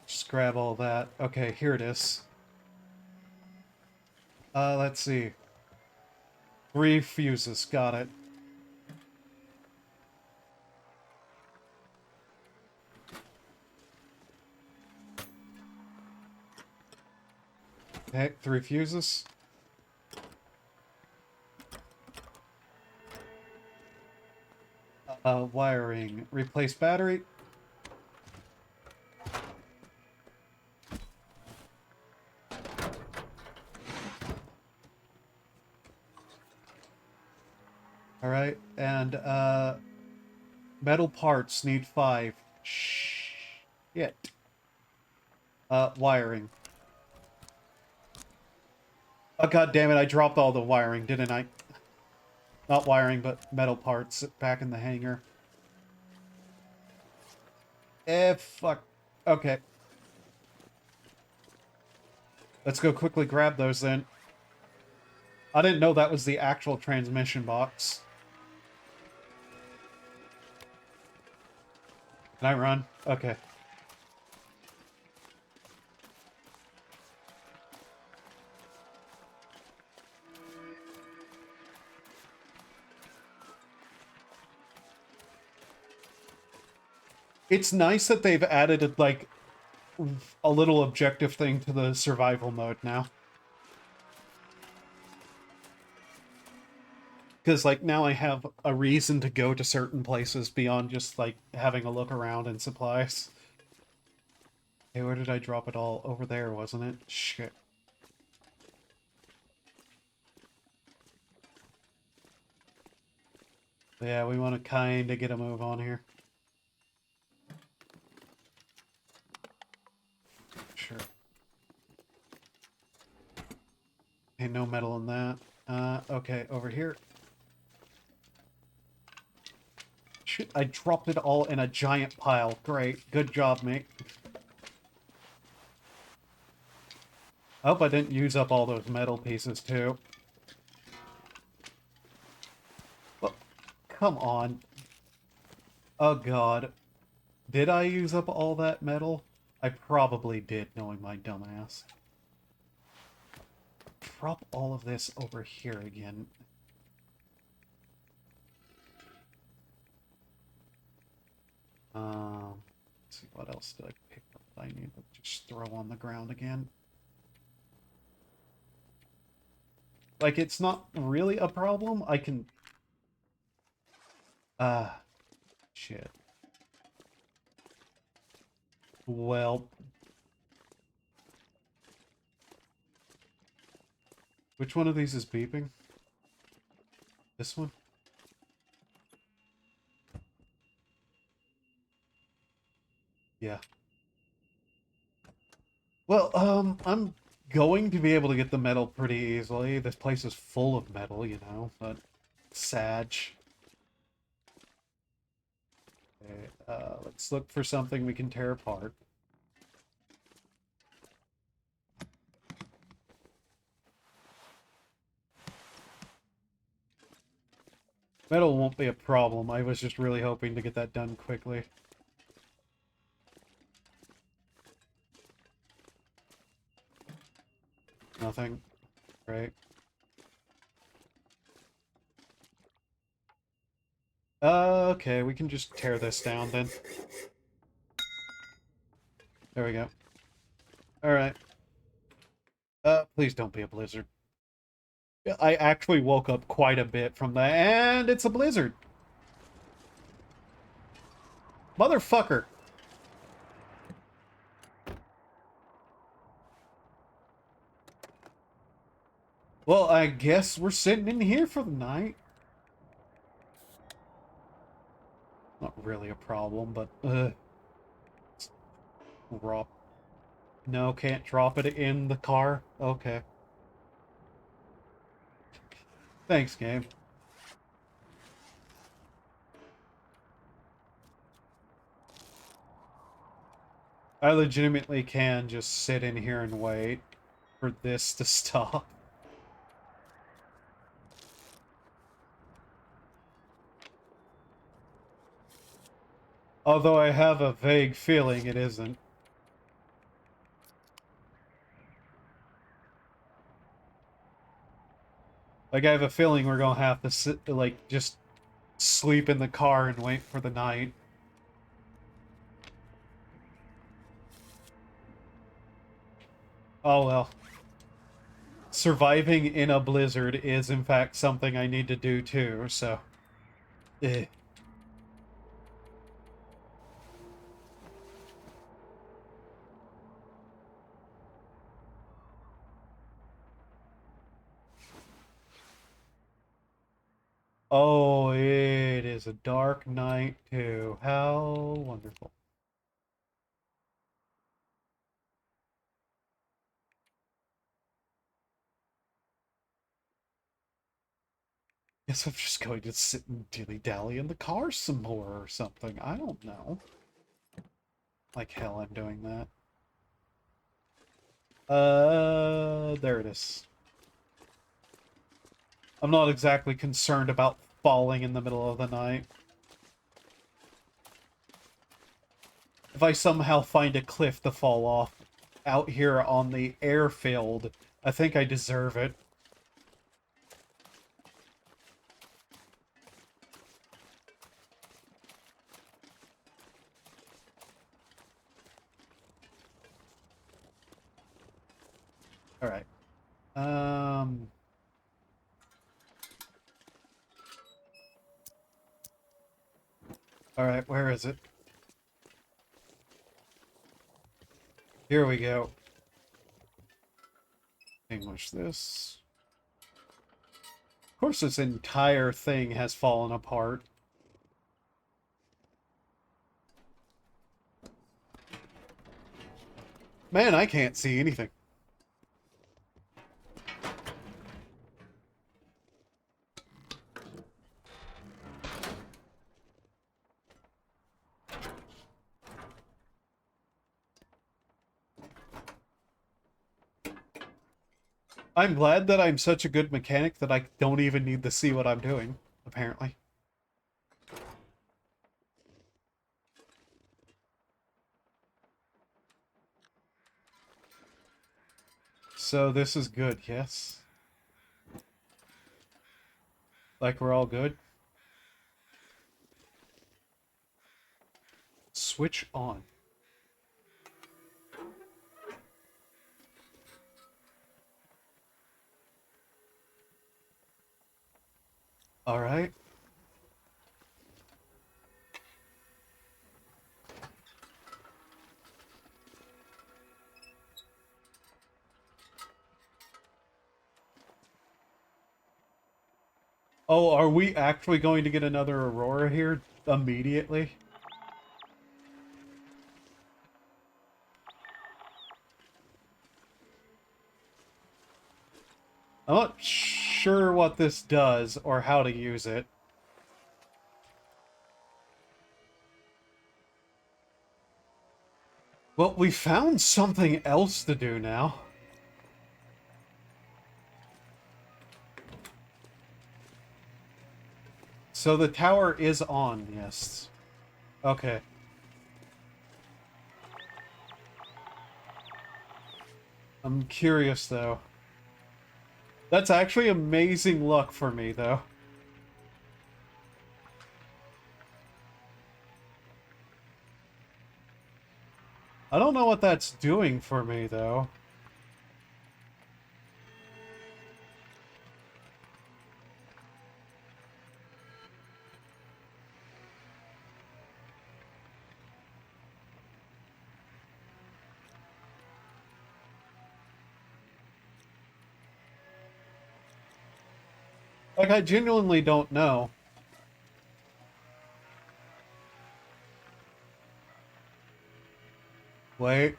Just grab all that. Okay, here it is. Let's see. 3 fuses, got it. Okay, 3 fuses. Wiring. Replace battery. Alright, and, metal parts need 5. Shit. Wiring. Oh, god damn it, I dropped all the wiring, didn't I? Not wiring, but metal parts back in the hangar. Fuck. Okay. Let's go quickly grab those then. I didn't know that was the actual transmission box. Can I run? Okay. It's nice that they've added, like, a little objective thing to the survival mode now. Because, like, now I have a reason to go to certain places beyond just, like, having a look around and supplies. Okay, where did I drop it all? Over there, wasn't it? Shit. Yeah, we want to kind of get a move on here. Sure. Hey, no metal in that. Okay, over here. Shit, I dropped it all in a giant pile. Great. Good job, mate. I hope I didn't use up all those metal pieces, too. Oh, come on. Oh, God. Did I use up all that metal? I probably did, knowing my dumbass. Drop all of this over here again. Let's see, what else did I pick up that I need to just throw on the ground again? Like, it's not really a problem. I can... shit. Well... Which one of these is beeping? This one? Yeah. Well, I'm going to be able to get the metal pretty easily. This place is full of metal, you know, but... Sag. Okay, let's look for something we can tear apart. Metal won't be a problem. I was just really hoping to get that done quickly. Nothing. Right. Okay, we can just tear this down then. There we go. Alright. Please don't be a blizzard. I actually woke up quite a bit from that, and it's a blizzard! Motherfucker! Well, I guess we're sitting in here for the night. Not really a problem, but, drop. No, can't drop it in the car? Okay. Thanks, game. I legitimately can just sit in here and wait for this to stop. Although I have a vague feeling it isn't. Like, I have a feeling we're gonna have to sit, like, just sleep in the car and wait for the night. Oh well. Surviving in a blizzard is, in fact, something I need to do too, so... Eh. Oh, it is a dark night too. How wonderful. Guess I'm just going to sit and dilly-dally in the car some more or something. I don't know. Like hell I'm doing that. There it is. I'm not exactly concerned about falling in the middle of the night. If I somehow find a cliff to fall off out here on the airfield, I think I deserve it. Alright. Alright, where is it? Here we go. Extinguish this. Of course, this entire thing has fallen apart. Man, I can't see anything. I'm glad that I'm such a good mechanic that I don't even need to see what I'm doing, apparently. So this is good, yes? Like we're all good? Switch on. Alright. Oh, are we actually going to get another Aurora here immediately? I'm not sure what this does or how to use it. Well, we found something else to do now. So the tower is on, yes. Okay. I'm curious, though. That's actually amazing luck for me, though. I don't know what that's doing for me, though. Like, I genuinely don't know. Wait.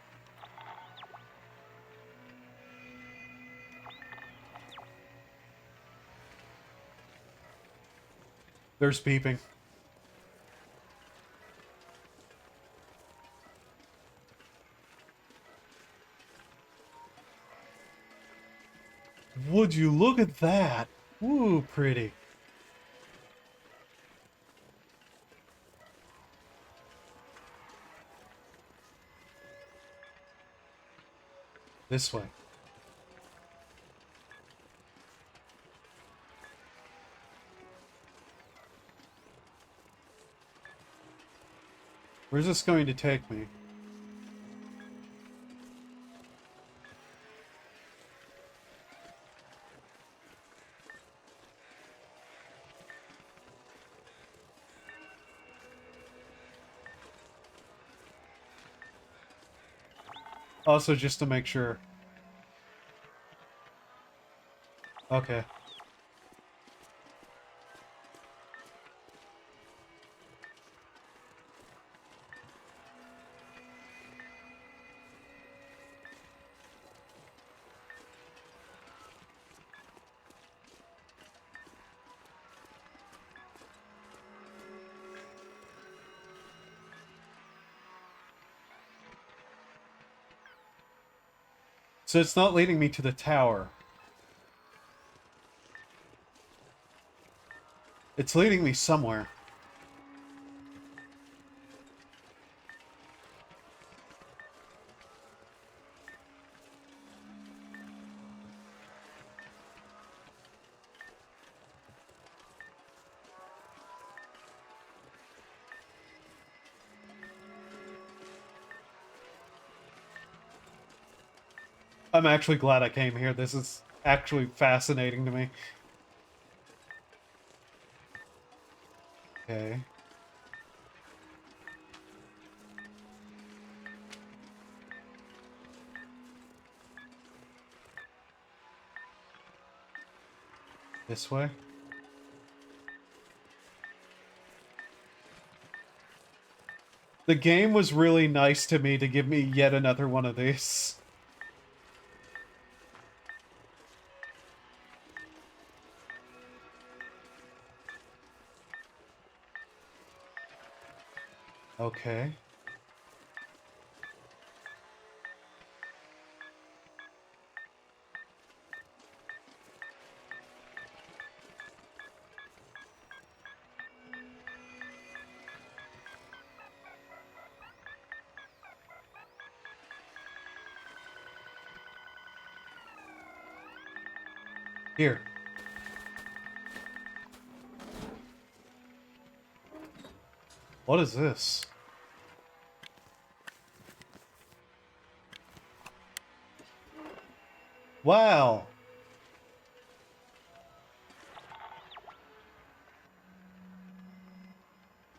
There's beeping. Would you look at that? Ooh, pretty. This way. Where's this going to take me? Also, just to make sure. Okay. So it's not leading me to the tower. It's leading me somewhere. I'm actually glad I came here. This is actually fascinating to me. Okay. This way? The game was really nice to me to give me yet another one of these. Okay. Here. What is this? Wow.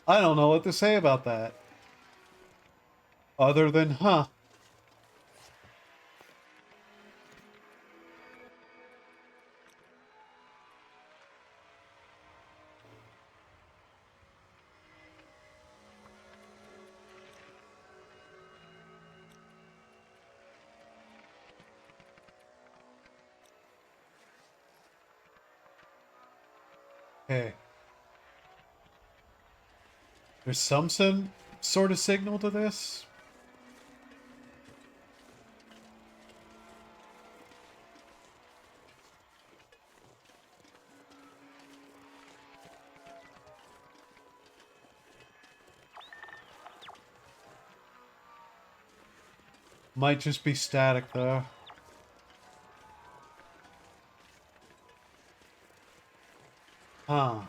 I don't know what to say about that. Other than, huh. Okay. There's some sort of signal to this? Might just be static, though. Huh.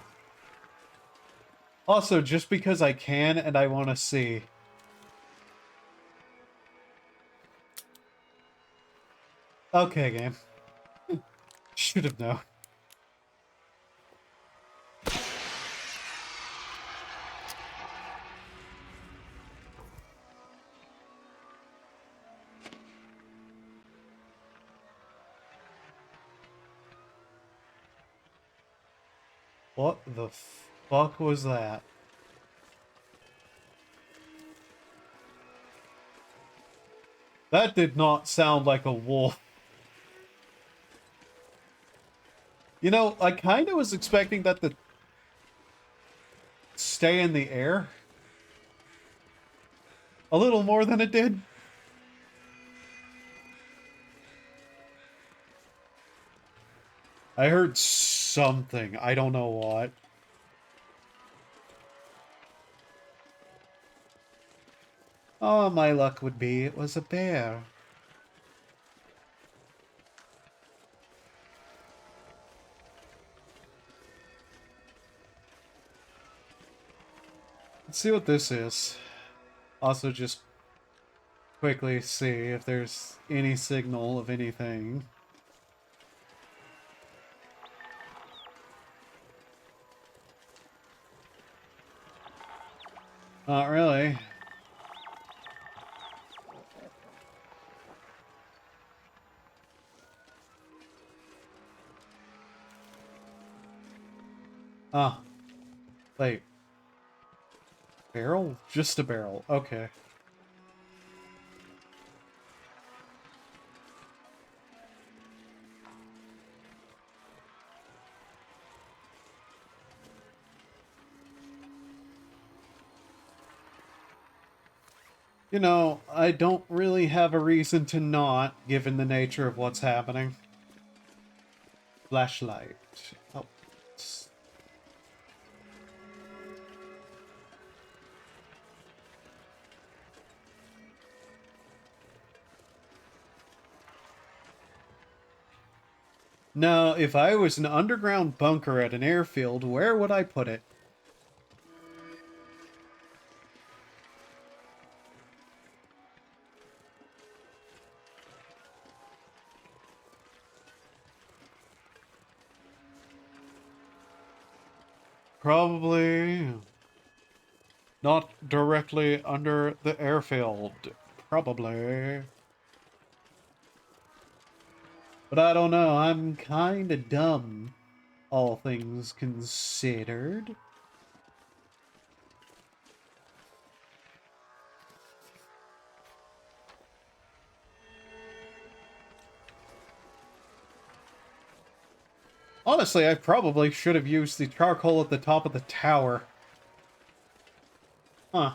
Also, just because I can and I want to see. Okay, game. Should have known. What the fuck was that? That did not sound like a wolf. You know, I kind of was expecting that to stay in the air. A little more than it did. I heard something. I don't know what. Oh, my luck would be it was a bear. Let's see what this is. Also, just quickly see if there's any signal of anything. Not really. Ah, wait. Barrel? Just a barrel. Okay. You know, I don't really have a reason to not, given the nature of what's happening. Flashlight. Oh. Now, if I was an underground bunker at an airfield, where would I put it? Probably not directly under the airfield. Probably. But I don't know, I'm kinda dumb, all things considered. Honestly, I probably should have used the charcoal at the top of the tower. Huh.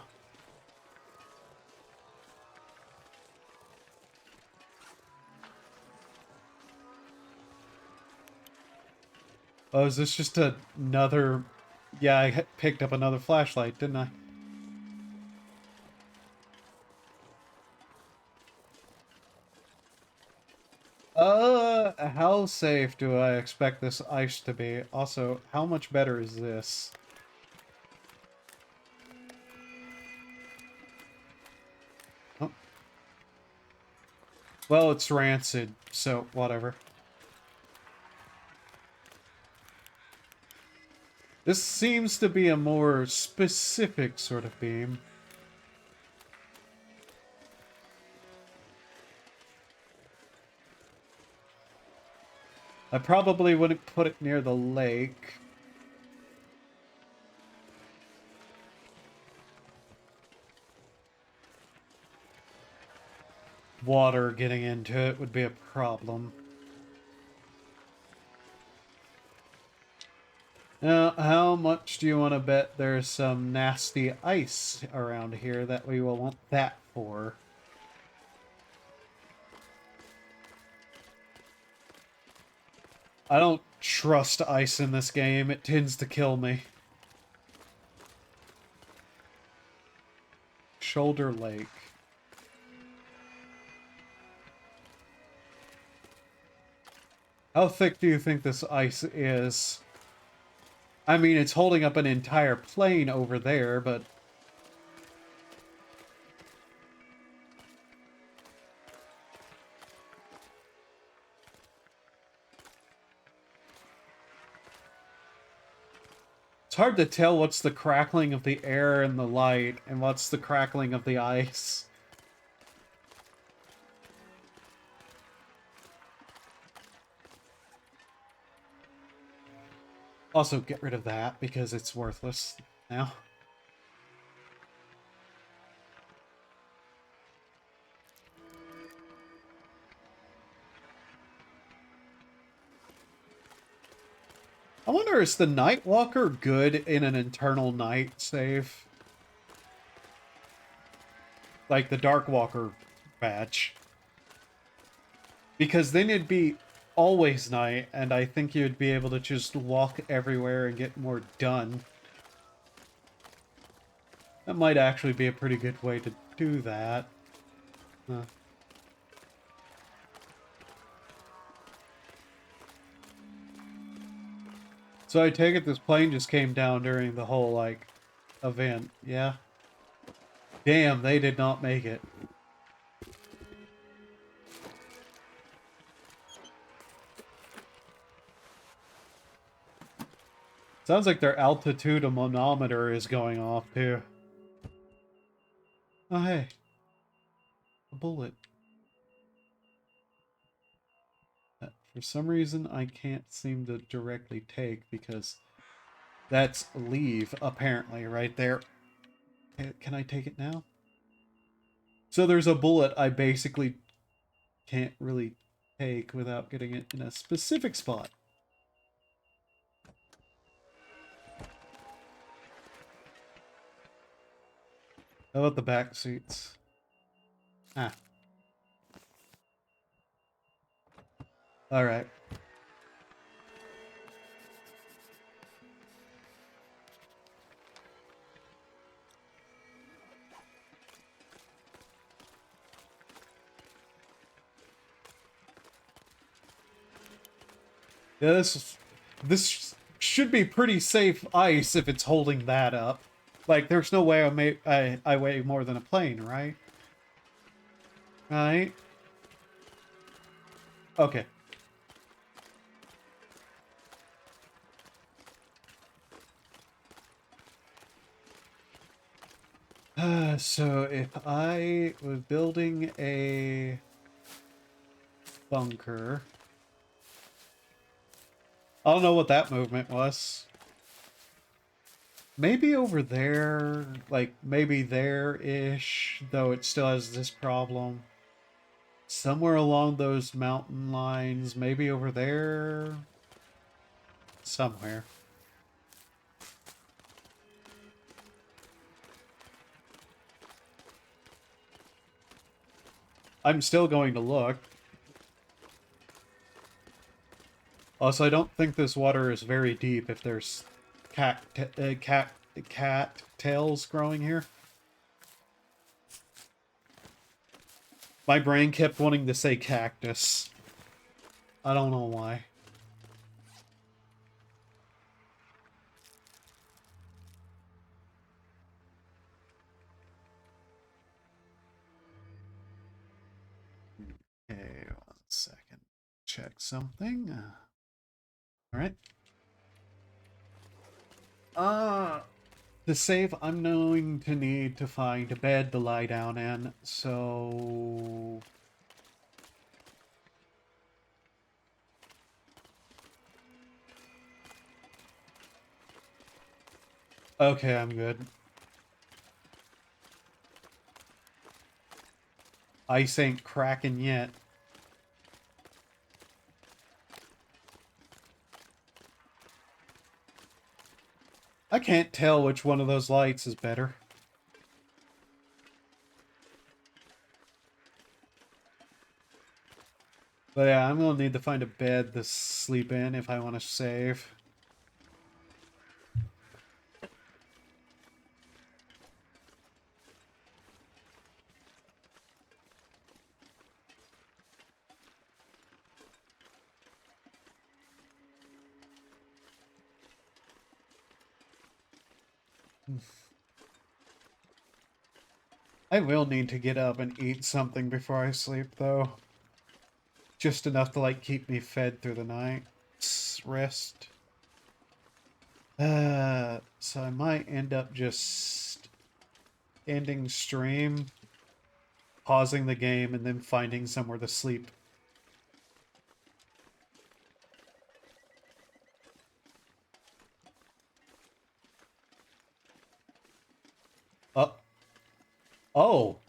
Oh, is this just another... Yeah, I picked up another flashlight, didn't I? How safe do I expect this ice to be? Also, how much better is this? Oh. Well, it's rancid, so whatever. This seems to be a more specific sort of beam. I probably wouldn't put it near the lake. Water getting into it would be a problem. Now, how much do you want to bet there's some nasty ice around here that we will want that for? I don't trust ice in this game. It tends to kill me. Shoulder Lake. How thick do you think this ice is? I mean, it's holding up an entire plane over there, but... It's hard to tell what's the crackling of the air and the light, and what's the crackling of the ice. Also, get rid of that, because it's worthless now. I wonder, is the Nightwalker good in an Eternal Night save? Like the Darkwalker badge. Because then it'd be always night, and I think you'd be able to just walk everywhere and get more done. That might actually be a pretty good way to do that. Huh. So I take it this plane just came down during the whole, like, event, yeah? Damn, they did not make it. Sounds like their altitude manometer is going off, too. Oh, hey. A bullet. That, for some reason, I can't seem to directly take, because that's leave, apparently, right there. Can I take it now? So there's a bullet I basically can't really take without getting it in a specific spot. How about the back seats? Ah. Alright. Yeah, this should be pretty safe ice if it's holding that up. Like, there's no way I weigh more than a plane, right? Right? Okay. So if I was building a bunker... I don't know what that movement was. Maybe over there, like, maybe there-ish, though it still has this problem. Somewhere along those mountain lines, maybe over there? somewhere. I'm still going to look. Also, I don't think this water is very deep if there's cat tails growing here. My brain kept wanting to say cactus. I don't know why. Okay, 1 second. Check something. All right. To save, I'm going to need to find a bed to lie down in, so... Okay, I'm good. Ice ain't cracking yet. I can't tell which one of those lights is better. But yeah, I'm gonna need to find a bed to sleep in if I want to save. I will need to get up and eat something before I sleep, though. Just enough to, like, keep me fed through the night. Rest. So I might end up just ending stream, pausing the game, and then finding somewhere to sleep. Oh.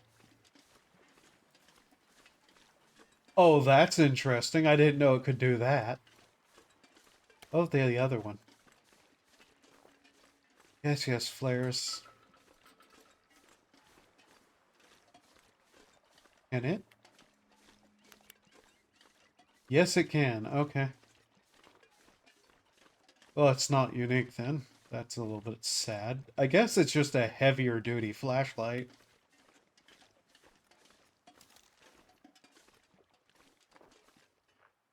Oh, that's interesting. I didn't know it could do that. Oh, the other one. Yes, flares. Can it? Yes, it can. Okay. Well, it's not unique then. That's a little bit sad. I guess it's just a heavier duty flashlight.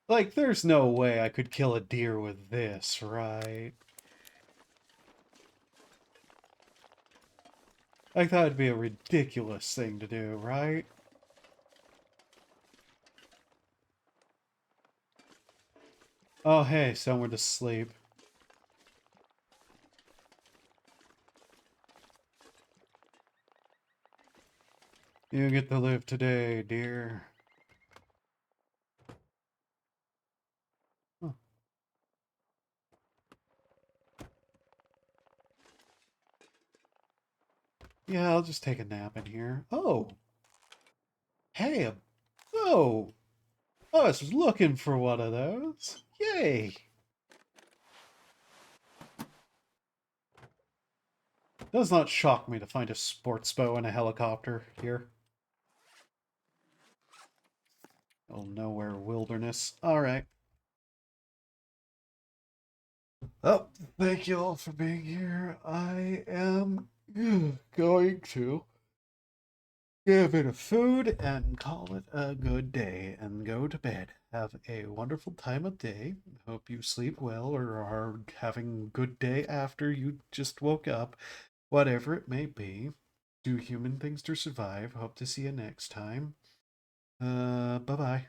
Like, there's no way I could kill a deer with this, right? I thought it'd be a ridiculous thing to do, right? Oh, hey, somewhere to sleep. You get to live today, dear. Huh. Yeah, I'll just take a nap in here. Oh! Hey, oh! I was looking for one of those. Yay! Does not shock me to find a sports bow and a helicopter here. Oh, nowhere wilderness. Alright. Oh, thank you all for being here. I am going to give it a food and call it a good day and go to bed. Have a wonderful time of day. Hope you sleep well or are having a good day after you just woke up. Whatever it may be. Do human things to survive. Hope to see you next time. Bye-bye.